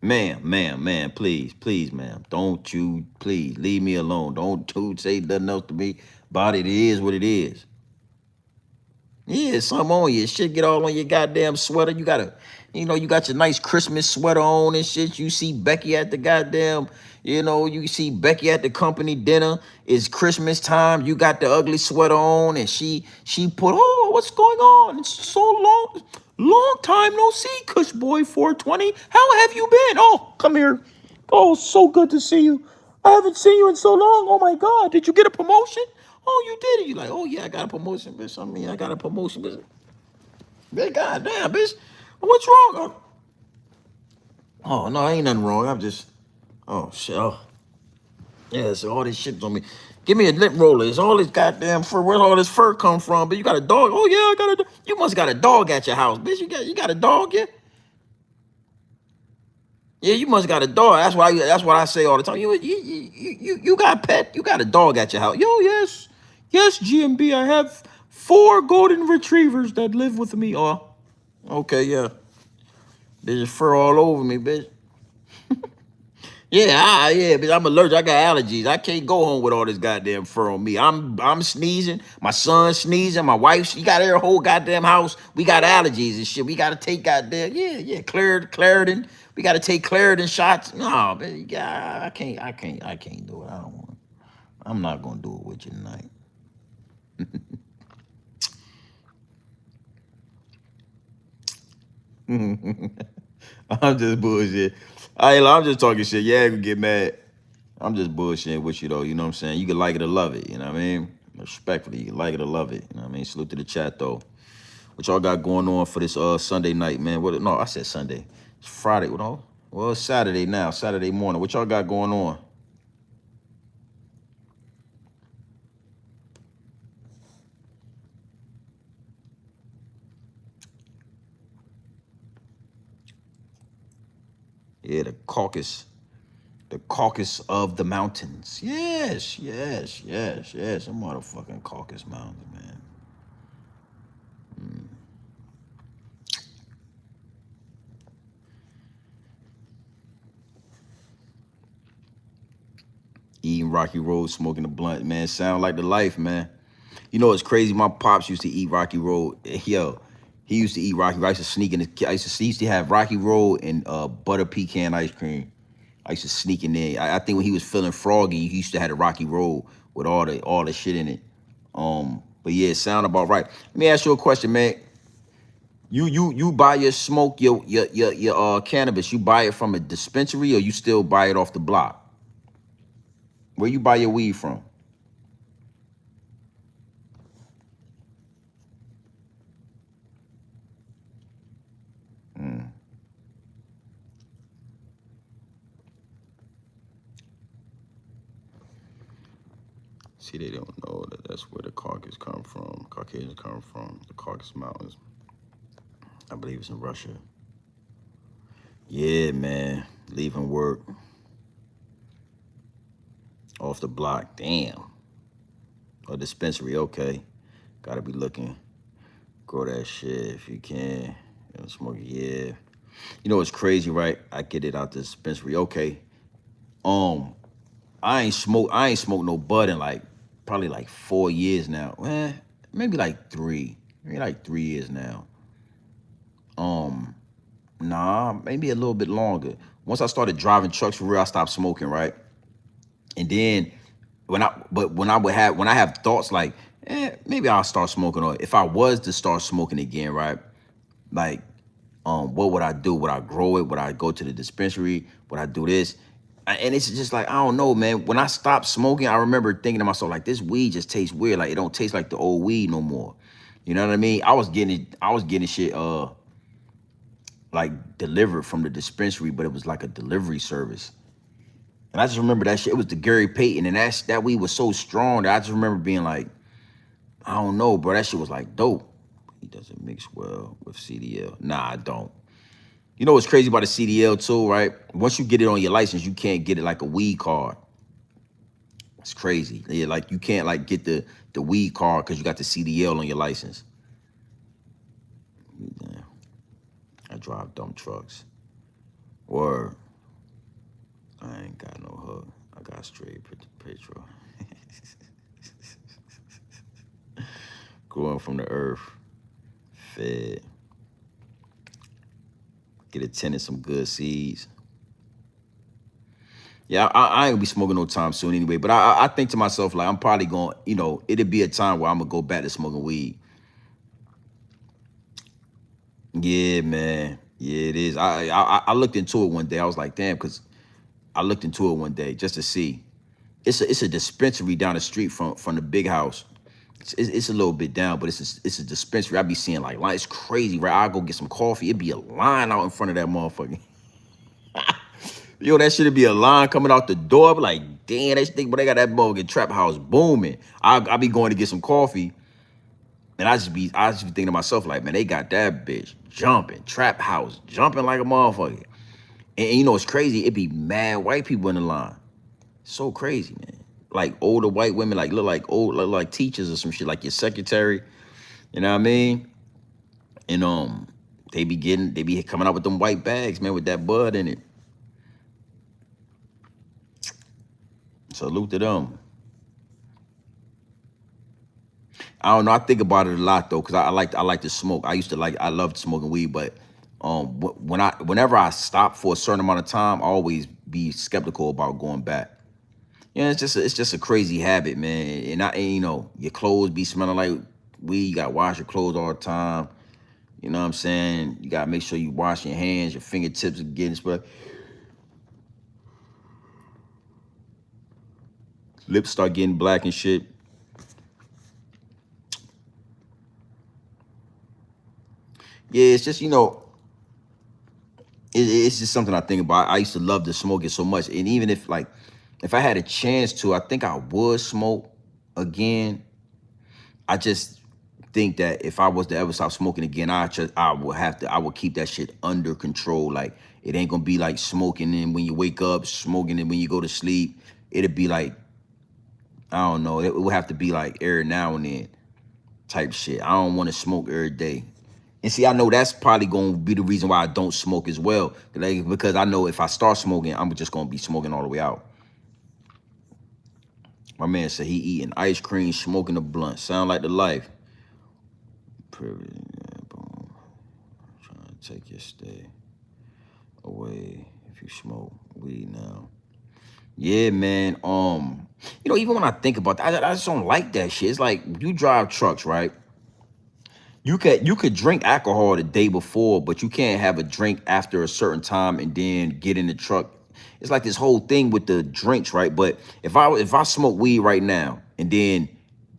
Ma'am, please, ma'am. Don't you, please, leave me alone. Don't say nothing else to me about it. It is what it is. Yeah, something on you. Shit get all on your goddamn sweater. You got your nice Christmas sweater on and shit. You see Becky at the goddamn, you see Becky at the company dinner. It's Christmas time. You got the ugly sweater on and she put, oh, what's going on? It's so long time no see, Cush Boy 420. How have you been? Oh, come here. Oh, so good to see you. I haven't seen you in so long. Oh my God, did you get a promotion? Oh, you did it. You like, oh yeah, I got a promotion, bitch. I got a promotion, bitch. Bitch, goddamn, bitch. What's wrong? Oh no, ain't nothing wrong. I'm just, oh shit. Oh. Yeah, so all this shit's on me. Give me a lint roller. It's all this goddamn fur. Where's all this fur come from? But you got a dog. Oh yeah, I got a dog. You must got a dog at your house, bitch. You got a dog, yeah? Yeah, you must got a dog. That's what I say all the time. You got a pet. You got a dog at your house. Yo, yes, GMB. I have 4 golden retrievers that live with me. Oh, okay, yeah. There's fur all over me, bitch. Yeah, bitch. I'm allergic. I got allergies. I can't go home with all this goddamn fur on me. I'm sneezing. My son's sneezing. My wife, she got her whole goddamn house. We got allergies and shit. We got to take goddamn, Claritin. We got to take Claritin shots. No, baby, I can't do it. I don't want. I'm not gonna do it with you tonight. I'm just bullshit. I'm just talking shit. Yeah, I can get mad. I'm just bullshitting with you though. You know what I'm saying? You can like it or love it. You know what I mean? Respectfully, you can like it or love it. You know what I mean? Salute to the chat though. What y'all got going on for this Sunday night, man? No, I said Sunday. It's Friday. Well, it's Saturday now. Saturday morning. What y'all got going on? Yeah, the caucus. The caucus of the mountains. Yes. The motherfucking Caucasus Mountains, man. Eating Rocky Road, smoking a blunt, man. Sound like the life, man. You know it's crazy. My pops used to eat Rocky Road. Yo, he used to eat Rocky Road. I used to sneak in. He used to have Rocky Road and butter pecan ice cream. I used to sneak in there. I think when he was feeling froggy, he used to have the Rocky Road with all the shit in it. But yeah, it sound about right. Let me ask you a question, man. You buy your smoke, your cannabis. You buy it from a dispensary, or you still buy it off the block? Where you buy your weed from? Mm. See, they don't know that that's where the Caucasus come from. Caucasians come from the Caucasus Mountains. I believe it's in Russia. Yeah, man. Leaving work. Off the block. Damn. A dispensary, okay. Gotta be looking. Grow that shit if you can. You know, smoke it, yeah. You know what's crazy, right? I get it out the dispensary. Okay. I ain't smoked no bud in like probably like 4 years now. Maybe like 3. Maybe like 3 years now. Nah, maybe a little bit longer. Once I started driving trucks for real, I stopped smoking, right? And then when I have thoughts like, maybe I'll start smoking, or if I was to start smoking again, right? Like, what would I do? Would I grow it? Would I go to the dispensary? Would I do this? And it's just like, I don't know, man. When I stopped smoking, I remember thinking to myself, like, this weed just tastes weird. Like, it don't taste like the old weed no more. You know what I mean? I was getting shit like delivered from the dispensary, but it was like a delivery service. And I just remember that shit. It was the Gary Payton, and that weed was so strong that I just remember being like, I don't know, bro. That shit was like dope. He doesn't mix well with CDL. Nah, I don't. You know what's crazy about the CDL too, right? Once you get it on your license, you can't get it like a weed card. It's crazy. Yeah, like you can't like get the weed card because you got the CDL on your license. Yeah. I drive dump trucks. Or I ain't got no hook. I got straight petrol. Growing from the earth. Fed. Get attended some good seeds. Yeah, I ain't gonna be smoking no time soon anyway. But I think to myself, like, I'm probably going, you know, it'll be a time where I'm gonna go back to smoking weed. Yeah, man. Yeah, it is. I looked into it one day. I was like, damn, because I looked into it one day just to see. It's a dispensary down the street from the big house. It's a little bit down, but it's a dispensary. I be seeing like line. It's crazy, right? I go get some coffee. It'd be a line out in front of that motherfucker. Yo, that shit'd be a line coming out the door. I be like, damn, that shit, but they got that motherfucking trap house booming. I be going to get some coffee, and I just be thinking to myself, like, man, they got that bitch jumping, trap house jumping like a motherfucker. And you know, it's crazy. It be mad white people in the line. So crazy, man. Like older white women, like look like teachers or some shit, like your secretary. You know what I mean? And they be coming out with them white bags, man, with that bud in it. Salute to them. I don't know. I think about it a lot though, cause I like to smoke. I loved smoking weed, but whenever I stop for a certain amount of time, I always be skeptical about going back. Yeah, it's just a crazy habit, man. And you know, your clothes be smelling like weed. You gotta wash your clothes all the time. You know what I'm saying? You gotta make sure you wash your hands, your fingertips are getting sweat. Lips start getting black and shit. Yeah, it's just, you know, it's just something I think about. I used to love to smoke it so much. And even if I had a chance to, I think I would smoke again. I just think that if I was to ever stop smoking again, I would keep that shit under control. Like, it ain't gonna be like smoking and when you wake up, smoking and when you go to sleep. It'd be like, I don't know, it would have to be like every now and then type shit. I don't want to smoke every day. And see, I know that's probably gonna be the reason why I don't smoke as well. Like, because I know if I start smoking, I'm just gonna be smoking all the way out. My man said he eating ice cream, smoking a blunt. Sound like the life. Privilege, yeah, boom. Trying to take your stay away if you smoke weed now. Yeah, man. You know, even when I think about that, I just don't like that shit. It's like you drive trucks, right? You could drink alcohol the day before, but you can't have a drink after a certain time and then get in the truck it's like this whole thing with the drinks, right? But if I smoke weed right now and then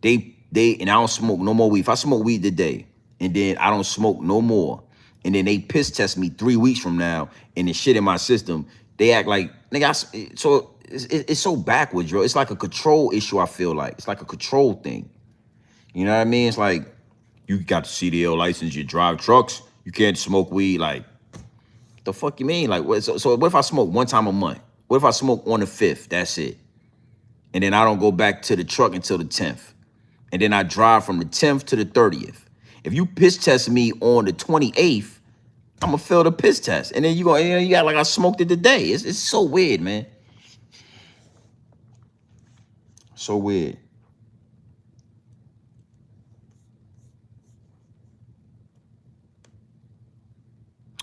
and I don't smoke no more weed. If I smoke weed today and then I don't smoke no more, and then they piss test me 3 weeks from now and the shit in my system, they act like nigga. So it's so backwards, bro. It's like a control issue. I feel like it's like a control thing. You know what I mean? It's like you got the CDL license, you drive trucks, you can't smoke weed. Like the fuck you mean? Like what? So what if I smoke one time a month? What if I smoke on the 5th? That's it. And then I don't go back to the truck until the 10th. And then I drive from the 10th to the 30th. If you piss test me on the 28th, I'm gonna fail the piss test. And then you got like I smoked it today. It's so weird, man. So weird.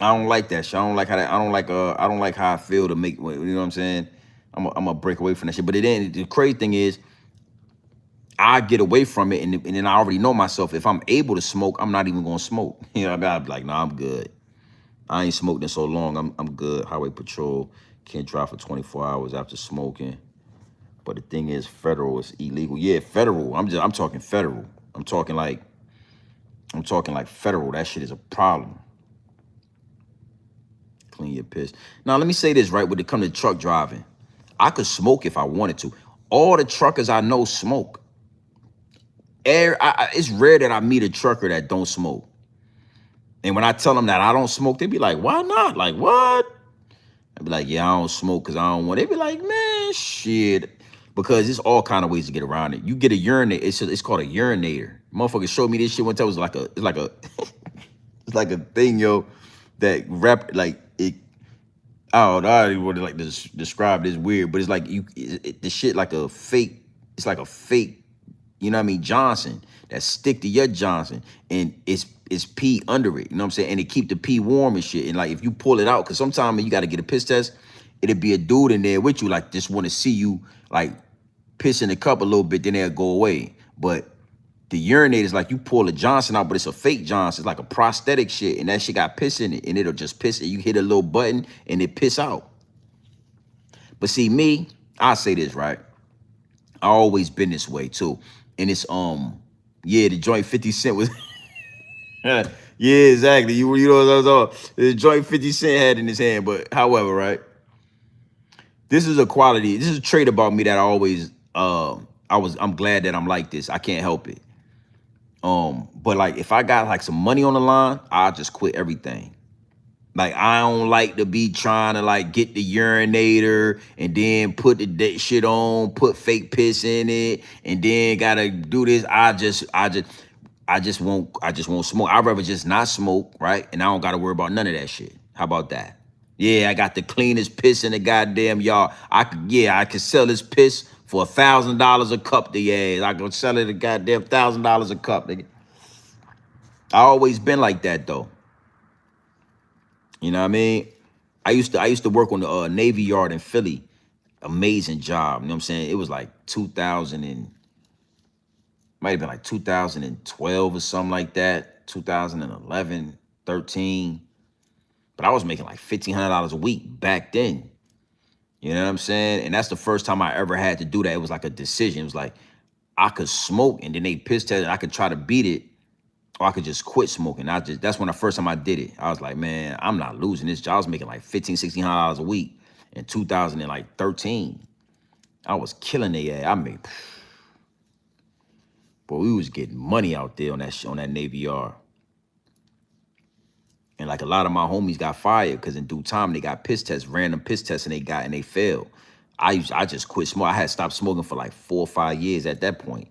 I don't like that shit. I don't like how that, I don't like how I feel to make, you know what I'm saying? I'm gonna break away from that shit. But the crazy thing is, I get away from it, and then I already know myself. If I'm able to smoke, I'm not even gonna smoke. You know, I'll be like, nah, I'm good. I ain't smoked in so long. I'm good. Highway patrol can't drive for 24 hours after smoking. But the thing is, federal is illegal. Yeah, federal. I'm talking federal. I'm talking like federal. That shit is a problem. Clean your piss. Now let me say this, right? When it comes to truck driving, I could smoke if I wanted to. All the truckers I know smoke. It's rare that I meet a trucker that don't smoke. And when I tell them that I don't smoke, they be like, why not? Like, what? I'd be like, yeah, I don't smoke because I don't want it. They be like, man, shit. Because there's all kind of ways to get around it. You get a urinator. It's called a urinator. Motherfucker showed me this shit one time. It was like it's like a thing, yo, that like it. I don't know. I don't even want to like describe this weird, but it's like the shit like a fake. It's like a fake, you know what I mean, Johnson that stick to your Johnson, and it's pee under it. You know what I'm saying? And it keep the pee warm and shit. And like if you pull it out, because sometimes you got to get a piss test, it'll be a dude in there with you, like just want to see you like piss in the cup a little bit, then they'll go away. But the urinator is like you pull a Johnson out, but it's a fake Johnson. It's like a prosthetic shit, and that shit got piss in it, and it'll just piss it. You hit a little button, and it piss out. But see, me, I say this, right? I always been this way, too. And it's, yeah, the joint 50 Cent was... yeah, exactly. You know what I'm talking? The joint 50 Cent had in his hand, but however, right? This is a quality, this is a trait about me that I always, I'm glad that I'm like this. I can't help it. But like if I got like some money on the line, I'll just quit everything. Like I don't like to be trying to like get the urinator and then put the shit on, put fake piss in it, and then gotta do this. I just won't smoke. I'd rather just not smoke, right? And I don't gotta worry about none of that shit. How about that? Yeah, I got the cleanest piss in the goddamn yard. I could sell this piss for $1,000 a cup to your ass. I could sell it a goddamn $1,000 a cup, nigga. I always been like that though. You know what I mean? I used to work on the Navy Yard in Philly. Amazing job. You know what I'm saying? It was like 2000 and might have been like 2012 or something like that. 2011, 13. But I was making like $1,500 a week back then. You know what I'm saying? And that's the first time I ever had to do that. It was like a decision. It was like I could smoke and then they piss test and I could try to beat it, or I could just quit smoking. That's when the first time I did it. I was like, man, I'm not losing this job. I was making like $1,500, $1,600 a week in 2013. I was killing the ass. I mean, boy, we was getting money out there on that Navy Yard. And like a lot of my homies got fired because in due time they got piss tests, random piss tests, and they failed. I just quit smoking. I had stopped smoking for like 4 or 5 years at that point.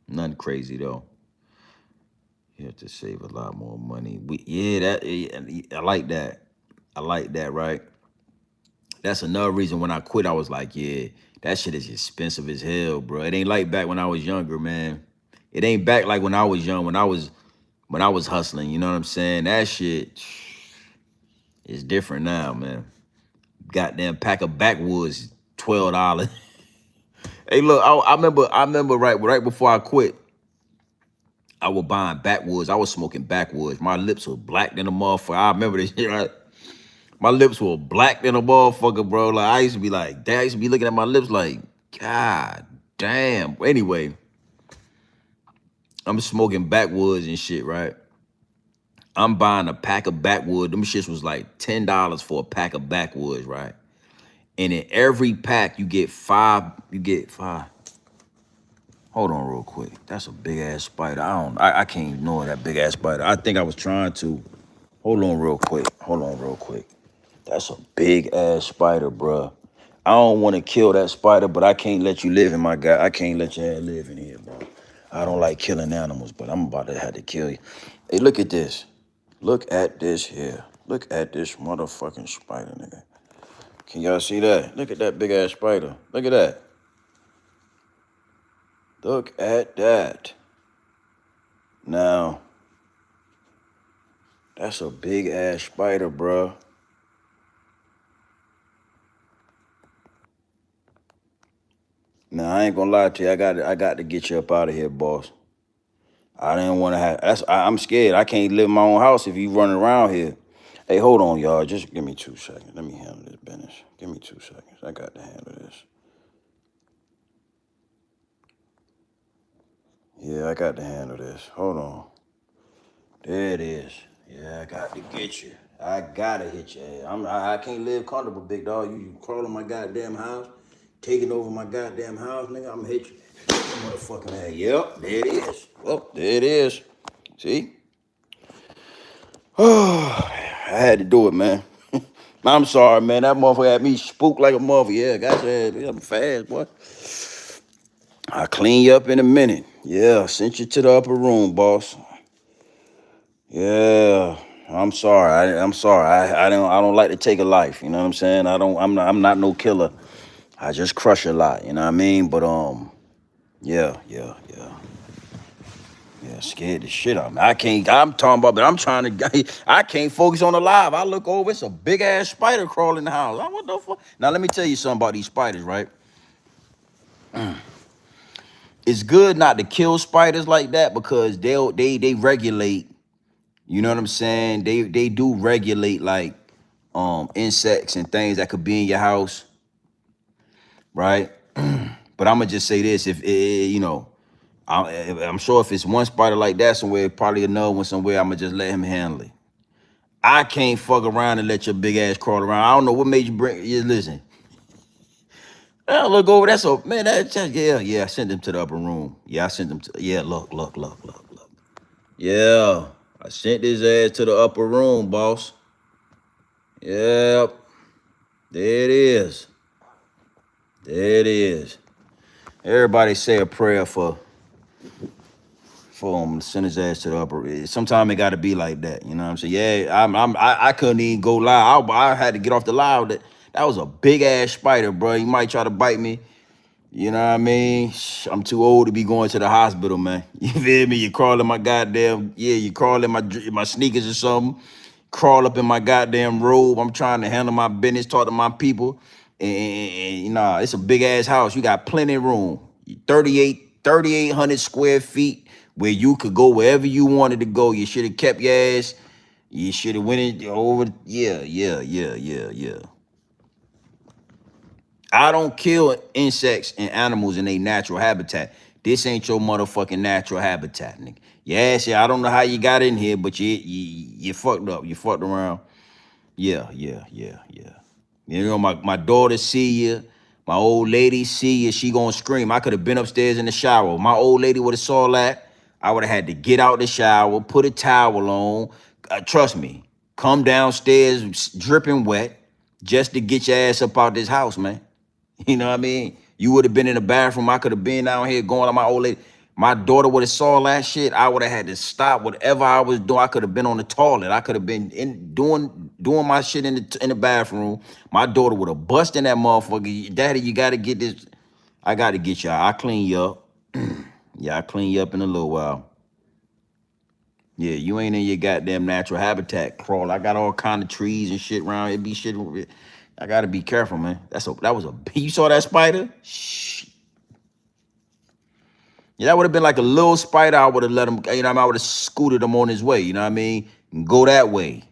Nothing crazy though. You have to save a lot more money. I like that. I like that, right? That's another reason when I quit, I was like, yeah, that shit is expensive as hell, bro. It ain't like back when I was younger, man. It ain't back like when I was young, when I was hustling, you know what I'm saying? That shit is different now, man. Goddamn pack of backwoods, $12. Hey, look, I remember right before I quit, I was buying backwoods. I was smoking backwoods. My lips were black than a motherfucker. I remember this shit, right? My lips were black than a motherfucker, bro. Like, I used to be like, damn, I used to be looking at my lips like, God damn. Anyway, I'm smoking backwoods and shit, right? I'm buying a pack of backwoods. Them shits was like $10 for a pack of backwoods, right? And in every pack, you get five. Hold on real quick. That's a big ass spider. I can't ignore that big ass spider. I think I was trying to. Hold on real quick. That's a big ass spider, bruh. I don't want to kill that spider, but I can't let you live in my guy. I can't let you live in here, bro. I don't like killing animals, but I'm about to have to kill you. Hey, look at this. Look at this here. Look at this motherfucking spider, nigga. Can y'all see that? Look at that big ass spider. Look at that. Look at that. Now, that's a big ass spider, bruh. Now, I ain't gonna lie to you. I got to get you up out of here, boss. I didn't want to have. I'm scared. I can't live in my own house if you running around here. Hey, hold on, y'all. Just give me 2 seconds. Let me handle this business. Give me 2 seconds. I got to handle this. Yeah, I got to handle this. Hold on. There it is. Yeah, I got to get you. I gotta hit your ass. I can't live comfortable, big dog. You crawling my goddamn house, taking over my goddamn house, nigga. I'm gonna hit you. Motherfucking ass. Yep, there it is. Well, there it is. See? Oh, I had to do it, man. I'm sorry, man. That motherfucker had me spooked like a motherfucker. Yeah, got your ass. I'm fast, boy. I'll clean you up in a minute. Yeah, sent you to the upper room, boss. Yeah, I'm sorry. I'm sorry. I don't like to take a life. You know what I'm saying? I'm not no killer. I just crush a lot. You know what I mean? But yeah. Yeah, scared the shit out of me. I'm talking about, but I'm trying to, I can't focus on the live. I look over, it's a big ass spider crawling in the house. What the fuck? Now, let me tell you something about these spiders, right? It's good not to kill spiders like that because they regulate, you know what I'm saying? They do regulate like insects and things that could be in your house, right? But I'm gonna just say this, if you know, I'm sure if it's one spider like that somewhere, probably another one somewhere, I'm gonna just let him handle it. I can't fuck around and let your big ass crawl around. I don't know what made you bring. Yeah, listen. I look over. That's a man. That just, yeah. I sent him to the upper room. Yeah, I sent him to. Yeah, look. Yeah, I sent his ass to the upper room, boss. Yep, there it is. There it is. Everybody say a prayer for him to send his ass to the upper. Sometimes it got to be like that, you know what I'm saying? Yeah, I couldn't even go live. I had to get off the live. That was a big ass spider, bro. He might try to bite me. You know what I mean? I'm too old to be going to the hospital, man. You feel me? You crawl in my goddamn, you crawl in my sneakers or something. Crawl up in my goddamn robe. I'm trying to handle my business, talk to my people. And it's a big ass house. You got plenty of room. 3,800 square feet where you could go wherever you wanted to go. You should have kept your ass. You should have went in over. Yeah. I don't kill insects and animals in their natural habitat. This ain't your motherfucking natural habitat, nigga. Yes, I don't know how you got in here, but you fucked up. You fucked around. Yeah. You know, my daughter see you. My old lady see you. She gonna scream. I could have been upstairs in the shower. My old lady would have saw that. I would have had to get out the shower, put a towel on. Trust me, come downstairs dripping wet just to get your ass up out this house, man. You know what I mean? You would have been in the bathroom. I could have been down here going on my old lady. My daughter would have saw that shit. I would have had to stop whatever I was doing. I could have been on the toilet. I could have been doing my shit in the bathroom. My daughter would have bust in that motherfucker. Daddy, you got to get this. I got to get y'all. I clean you up. Yeah, I clean you up in a little while. Yeah, you ain't in your goddamn natural habitat, crawl. I got all kind of trees and shit around. It be shit. I gotta be careful, man. That was a you saw that spider? Shh. Yeah, that would have been like a little spider. I would have let him, you know what I mean? I would have scooted him on his way, you know what I mean? And go that way.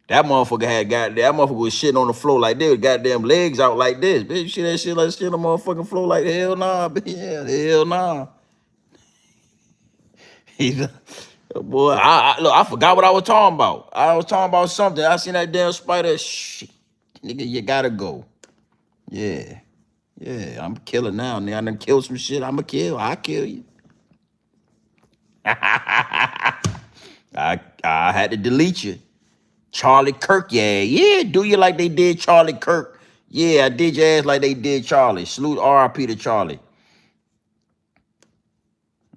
That motherfucker that motherfucker was shitting on the floor like this, with goddamn legs out like this. Bitch, you see that shit like shit on the motherfucking floor like hell nah, bitch. Yeah, hell nah. He's boy, look, I forgot what I was talking about. I was talking about something. I seen that damn spider. Shit. Nigga, you gotta go. Yeah. Yeah, I'm a killer now. Nigga, I done killed some shit. I'm a kill. I kill you. I had to delete you. Charlie Kirk, yeah, do you like they did Charlie Kirk. Yeah, I did your ass like they did Charlie. Salute RIP to Charlie.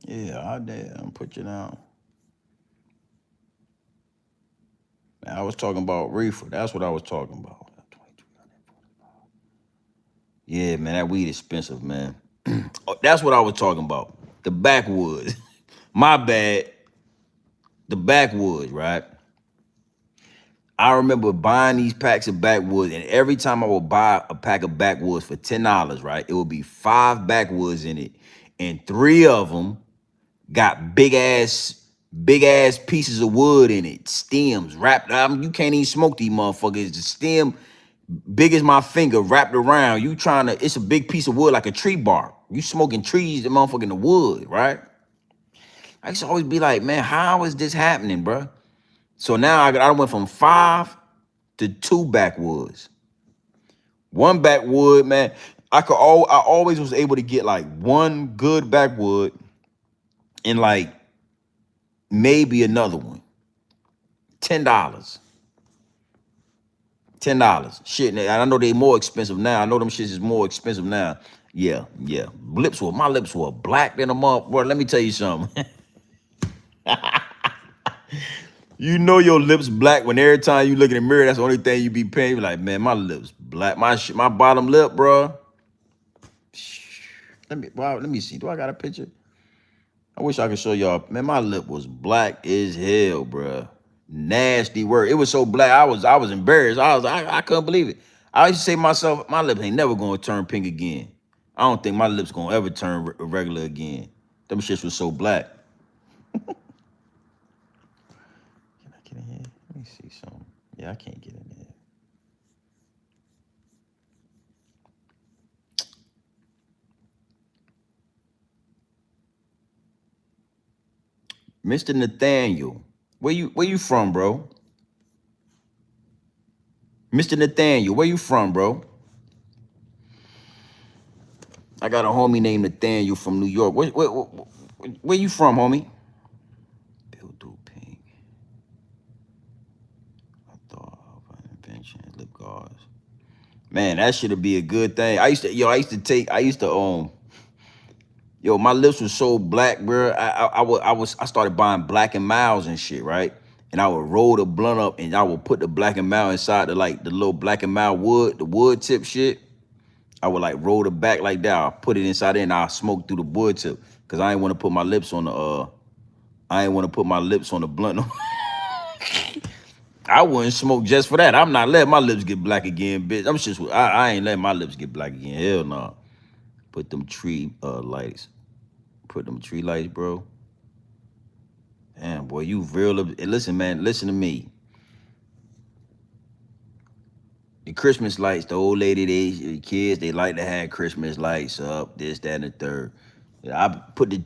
Yeah, I did. I'm put you down. Man, I was talking about reefer. That's what I was talking about. Yeah, man, that weed expensive, man. Oh, that's what I was talking about. The backwoods. My bad. The backwoods, right? I remember buying these packs of backwoods, and every time I would buy a pack of backwoods for $10, right, it would be 5 backwoods in it, and 3 of them got big ass pieces of wood in it, stems wrapped. You can't even smoke these motherfuckers. The stem big as my finger wrapped around. You trying to? It's a big piece of wood like a tree bark. You smoking trees, the motherfucker in the wood, right? I used to always be like, man, how is this happening, bro? So now I went from 5 to 2 backwoods. 1 backwood, man. I always was able to get like 1 good backwood and like maybe another one. $10. $10. Shit, I know they more expensive now. I know them shits is more expensive now. Yeah. My lips were black than a month. Bro, let me tell you something. You know your lips black when every time you look in the mirror, that's the only thing you be paying. You're like, man, my lips black. My bottom lip, bro. Let me see. Do I got a picture? I wish I could show y'all. Man, my lip was black as hell, bro. Nasty word. It was so black. I was embarrassed. I couldn't believe it. I used to say to myself, my lips ain't never gonna turn pink again. I don't think my lips gonna ever turn regular again. Them shits was so black. Can I get in here? Let me see something. Yeah, I can't get in there. Mr. Nathaniel, where you from, bro? Mr. Nathaniel, where you from, bro? I got a homie named Nathaniel from New York. Where you from, homie? Bill do pink. I thought of an invention, lip guards. Man, that should be a good thing. I used to my lips was so black, bro. I started buying Black and Miles and shit, right? And I would roll the blunt up and I would put the Black and Mile inside the little Black and Mile wood, the wood tip shit. I would like roll the back like that. I'll put it inside there and I'll smoke through the wood tip. Cause I ain't want to put my lips on the blunt. I wouldn't smoke just for that. I'm not letting my lips get black again, bitch. I ain't letting my lips get black again. Hell no. Put them tree lights. Put them tree lights, bro. Damn, boy, you real. Listen, man, listen to me. The Christmas lights, the old lady, the kids, they like to have Christmas lights up, this, that, and the third. I put the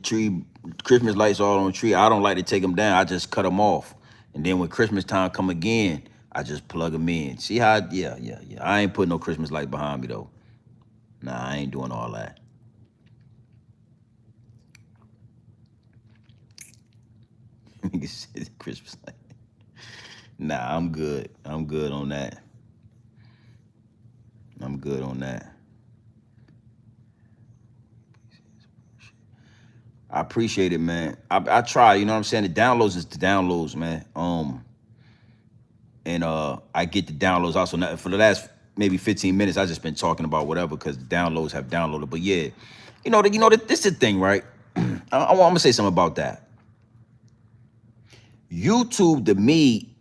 Christmas lights all on the tree. I don't like to take them down. I just cut them off. And then when Christmas time come again, I just plug them in. See how, yeah. I ain't putting no Christmas light behind me, though. Nah, I ain't doing all that. Christmas light. Nah, I'm good. I'm good on that. I'm good on that. I appreciate it, man. I try, you know what I'm saying? The downloads is the downloads, man. And I get the downloads also. Now, for the last maybe 15 minutes, I just been talking about whatever because the downloads have downloaded. But yeah, this is the thing, right? I'm gonna say something about that. YouTube, to me,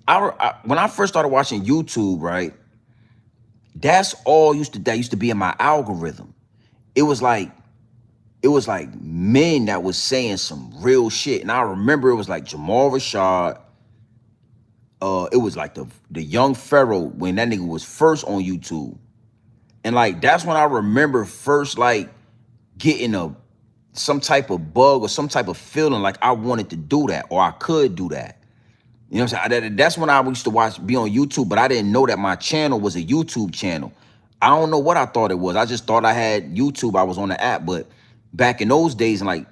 when I first started watching YouTube, right? That's all that used to be in my algorithm. It was like men that was saying some real shit. And I remember it was like Jamal Rashad. It was like the young Pharaoh when that nigga was first on YouTube. And like that's when I remember first like getting some type of bug or some type of feeling like I wanted to do that or I could do that. You know what I'm saying? That's when I used to be on YouTube, but I didn't know that my channel was a YouTube channel. I don't know what I thought it was. I just thought I had YouTube. I was on the app, but back in those days, like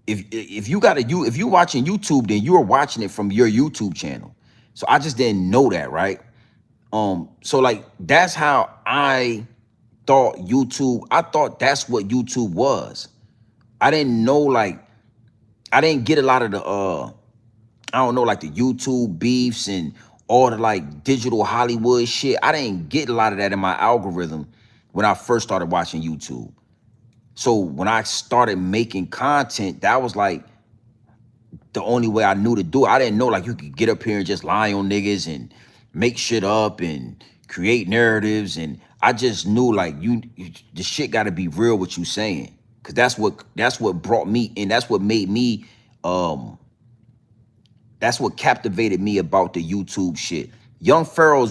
if you watching YouTube, then you are watching it from your YouTube channel. So I just didn't know that, right? So like that's how I thought YouTube. I thought that's what YouTube was. I didn't know I didn't get a lot of the I don't know, like the YouTube beefs and all the like digital Hollywood shit. I didn't get a lot of that in my algorithm when I first started watching YouTube. So when I started making content, that was like the only way I knew to do it. I didn't know like you could get up here and just lie on niggas and make shit up and create narratives. And I just knew like the shit got to be real what you saying. Cause that's what brought me in. That's what made me that's what captivated me about the YouTube shit. Young Pharaoh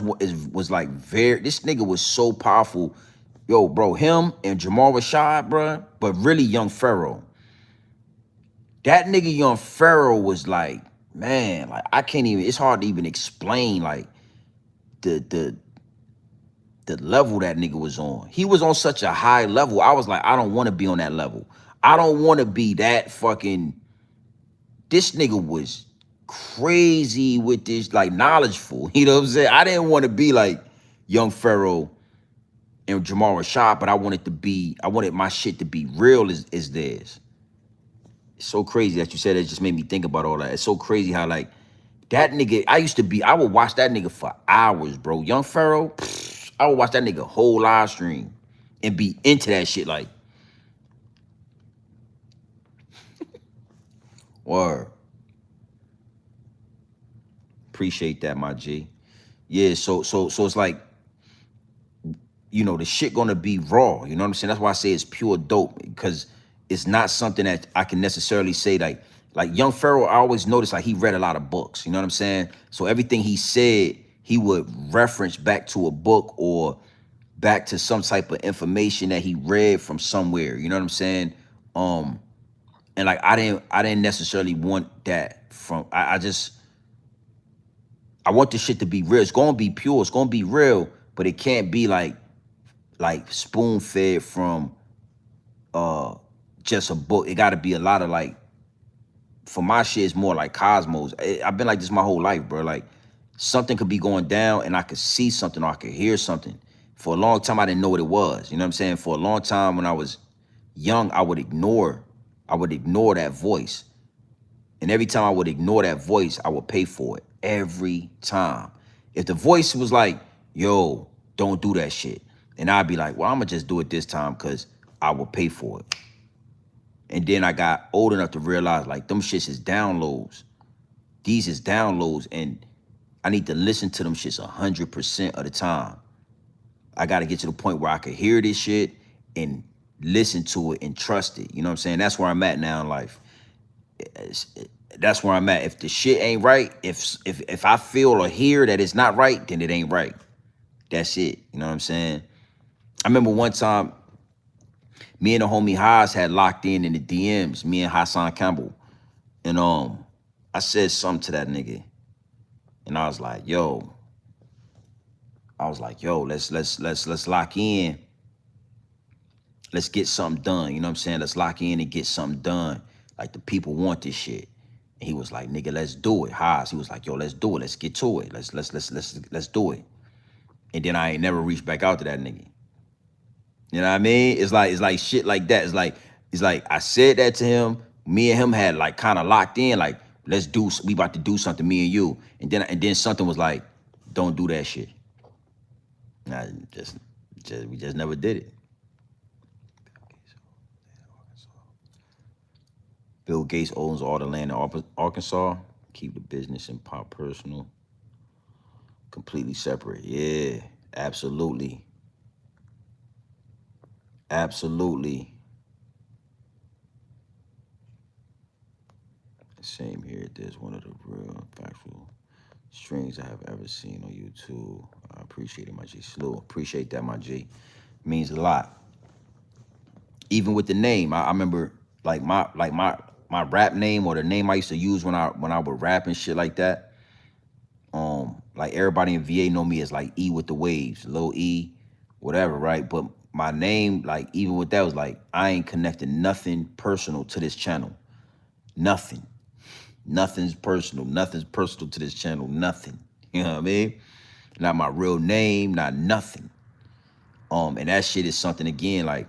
was like this nigga was so powerful. Yo, bro, him and Jamal Rashad, bro, but really Young Pharaoh. That nigga Young Pharaoh was like, man, like I can't even, it's hard to even explain like the level that nigga was on. He was on such a high level. I was like, I don't want to be on that level. I don't want to be that fucking, this nigga was crazy with this, like knowledgeful. You know what I'm saying? I didn't want to be like Young Pharaoh and Jamal Rashad, but I wanted my shit to be real as theirs. It's so crazy that you said it. Just made me think about all that. It's so crazy how like that nigga, I would watch that nigga for hours, bro. Young Pharaoh, I would watch that nigga whole live stream and be into that shit like, word. Appreciate that, my G. Yeah, so it's like, you know, the shit gonna be raw. You know what I'm saying? That's why I say it's pure dope, because it's not something that I can necessarily say like Young Pharaoh. I always noticed like he read a lot of books. You know what I'm saying? So everything he said, he would reference back to a book or back to some type of information that he read from somewhere. You know what I'm saying? And like I didn't necessarily want that from. I want this shit to be real. It's gonna be pure. It's gonna be real, but it can't be like spoon fed from just a book. It got to be a lot of like, for my shit, it's more like cosmos. I've been like this my whole life, bro. Like something could be going down and I could see something or I could hear something. For a long time, I didn't know what it was. You know what I'm saying? For a long time when I was young, I would ignore that voice. And every time I would ignore that voice, I would pay for it. Every time. If the voice was like, yo, don't do that shit. And I'd be like, well, I'm going to just do it this time because I will pay for it. And then I got old enough to realize like them shits is downloads. These is downloads and I need to listen to them shits 100% of the time. I got to get to the point where I could hear this shit and listen to it and trust it. You know what I'm saying? That's where I'm at now in life. That's where I'm at. If the shit ain't right, if I feel or hear that it's not right, then it ain't right. That's it. You know what I'm saying? I remember one time, me and the homie Haas had locked in the DMs, me and Hassan Campbell. And I said something to that nigga. And I was like, yo, let's lock in. Let's get something done. You know what I'm saying? Let's lock in and get something done. Like the people want this shit. And he was like, nigga, let's do it. Haas, he was like, yo, let's do it. Let's get to it. Let's do it. And then I ain't never reached back out to that nigga. You know what I mean? It's like shit like that. It's like I said that to him. Me and him had like kind of locked in, like, we about to do something, me and you. And then something was like, don't do that shit. And we just never did it. Bill Gates owns all the land in Arkansas. Keep the business and pop personal. Completely separate. Yeah. Absolutely. Absolutely. Same here. There's one of the real factual streams I have ever seen on YouTube. I appreciate it, my G. Slew. Appreciate that, my G. Means a lot. Even with the name, I remember my rap name, or the name I used to use when I would rap and shit like that. Like everybody in VA know me as like E with the waves, Lil E, whatever, right? But my name, like even with that, was like I ain't connecting nothing personal to this channel. Nothing. Nothing's personal. Nothing's personal to this channel. Nothing. You know what I mean? Not my real name, not nothing. And that shit is something, again, like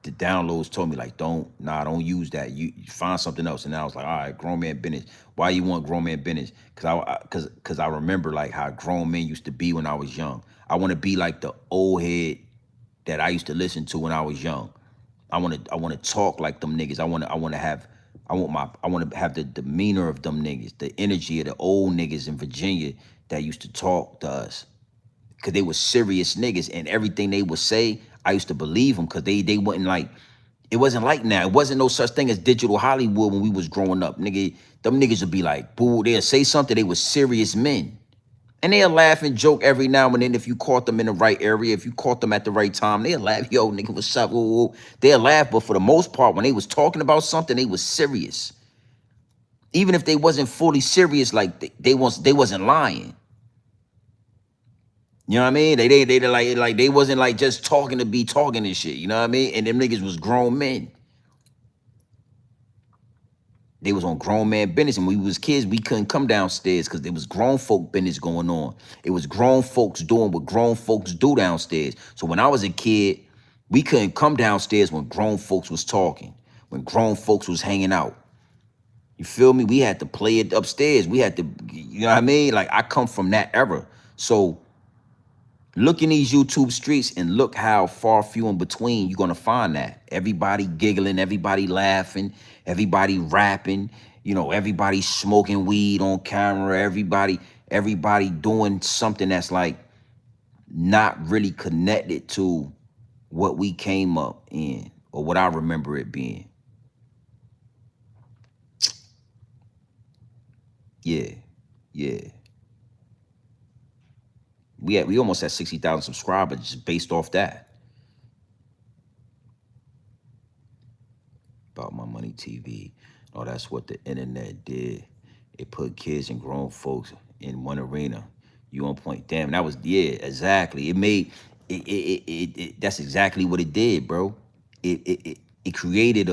the downloads told me, like, don't use that. You find something else. And then I was like, all right, grown man business. Why you want grown man business? Cause I remember like how grown men used to be when I was young. I want to be like the old head that I used to listen to when I was young. I want to talk like them niggas. I want to have the demeanor of them niggas, the energy of the old niggas in Virginia that used to talk to us. Cause they were serious niggas, and everything they would say, I used to believe them, cause they wasn't like, it wasn't like now. It wasn't no such thing as digital Hollywood when we was growing up. Nigga, them niggas would be like, boo, they'll say something, they were serious men. And they'll laugh and joke every now and then if you caught them in the right area, if you caught them at the right time, they'll laugh, yo, nigga, what's up? Ooh. They'll laugh, but for the most part, when they was talking about something, they was serious. Even if they wasn't fully serious, like they wasn't lying. You know what I mean? They like they wasn't like just talking to be talking and shit. You know what I mean? And them niggas was grown men. They was on grown man business, and when we was kids, we couldn't come downstairs because there was grown folk business going on. It was grown folks doing what grown folks do downstairs. So when I was a kid, we couldn't come downstairs when grown folks was talking, when grown folks was hanging out. You feel me? We had to play it upstairs. We had to, you know what I mean? Like, I come from that era. So look in these YouTube streets and look how far few in between you're gonna find that. Everybody giggling, everybody laughing, everybody rapping, you know, everybody smoking weed on camera, everybody doing something that's like not really connected to what we came up in or what I remember it being. Yeah, yeah. We almost had 60,000 subscribers just based off that. About My Money TV. Oh, that's what the internet did. It put kids and grown folks in one arena. You on point. Damn, that was, yeah, exactly. It made that's exactly what it did, bro. It created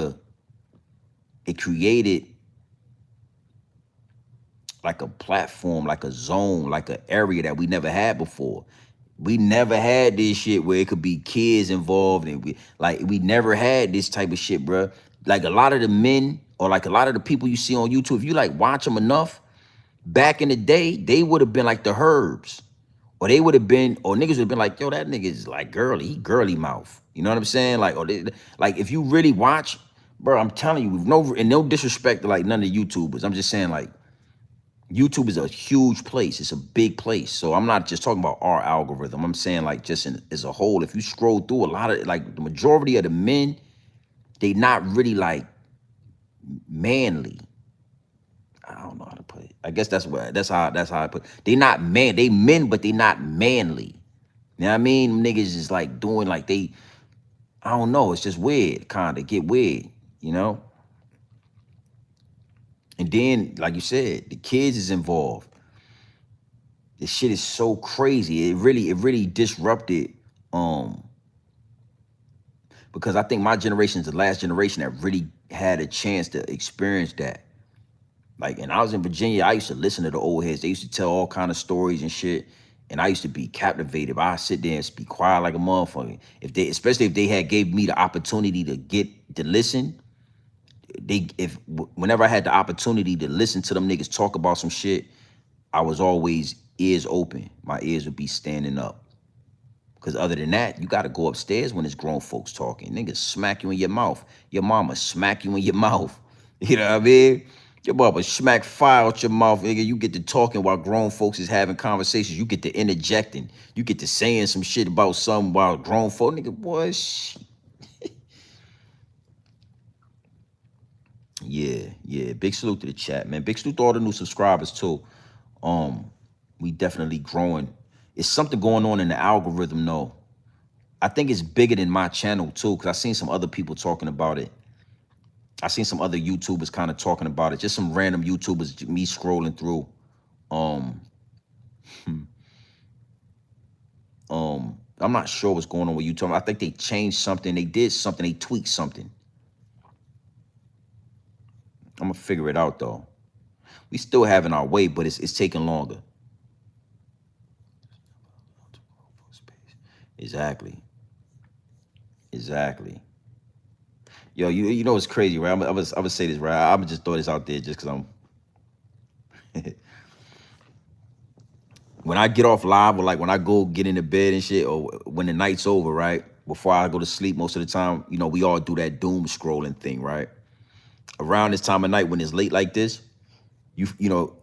like a platform, like a zone, like an area that we never had before. We never had this shit where it could be kids involved, and we never had this type of shit, bro. Like a lot of the men, or like a lot of the people you see on YouTube, if you like watch them enough, back in the day, they would have been like the Herbs, or they would have been, or niggas would have been like, yo, that nigga is like girly, he girly mouth. You know what I'm saying? Like, like if you really watch, bro, I'm telling you, with no disrespect to like none of the YouTubers, I'm just saying, like, YouTube is a huge place. It's a big place. So I'm not just talking about our algorithm. I'm saying like just as a whole, if you scroll through, a lot of, like, the majority of the men, they not really like manly. I don't know how to put it. I guess that's how I put it. They not man. They men, but they not manly. You know what I mean? Niggas is like doing like I don't know. It's just weird, kind of get weird, you know? And then, like you said, the kids is involved. This shit is so crazy. It really disrupted, because I think my generation is the last generation that really had a chance to experience that. Like, and I was in Virginia, I used to listen to the old heads. They used to tell all kind of stories and shit, and I used to be captivated. I sit there and be quiet like a motherfucker. Especially if they had gave me the opportunity to listen. Whenever I had the opportunity to listen to them niggas talk about some shit, I was always ears open. My ears would be standing up. Because other than that, you got to go upstairs when it's grown folks talking. Niggas smack you in your mouth. Your mama smack you in your mouth. You know what I mean? Your mother smack fire out your mouth, nigga. You get to talking while grown folks is having conversations. You get to interjecting. You get to saying some shit about something while grown folk, nigga, boy, shit. Yeah. Big salute to the chat, man. Big salute to all the new subscribers too. We definitely growing. It's something going on in the algorithm, though. I think it's bigger than my channel too, because I seen some other people talking about it. I seen some other YouTubers kind of talking about it. Just some random YouTubers, me scrolling through. I'm not sure what's going on with YouTube. I think they changed something. They did something. They tweaked something. I'm gonna figure it out though. We still having our way, but it's taking longer. Exactly. Yo, you know what's crazy, right? I'm gonna say this, right? I'm gonna just throw this out there just because I'm. When I get off live, or like when I go get into bed and shit, or when the night's over, right? Before I go to sleep, most of the time, you know, we all do that doom scrolling thing, right? Around this time of night when it's late like this, you know,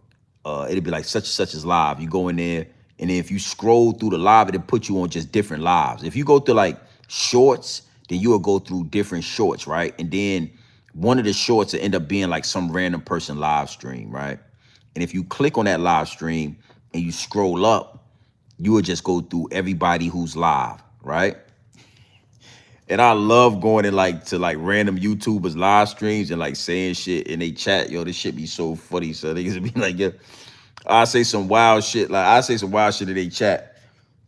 it'll be like such and such is live. You go in there, and then if you scroll through the live, it'll put you on just different lives. If you go through like shorts, then you'll go through different shorts, right? And then one of the shorts will end up being like some random person live stream, right? And if you click on that live stream and you scroll up, you will just go through everybody who's live, right? And I love going in like to like random YouTubers live streams and like saying shit in they chat. Yo, this shit be so funny. So niggas be like, yeah, I say some wild shit. Like I say some wild shit in they chat,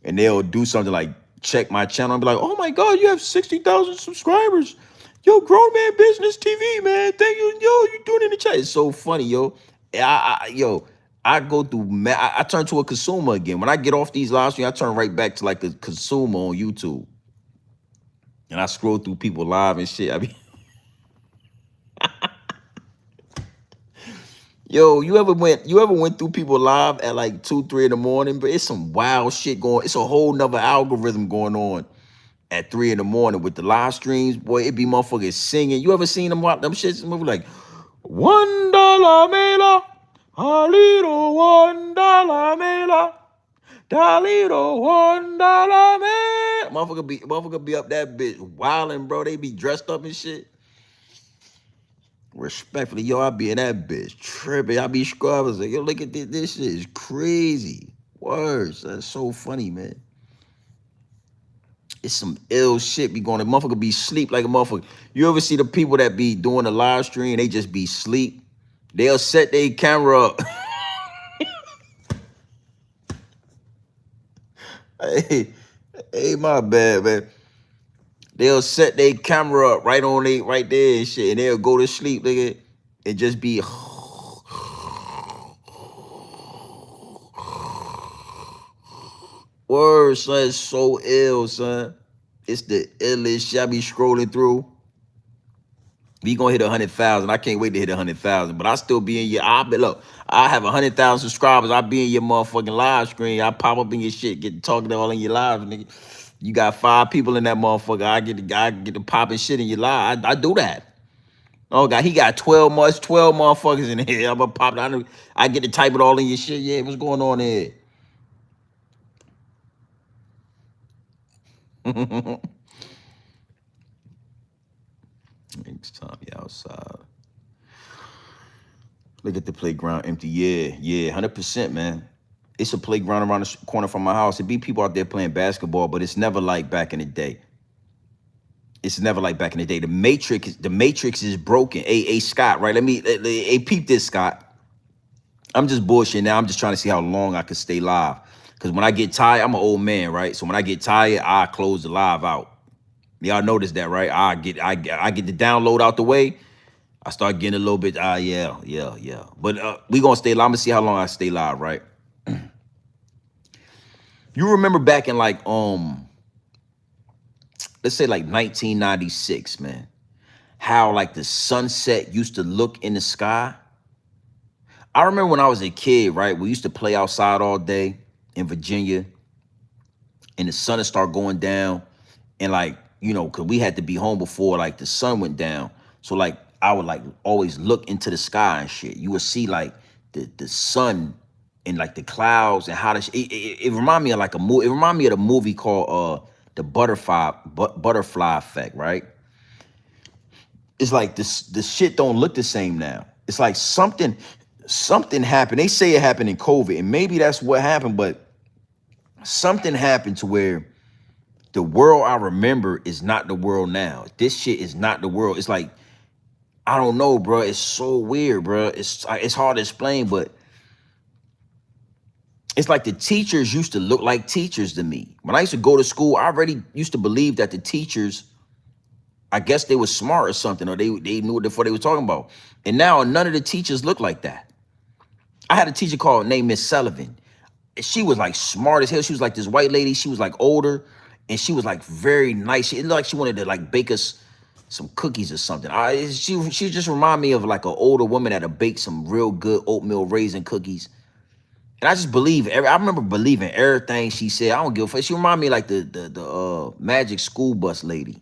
and they'll do something like check my channel and be like, oh my God, you have 60,000 subscribers. Yo, Grown Man Business TV, man. Thank you. Yo, you doing it in the chat. It's so funny, yo. I go through, I turn to a consumer again. When I get off these live streams, I turn right back to like a consumer on YouTube. And I scroll through people live and shit. I mean, yo, you ever went through people live at like 2, 3 in the morning? But it's some wild shit going. It's a whole nother algorithm going on at 3 in the morning with the live streams. Boy, it be motherfuckers singing. You ever seen them watch them shits movie like $1 mela, a little $1 mela, da little $1 mela. Motherfucker be up that bitch wilding, bro. They be dressed up and shit. Respectfully, yo, I be in that bitch tripping. I be scrubbing. Like, yo, look at this. This shit is crazy. Words. That's so funny, man. It's some ill shit be going on. Motherfucker be sleep like a motherfucker. You ever see the people that be doing the live stream? They just be sleep. They'll set their camera up. Hey, my bad, man. They'll set their camera up right there and shit, and they'll go to sleep, nigga, and just be. Word, son, it's so ill, son. It's the illest shit I be scrolling through. We gonna hit 100,000. I can't wait to hit 100,000, but I still be in your. Look, I have 100,000 subscribers. I be in your motherfucking live screen. I pop up in your shit, get talking to all in your lives, nigga. You got 5 people in that motherfucker. I get the popping shit in your live. I do that. Oh God, he got 12 motherfuckers in here. I'm gonna pop it. I get to type it all in your shit. Yeah, what's going on here? Next time you outside. Look at the playground empty. Yeah, 100%, man. It's a playground around the corner from my house. It be people out there playing basketball, but it's never like back in the day. It's never like back in the day. The Matrix is broken. Hey, Scott, right? Hey, peep this, Scott. I'm just bullshitting now. I'm just trying to see how long I can stay live. Because when I get tired, I'm an old man, right? So when I get tired, I close the live out. Y'all notice that, right? I get the download out the way. I start getting a little bit, yeah. But we gonna stay live. I'm gonna see how long I stay live, right? You remember back in like, let's say like 1996, man, how like the sunset used to look in the sky? I remember when I was a kid, right? We used to play outside all day in Virginia, and the sun would start going down, and like, you know, cause we had to be home before like the sun went down. So like I would like always look into the sky and shit. You would see like the sun and like the clouds and how it remind me of like a movie. It remind me of the movie called the butterfly effect, right? It's like the shit don't look the same now. It's like something happened. They say it happened in COVID, and maybe that's what happened, but something happened to where the world I remember is not the world now. This shit is not the world. It's like, I don't know, bro. It's so weird, bro. It's hard to explain, but it's like the teachers used to look like teachers to me. When I used to go to school, I already used to believe that the teachers, I guess they were smart or something, or they knew what they were talking about. And now none of the teachers look like that. I had a teacher named Miss Sullivan. She was like smart as hell. She was like this white lady. She was like older, and she was like very nice. It looked like she wanted to like bake us some cookies or something. She just reminded me of like an older woman that'll bake some real good oatmeal raisin cookies. And I just I remember believing everything she said. I don't give a fuck. She reminded me like the magic school bus lady.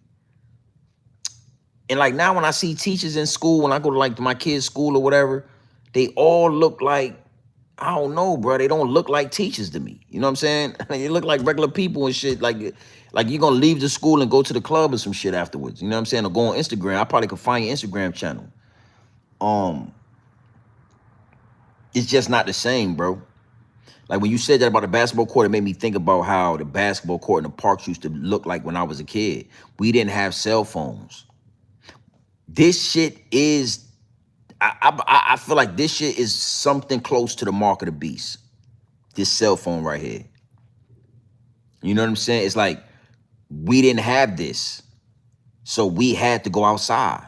And like now when I see teachers in school, when I go to like my kids' school or whatever, they all look like, I don't know, bro. They don't look like teachers to me. You know what I'm saying? They look like regular people and shit. Like you're gonna leave the school and go to the club or some shit afterwards. You know what I'm saying? Or go on Instagram. I probably could find your Instagram channel. It's just not the same, bro. Like when you said that about the basketball court, it made me think about how the basketball court in the parks used to look like when I was a kid. We didn't have cell phones. This shit is, I feel like this shit is something close to the mark of the beast. This cell phone right here. You know what I'm saying? It's like we didn't have this. So we had to go outside.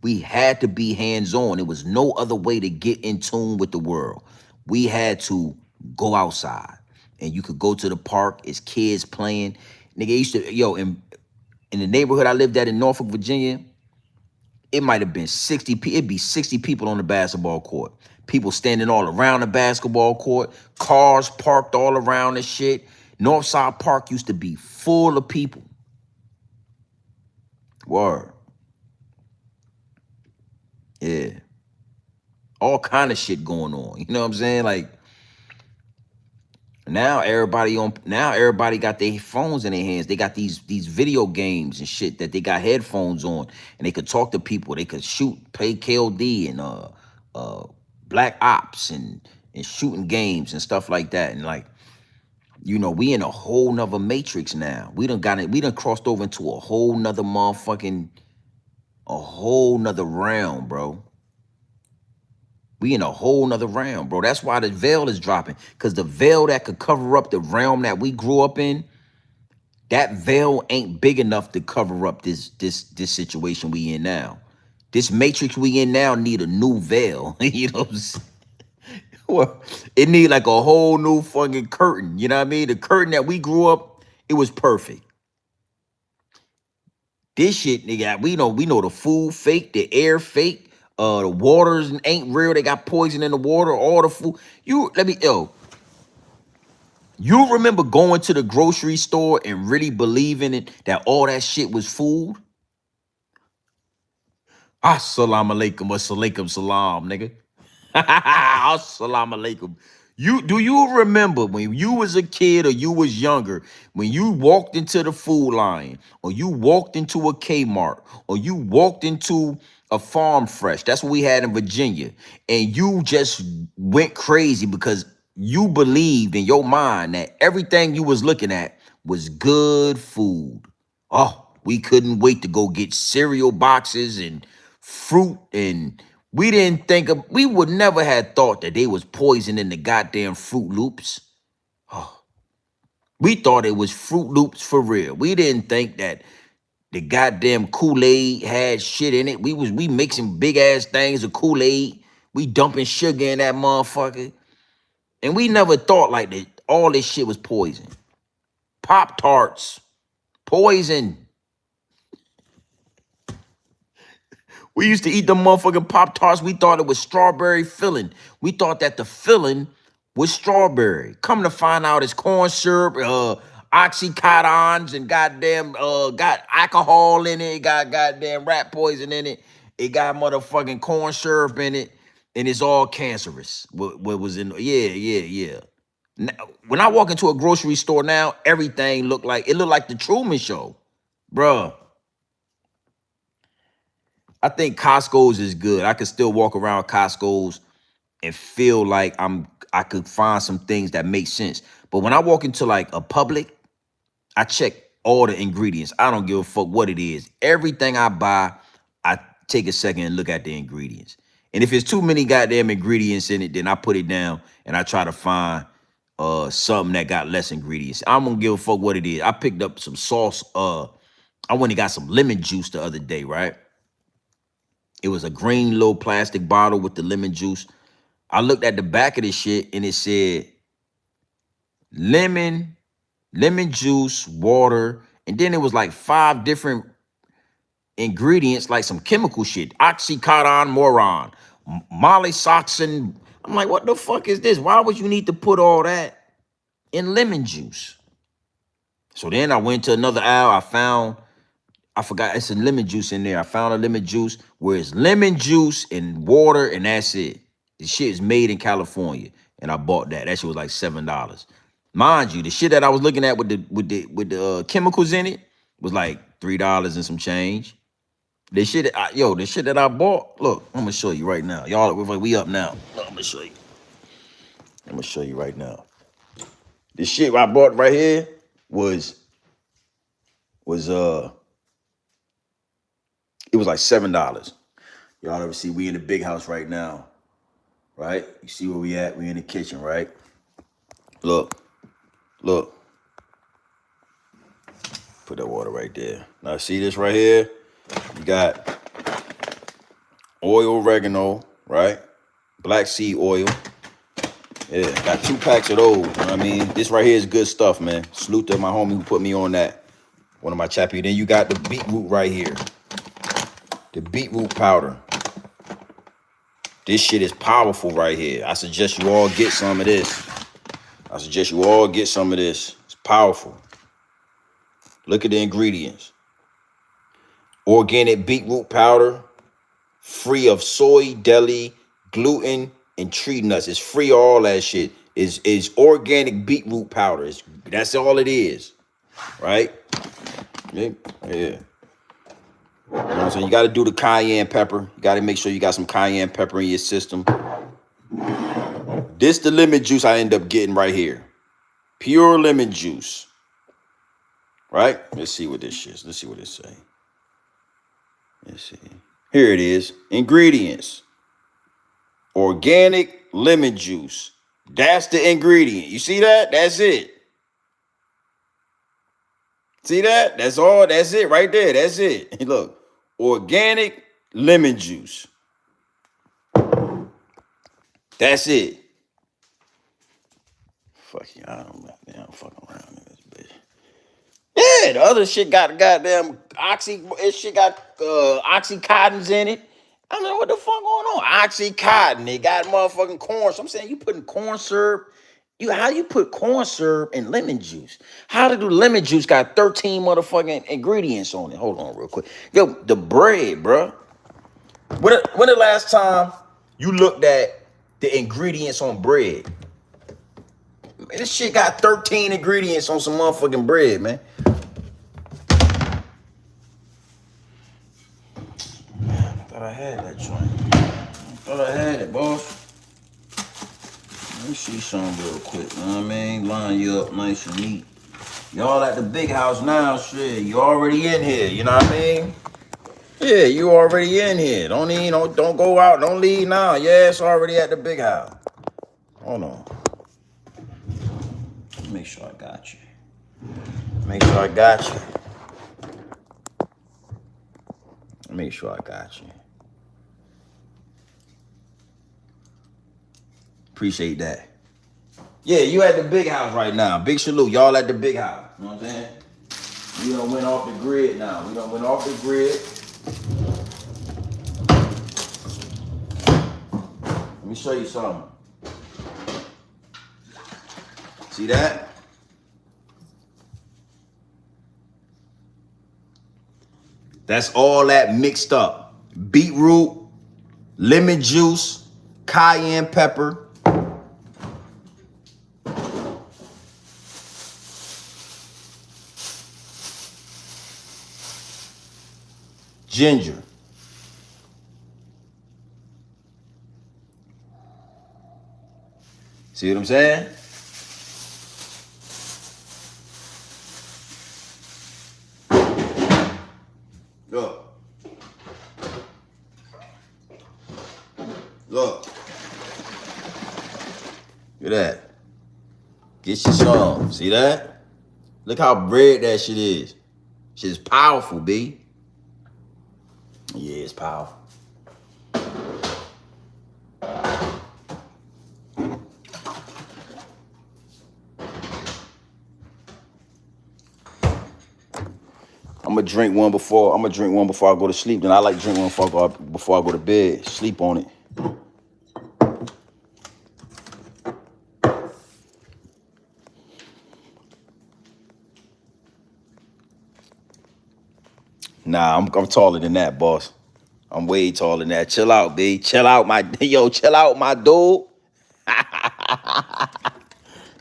We had to be hands-on. There was no other way to get in tune with the world. We had to go outside. And you could go to the park as kids playing. Nigga, used to, in the neighborhood I lived at in Norfolk, Virginia, it might have been 60 people. It'd be 60 people on the basketball court. People standing all around the basketball court. Cars parked all around the shit. Northside Park used to be full of people. Word. Yeah. All kind of shit going on. You know what I'm saying? Like, now everybody got their phones in their hands. They got these video games and shit that they got headphones on, and they could talk to people. They could play KOD and Black Ops and shooting games and stuff like that. And like, we in a whole nother matrix now. We done crossed over into a whole nother a whole nother realm, bro. We in a whole nother realm, bro. That's why the veil is dropping. Because the veil that could cover up the realm that we grew up in, that veil ain't big enough to cover up this situation we in now. This matrix we in now need a new veil. You know what I'm saying? Well, it need like a whole new fucking curtain. You know what I mean? The curtain that we grew up, it was perfect. This shit, nigga, we know the food fake, the air fake. The waters ain't real. They got poison in the water. All the food. You remember going to the grocery store and really believing it that all that shit was food? Assalamu alaikum wa salaikum salam, nigga. Assalamu alaikum. Do you remember when you was a kid or you was younger, when you walked into the Food Lion or you walked into a Kmart or you walked into a Farm Fresh, that's what we had in Virginia, and you just went crazy because you believed in your mind that everything you was looking at was good food. Oh, we couldn't wait to go get cereal boxes and fruit, and we would never have thought that they was poisoning the goddamn Fruit Loops. Oh, we thought it was Fruit Loops for real. We didn't think that the goddamn Kool-Aid had shit in it. We mixing big ass things of Kool-Aid. We dumping sugar in that motherfucker. And we never thought like that all this shit was poison. Pop-Tarts, poison. We used to eat the motherfucking Pop-Tarts. We thought it was strawberry filling. We thought that the filling was strawberry. Come to find out it's corn syrup, oxycodones, and goddamn got alcohol in it, got goddamn rat poison in it. it got motherfucking corn syrup in it, and it's all cancerous. What was in? Yeah. Now, when I walk into a grocery store now, everything look like the Truman Show, bruh. I think Costco's is good. I could still walk around Costco's and feel like I could find some things that make sense. But when I walk into like a Publix, I check all the ingredients. I don't give a fuck what it is. Everything I buy, I take a second and look at the ingredients. And if it's too many goddamn ingredients in it, then I put it down and I try to find something that got less ingredients. I don't give a fuck what it is. I picked up some sauce. I went and got some lemon juice the other day, right? It was a green little plastic bottle with the lemon juice. I looked at the back of this shit and it said lemon juice, water, and then it was like 5 different ingredients, like some chemical shit. Oxycodone, moron, mollysoxin. I'm like, what the fuck is this? Why would you need to put all that in lemon juice? So then I went to another aisle. I forgot it's a lemon juice in there. I found a lemon juice where it's lemon juice and water, and that's it. The shit is made in California, and I bought that. That shit was like $7. Mind you, the shit that I was looking at with the chemicals in it was like $3 and some change. The shit that I bought. Look, I'm gonna show you right now, y'all. We up now. Look, I'm gonna show you right now. The shit I bought right here was it was like $7. Y'all ever see we in the big house right now, right? You see where we at? We in the kitchen, right? Look. Put that water right there. Now see this right here? You got oil, oregano, right? Black seed oil. Yeah, got 2 packs of those. You know what I mean? This right here is good stuff, man. Salute to my homie who put me on that. One of my chappy. Then you got the beetroot right here. The beetroot powder. This shit is powerful right here. I suggest you all get some of this. It's powerful. Look at the ingredients. Organic beetroot powder, free of soy, deli, gluten, and tree nuts. It's free of all that shit. Is organic beetroot powder. That's all it is, right? Yeah. You know what I'm saying? You got to do the cayenne pepper. You got to make sure you got some cayenne pepper in your system. This the lemon juice I end up getting right here. Pure lemon juice. Right? Let's see what this shit is. Let's see what it say. Let's see. Here it is. Ingredients. Organic lemon juice. That's the ingredient. You see that? That's it. See that? That's all. That's it right there. That's it. Look. Organic lemon juice. That's it. Fuck you. I don't fuck around in this bitch. Yeah, the other shit got goddamn oxycontins in it. I don't know what the fuck going on. Oxycontin. It got motherfucking corn. So I'm saying you putting corn syrup. How you put corn syrup in lemon juice? How did the lemon juice got 13 motherfucking ingredients on it? Hold on real quick. Yo, the bread, bro. When the last time you looked at the ingredients on bread? Man, this shit got 13 ingredients on some motherfucking bread, man. I thought I had that joint. I thought I had it, boss. Let me see something real quick. You know what I mean? Line you up nice and neat. Y'all at the big house now, shit. You already in here, you know what I mean? Yeah, you already in here. Don't go out. Don't leave now. Yeah, it's already at the big house. Hold on. Make sure I got you. Make sure I got you. Appreciate that. Yeah, you at the big house right now. Big salute. Y'all at the big house. You know what I'm saying? We done went off the grid now. Let me show you something. See that? That's all that mixed up. beetroot, lemon juice, cayenne pepper, ginger. See what I'm saying? Look. Look. Look at that. Get you some. See that? Look how red that shit is. Shit is powerful, B. Yeah, it's powerful. I'm gonna drink one before I go to sleep. Then I like to drink one before I go to bed. Sleep on it. Nah, I'm taller than that, boss. I'm way taller than that. Chill out, B. Chill out, my dude.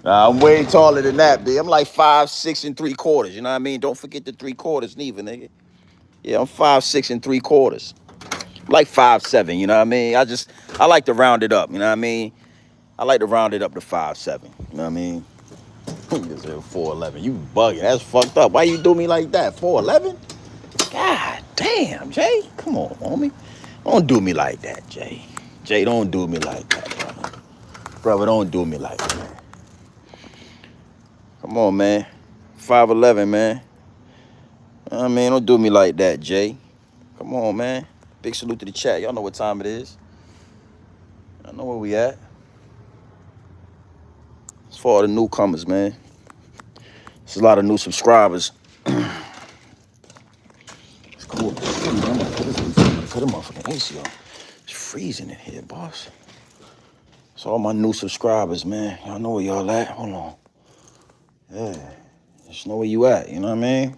Nah, I'm way taller than that, B. I'm like 5'6" 3/4. You know what I mean? Don't forget the 3/4 neither, nigga. Yeah, I'm 5'6" 3/4. Like 5'7", you know what I mean? I like to round it up, you know what I mean? I like to round it up to 5'7", you know what I mean? You said 4'11". You bugging. That's fucked up. Why you do me like that? 4'11"? God damn, Jay. Come on, homie. Don't do me like that, Jay. Jay, don't do me like that, brother. Brother, don't do me like that. Come on, man. 5'11", man. I mean, don't do me like that, Jay. Come on, man. Big salute to the chat. Y'all know what time it is. I know where we at. It's for all the newcomers, man. There's a lot of new subscribers. It's cool. I'm gonna put a motherfucking AC on. It's freezing in here, boss. It's all my new subscribers, man. Y'all know where y'all at. Hold on. Yeah. Just know where you at, you know what I mean?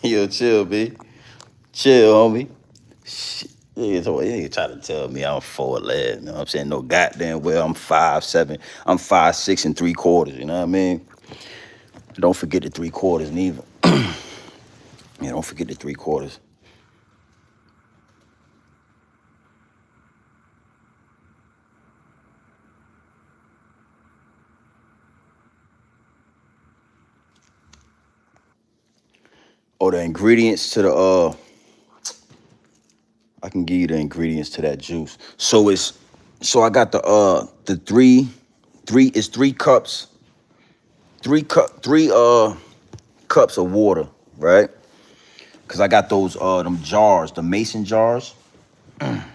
Yo, chill, B. Chill, homie. Shit. You ain't trying to tell me I'm 4'11", you know what I'm saying? No goddamn well, I'm 5'7". I'm 5'6" 3/4, you know what I mean? Don't forget the 3/4 neither. Yeah, don't forget the 3/4. Oh, the ingredients to the I can give you the ingredients to that juice. So I got the three cups, three cups of water, right? Cause I got those them jars, the mason jars.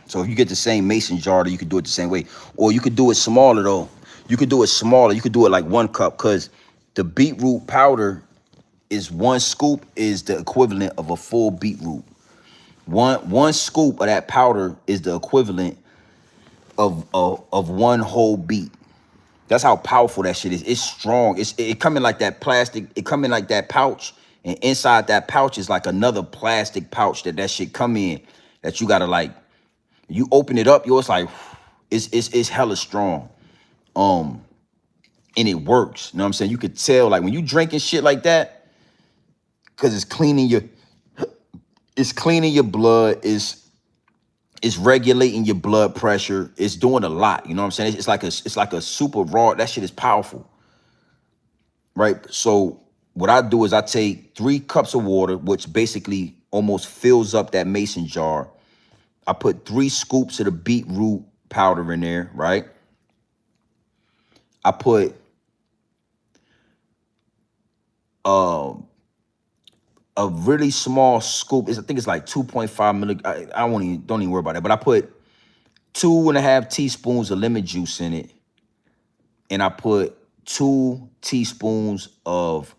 So if you get the same mason jar, you could do it the same way. Or you could do it smaller though. You could do it smaller. You could do it like 1 cup, cause the beetroot powder is 1 scoop is the equivalent of a full beetroot. One scoop of that powder is the equivalent of 1 whole beet. That's how powerful that shit is. It's strong. It come in like that plastic. It come in like that pouch, and inside that pouch is like another plastic pouch that shit come in. That you gotta like, you open it up, it's like, it's hella strong. And it works. You know what I'm saying? You could tell like when you drinking shit like that, cause it's cleaning your blood. It's regulating your blood pressure. It's doing a lot. You know what I'm saying? It's like a super raw. That shit is powerful, right? So what I do is I take 3 cups of water, which basically almost fills up that mason jar. I put 3 scoops of the beetroot powder in there, right? I put a really small scoop. I think it's like 2.5 milli. I don't even worry about that. But I put 2.5 teaspoons of lemon juice in it, and I put 2 teaspoons of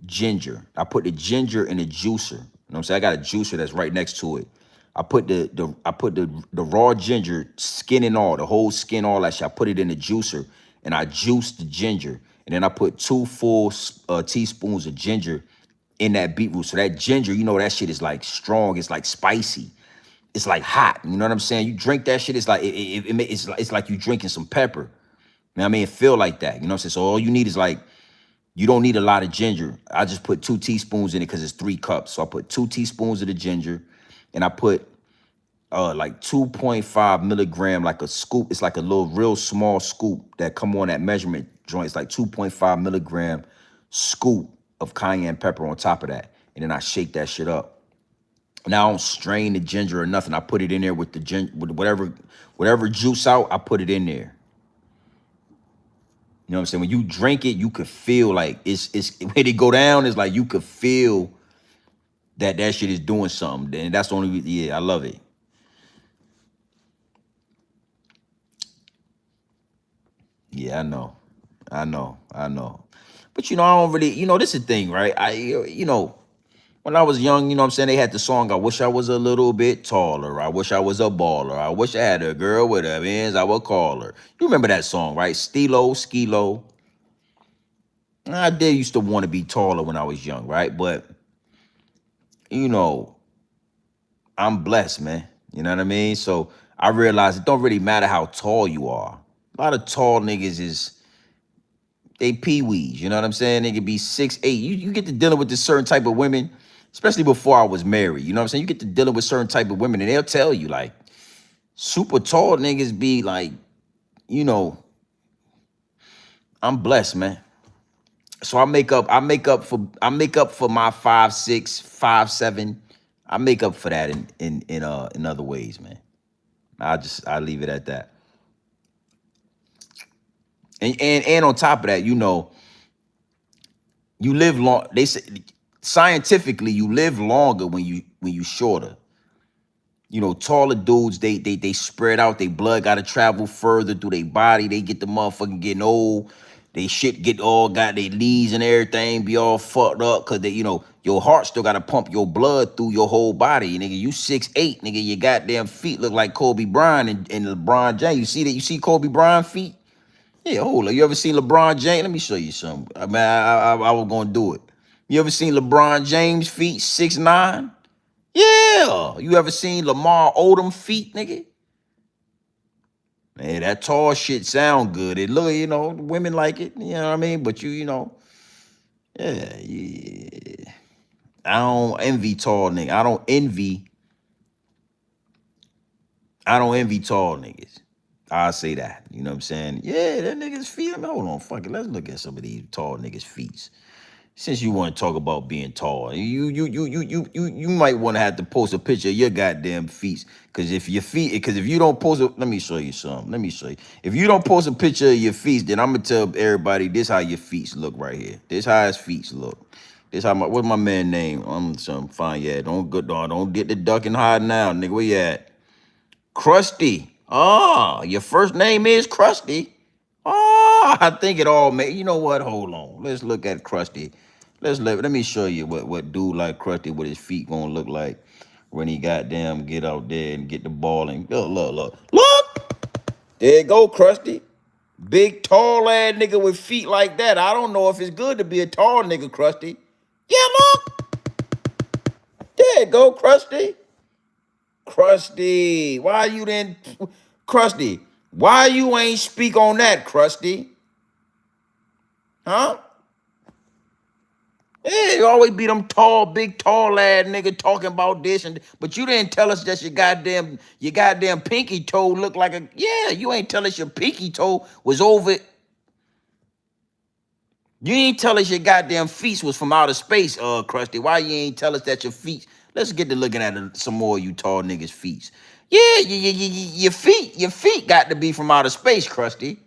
ginger. I put the ginger in the juicer. You know what I'm saying? I got a juicer that's right next to it. I put the raw ginger, skin and all, the whole skin, all that shit. I put it in the juicer, and I juiced the ginger. And then I put 2 full teaspoons of ginger in that beetroot. So that ginger, you know, that shit is like strong. It's like spicy. It's like hot. You know what I'm saying? You drink that shit, it's like it's like you drinking some pepper. You know what I mean? It feel like that. You know what I'm saying? So all you need is like, you don't need a lot of ginger. I just put 2 teaspoons in it because it's 3 cups. So I put 2 teaspoons of the ginger, and I put like 2.5 milligram, like a scoop. It's like a little real small scoop that come on that measurement joint. It's like 2.5 milligram scoop of cayenne pepper on top of that. And then I shake that shit up. Now I don't strain the ginger or nothing. I put it in there with the ginger, with whatever juice out, I put it in there. You know what I'm saying? When you drink it, you could feel like it's when it go down, it's like you could feel that shit is doing something. And that's the only, yeah, I love it. Yeah, I know. But you know, I don't really, you know, this is the thing, right? You know, when I was young, you know what I'm saying, they had the song, I wish I was a little bit taller. I wish I was a baller. I wish I had a girl with her ends, I would call her. You remember that song, right? Skilo. I did used to want to be taller when I was young, right? But, you know, I'm blessed, man. You know what I mean? So I realized it don't really matter how tall you are. A lot of tall niggas they peewees, you know what I'm saying? They could be 6'8". You get to dealing with this certain type of women, especially before I was married. You know what I'm saying? You get to dealing with certain type of women, and they'll tell you, like, super tall niggas be like, you know, I'm blessed, man. So I make up for my 5'6", 5'7". I make up for that in other ways, man. I leave it at that. And on top of that, you know, you live long. They say scientifically you live longer when you shorter. You know, taller dudes, they spread out. They blood gotta travel further through their body. They get the motherfucking getting old. They shit get all got their knees and everything be all fucked up because they, you know, your heart still gotta pump your blood through your whole body. Nigga, you 6'8", nigga, your goddamn feet look like Kobe Bryant and LeBron James. You see that? You see Kobe Bryant feet? Yeah, hold on. You ever seen LeBron James? Let me show you something. I mean, I was gonna do it. You ever seen LeBron James feet 6'9"? Yeah. You ever seen Lamar Odom feet, nigga? Man, that tall shit sound good. It look, you know, women like it. You know what I mean? But you know, yeah. I don't envy tall niggas. I don't envy tall niggas. I'll say that. You know what I'm saying? Yeah, that nigga's feet. I mean, hold on, fuck it. Let's look at some of these tall niggas' feet. Since you want to talk about being tall, you might want to have to post a picture of your goddamn feet. Cause if you don't post let me show you something. Let me show you. If you don't post a picture of your feet, then I'm gonna tell everybody this how your feet look right here. This how his feet look. This how what's my man name? I'm some fine. Yeah, don't get the duck and hide now, nigga. Where you at? Krusty. Oh, your first name is Krusty. Oh, I think it all made. You know what? Hold on. Let's look at Krusty. Let me show you what dude like Krusty with his feet gonna look like when he goddamn get out there and get the ball and look. There you go, Krusty. Big tall ass nigga with feet like that. I don't know if it's good to be a tall nigga, Krusty. Yeah, look. There you go, Krusty. Krusty, why you didn't, Krusty, why you ain't speak on that, Krusty? Huh? Yeah, you always be them tall, big, tall ass nigga talking about this but you didn't tell us that your goddamn pinky toe looked like a you ain't tell us your pinky toe was over. You ain't tell us your goddamn feet was from outer space, Krusty. Why you ain't tell us that your feet? Let's get to looking at some more of you tall niggas' feet. Yeah, your feet got to be from outer space, Krusty.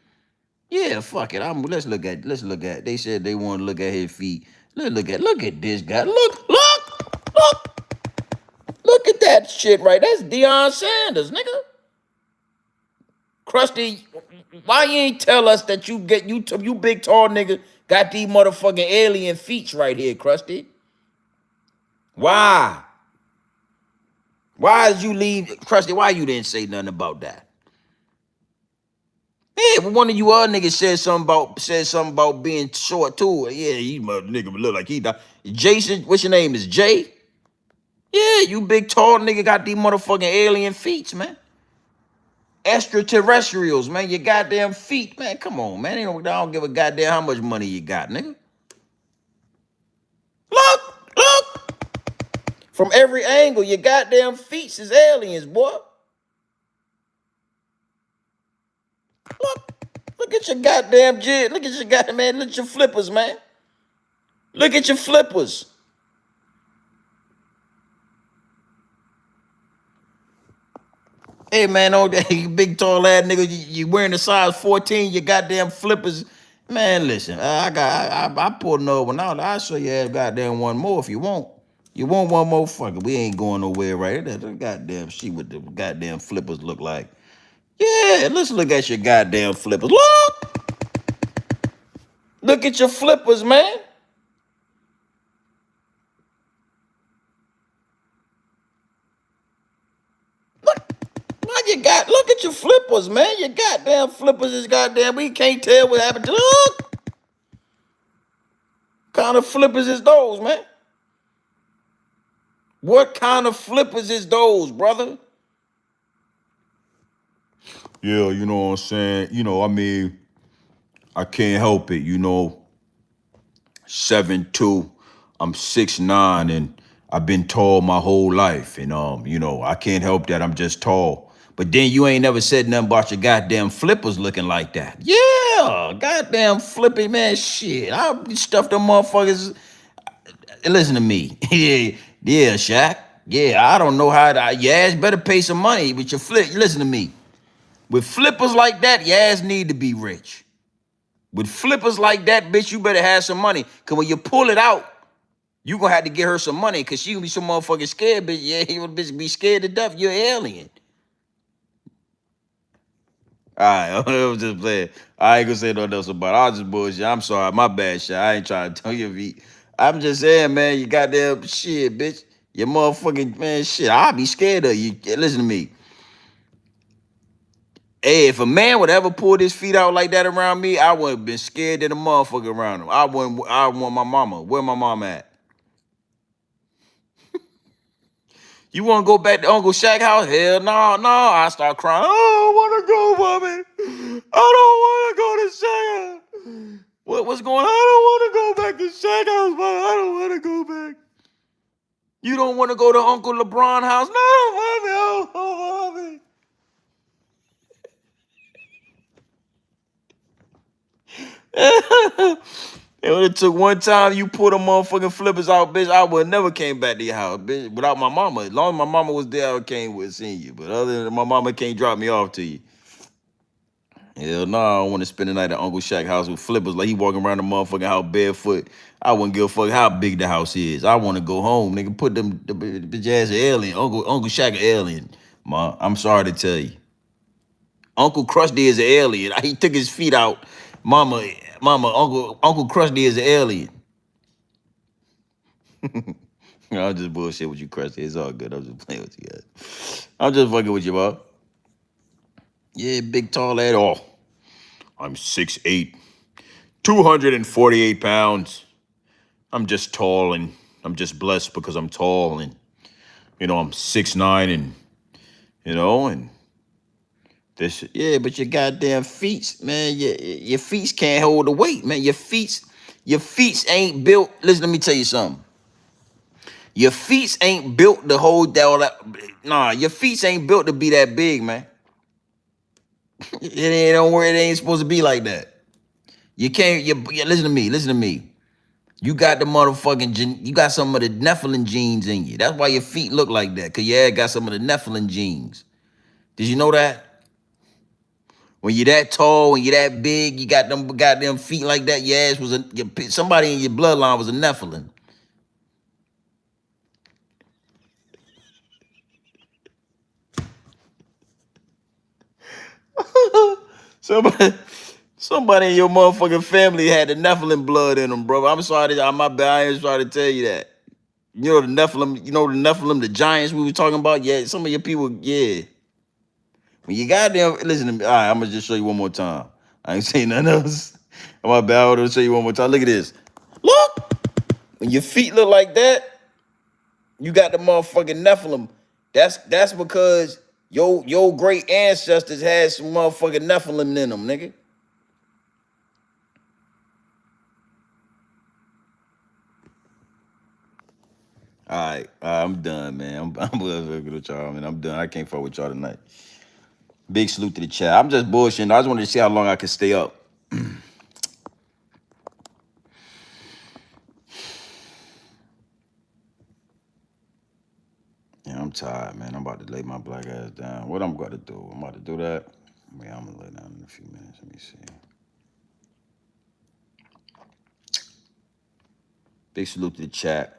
Yeah, fuck it. Let's look at. They said they want to look at his feet. Look at this guy. Look at that shit right. That's Deion Sanders, nigga. Krusty, why you ain't tell us that you big tall nigga got these motherfucking alien feet right here, Krusty? Why? Why did you leave, Krusty? Why you didn't say nothing about that? Yeah, but one of you other niggas said something about being short too. Yeah, you mother nigga look like he died. Jason, what's your name? Is Jay? Yeah, you big tall nigga got these motherfucking alien feet, man. Extraterrestrials, man. Your goddamn feet, man. Come on, man. I don't give a goddamn how much money you got, nigga. Look. From every angle, your goddamn feet is aliens, boy. Look at your goddamn jig. Look at your goddamn man. Look at your flippers, man. Look at your flippers. Hey man, oh you big tall ass nigga, you wearing a size 14, your goddamn flippers. Man, listen, I pulled another one out. I'll show you goddamn one more if you want. You want one more? Fuck it. We ain't going nowhere right there. That goddamn shit with the goddamn flippers look like. Yeah, let's look at your goddamn flippers. Look at your flippers, man. Look at your flippers, man. Your goddamn flippers is goddamn. We can't tell what happened to look. Kind of flippers is those, man? What kind of flippers is those, brother? Yeah, you know what I'm saying? You know, I mean, I can't help it, 7'2". I'm 6'9", and I've been tall my whole life. And I can't help that I'm just tall. But then you ain't never said nothing about your goddamn flippers looking like that. Yeah, goddamn flippy, man, shit. I stuff them motherfuckers. Listen to me. yeah, Shaq. Yeah, I don't know how to. Your ass better pay some money with your flip. Listen to me. With flippers like that, your ass need to be rich. With flippers like that, bitch, you better have some money. Cause when you pull it out, you gonna have to get her some money. Cause she gonna be so motherfucking scared, bitch. Yeah, you bitch be scared to death. You're an alien. All right, I was just playing. I ain't gonna say nothing else about it. I was just bullshit. I'm sorry, my bad shit. I ain't trying to tell you. I'm just saying, man, you goddamn shit, bitch. Your motherfucking, man, shit. I'll be scared of you. Listen to me. Hey, if a man would ever pull his feet out like that around me, I would have been scared than a motherfucker around him. I want my mama. Where my mama at? You want to go back to Uncle Shaq house? Hell no. I start crying. I don't want to go, mommy. I don't want to go to Shaq house. What's going on? I don't want to go back to Shaq house, mom. I don't want to go back. You don't want to go to Uncle LeBron house? No, mommy. Oh, mommy. It took one time you pull the motherfucking flippers out, bitch. I would never came back to your house, bitch, without my mama. As long as my mama was there, I came with seeing you. But other than my mama can't drop me off to you. Hell no, I don't want to spend the night at Uncle Shaq house with flippers like he walking around the motherfucking house barefoot. I wouldn't give a fuck how big the house is. I want to go home, nigga. Put the bitch ass an alien. Uncle Shaq an alien. Ma, I'm sorry to tell you. Uncle Krusty is an alien. He took his feet out. Mama, Uncle Krusty is an alien. I'm just bullshit with you, Krusty. It's all good. I'm just playing with you guys. I'm just fucking with you, bro. Yeah, big tall lad. Oh, I'm 6'8", 248 pounds. I'm just tall and I'm just blessed because I'm tall and, I'm 6'9", and, and this, yeah, but your goddamn feet, man, your feet can't hold the weight, man. Your feet Your feet ain't built. Listen, let me tell you something. Your feet ain't built to hold that all that. Nah, your feet ain't built to be that big, man. It ain't don't worry, it ain't supposed to be like that. You can't, listen to me, listen to me. You got the motherfucking, you got some of the Nephilim genes in you. That's why your feet look like that, because your ass got some of the Nephilim genes. Did you know that? When you're that tall, when you're that big, you got them goddamn feet like that, your ass was somebody in your bloodline was a Nephilim. Somebody in your motherfucking family had the Nephilim blood in them, bro. I'm sorry, my bad. I ain't trying to tell you that. You know the Nephilim, the giants we were talking about? Yeah, some of your people, yeah. When you goddamn, listen to me. All right, I'm gonna just show you one more time. I ain't saying nothing else. My bad, I'm gonna show you one more time. Look at this. Look! When your feet look like that, you got the motherfucking Nephilim. That's because your great ancestors had some motherfucking Nephilim in them, nigga. All right, I'm done, man. I'm with y'all, man. I'm done. I can't fuck with y'all tonight. Big salute to the chat. I'm just bullshitting. I just wanted to see how long I could stay up. Yeah, I'm tired, man. I'm about to lay my black ass down. What I'm going to do? I'm about to do that. Yeah, I'm going to lay down in a few minutes. Let me see. Big salute to the chat.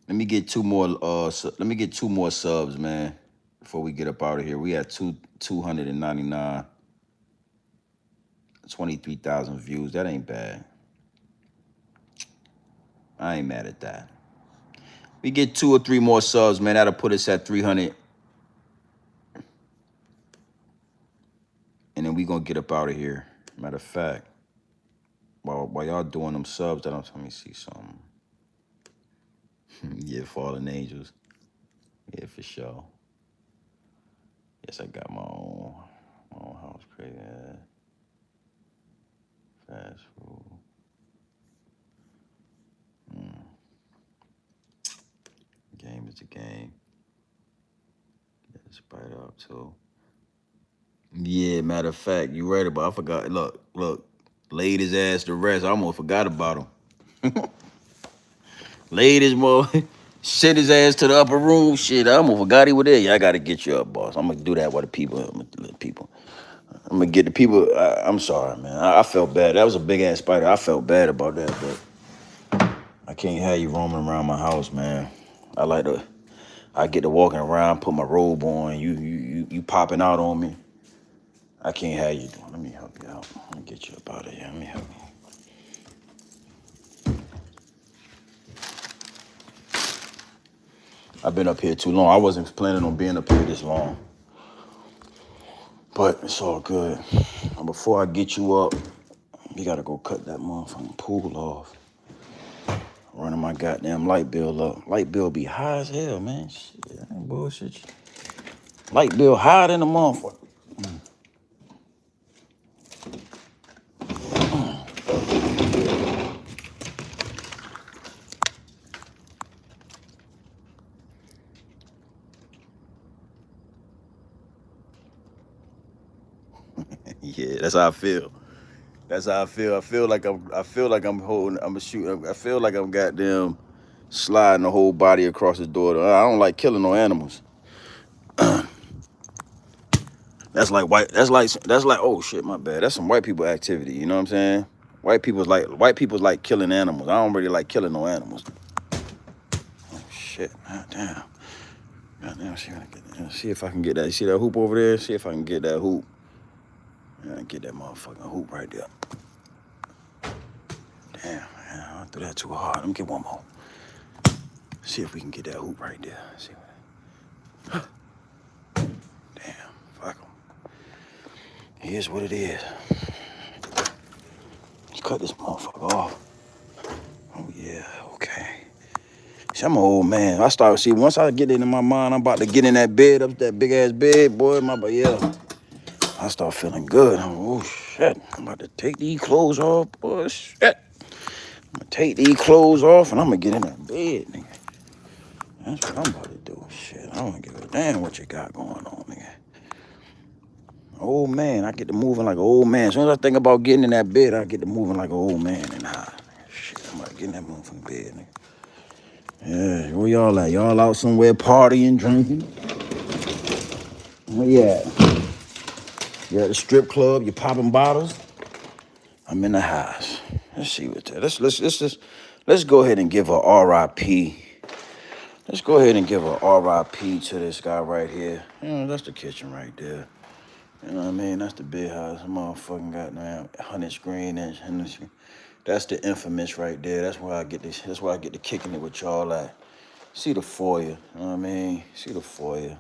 Let me get two more. Let me get 2 more subs, man, before we get up out of here. We had 299, 23,000 views. That ain't bad. I ain't mad at that. We get 2 or 3 more subs, man. That'll put us at 300. And then we gonna get up out of here. Matter of fact, while y'all doing them subs, let me see something. Yeah, fallen angels. Yeah, for sure. Yes, I got my own house crazy. Fast food. Game is a game. Get the spider up too. Yeah, matter of fact, you right about. I forgot. Look, laid his ass to rest. I almost forgot about him. Laid his more, sent his ass to the upper room. Shit, I almost forgot he was there. Yeah, I gotta get you up, boss. I'm gonna do that with the people. I'm gonna get the people. I'm sorry, man. I felt bad. That was a big ass spider. I felt bad about that, but I can't have you roaming around my house, man. I get to walking around, put my robe on. You popping out on me. I can't have you doing. Let me help you out. Let me get you up out of here. Let me help you. I've been up here too long. I wasn't planning on being up here this long. But it's all good. Before I get you up, you gotta go cut that motherfucking pool off. Running my goddamn light bill up. Light bill be high as hell, man. Shit, I ain't bullshit. Light bill higher than the motherfucker. Yeah, that's how I feel. That's how I feel. I feel like I'm holding. I'm shooting. I feel like I'm goddamn sliding the whole body across the door. I don't like killing no animals. That's like white. That's like. Oh shit, my bad. That's some white people activity. You know what I'm saying? White people's like killing animals. I don't really like killing no animals. Oh shit, goddamn. See if I can get that. You see that hoop over there? See if I can get that hoop. Yeah, get that motherfucking hoop right there. Damn, man, I don't do that too hard. Let me get one more. See if we can get that hoop right there. See what. Damn, fuck 'em. Here's what it is. Let's cut this motherfucker off. Oh yeah, okay. See, I'm an old man. Once I get into my mind, I'm about to get in that bed, up that big ass bed, boy. Yeah. I start feeling good. Oh shit! I'm about to take these clothes off, boy. Shit! I'm gonna take these clothes off and I'm gonna get in that bed, nigga. That's what I'm about to do. Shit, I don't give a damn what you got going on, nigga. Old man, I get to moving like an old man. As soon as I think about getting in that bed, I get to moving like an old man. And shit, I'm about to get in that motherfucking bed, nigga. Yeah, where y'all at? Y'all out somewhere partying, drinking? Where you at? You at the strip club? You popping bottles? I'm in the house. Let's see what that. Let's go ahead and give a R.I.P. Let's go ahead and give a R.I.P. to this guy right here. You know, that's the kitchen right there. You know what I mean? That's the big house. Motherfucking goddamn 100 screen inch. That's the infamous right there. That's where I get this. That's why I get to kicking it with y'all at. See the foyer. You know what I mean? See the foyer.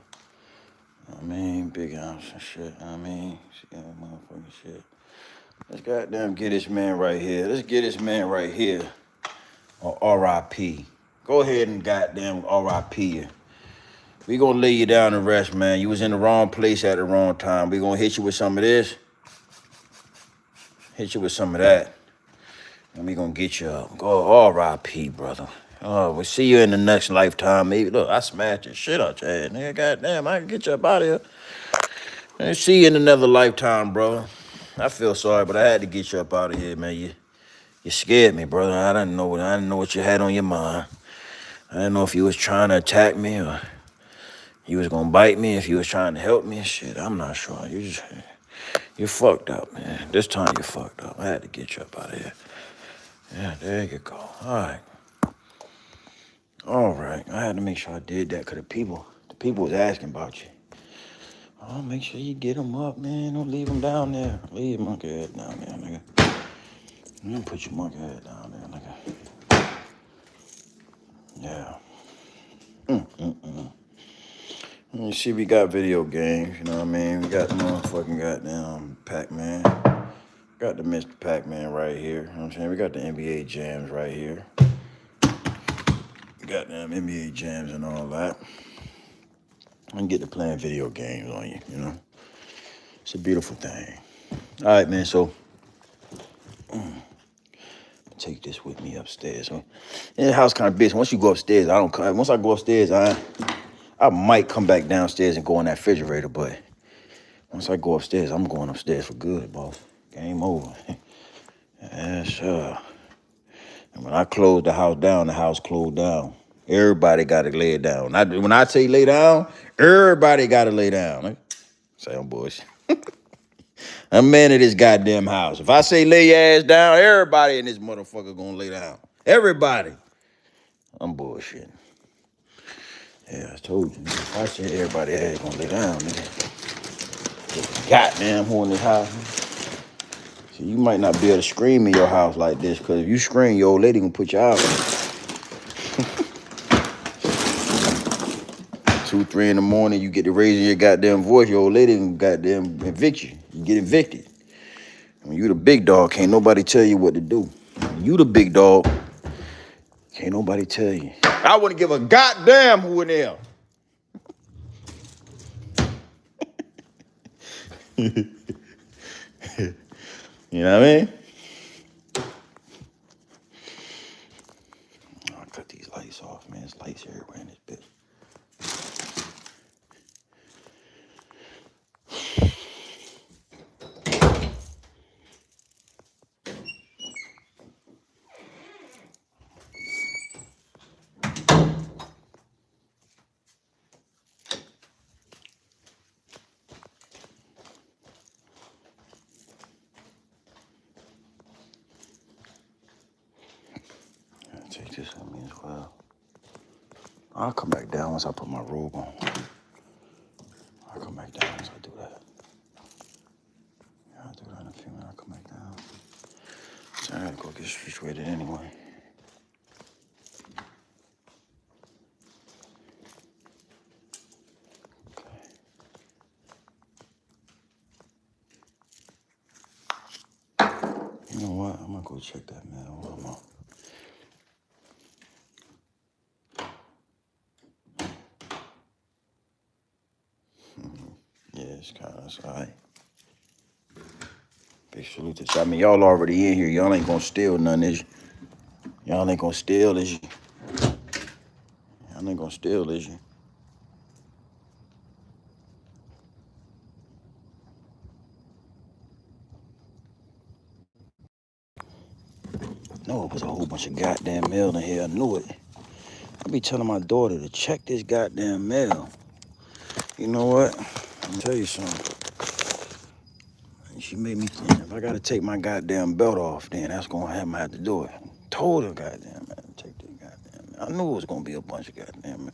You know what I mean? Big house and shit. You know what I mean? See that motherfucking shit. Let's goddamn get this man right here. Let's get this man right here. Or R.I.P. Go ahead and goddamn R.I.P. you. We gonna lay you down and rest, man. You was in the wrong place at the wrong time. We gonna hit you with some of this. Hit you with some of that. And we gonna get you up. Go R.I.P., brother. Oh, we'll see you in the next lifetime. Maybe look, I smashed your shit out your head, nigga. Goddamn, I can get you up out of here. And see you in another lifetime, bro. I feel sorry, but I had to get you up out of here, man. You scared me, brother. I didn't know what you had on your mind. I didn't know if you was trying to attack me or you was gonna bite me, if you was trying to help me. Shit, I'm not sure. You fucked up, man. This time you fucked up. I had to get you up out of here. Yeah, there you go. All right. I had to make sure I did that because the people was asking about you. Oh, make sure you get them up, man. Don't leave them down there. Leave your monkey head down there, nigga. You put your monkey head down there, nigga. Yeah. You see, we got video games, you know what I mean? We got the motherfucking goddamn Pac-Man. Got the Mr. Pac-Man right here, you know what I'm saying? We got the NBA jams right here. Goddamn NBA jams and all that. And get to playing video games on you, you know? It's a beautiful thing. All right, man, so take this with me upstairs. So, the house kind of big. So once you go upstairs, once I go upstairs, I might come back downstairs and go in that refrigerator, but once I go upstairs, I'm going upstairs for good, boss. Game over. Yes, sir. And when I close the house closed down. Everybody got to lay it down. When I say lay down, everybody got to lay down. Say I'm bullshit. I'm man of this goddamn house. If I say lay your ass down, everybody in this motherfucker gonna lay down. Everybody. I'm bullshitting. Yeah, I told you. If I said everybody ass gonna lay down, nigga. Goddamn who in this house. So you might not be able to scream in your house like this, because if you scream, your old lady gonna put you out. 2, 3 in the morning, you get to raising your goddamn voice, your old lady can goddamn evict you. You get evicted. When you the big dog, can't nobody tell you what to do. When you the big dog, can't nobody tell you. I wouldn't give a goddamn who in there. You know what I mean? I'll cut these lights off, man. There's lights everywhere in this bitch. I'll take this with me as well. I'll come back down once I put my robe on. I'll come back down once I do that. Yeah, I'll do that in a few minutes. I'll come back down. So I gotta go get situated anyway. You know what? I'm gonna go check that mail while I'm out. Yeah, it's kind of, all right. Big salute to I mean, y'all already in here. Y'all ain't gonna steal none, is you? Y'all ain't gonna steal, is you? Y'all ain't gonna steal, is you? No, it was a whole bunch of goddamn mail in here. I knew it. I be telling my daughter to check this goddamn mail. You know what? I'm gonna tell you something. She made me think, if I gotta take my goddamn belt off, then that's gonna have to do it. Told her, goddamn, man, take this goddamn mail. I knew it was gonna be a bunch of goddamn mail.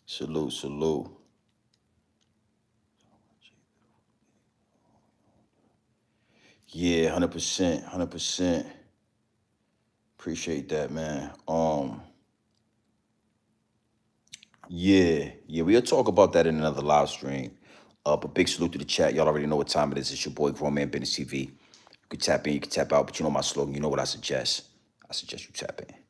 Salute, salute. Yeah, 100%, 100%. Appreciate that, man. Yeah, we'll talk about that in another live stream. But big salute to the chat. Y'all already know what time it is. It's your boy, Grown Man Business TV. You can tap in, you can tap out, but you know my slogan. You know what I suggest. I suggest you tap in.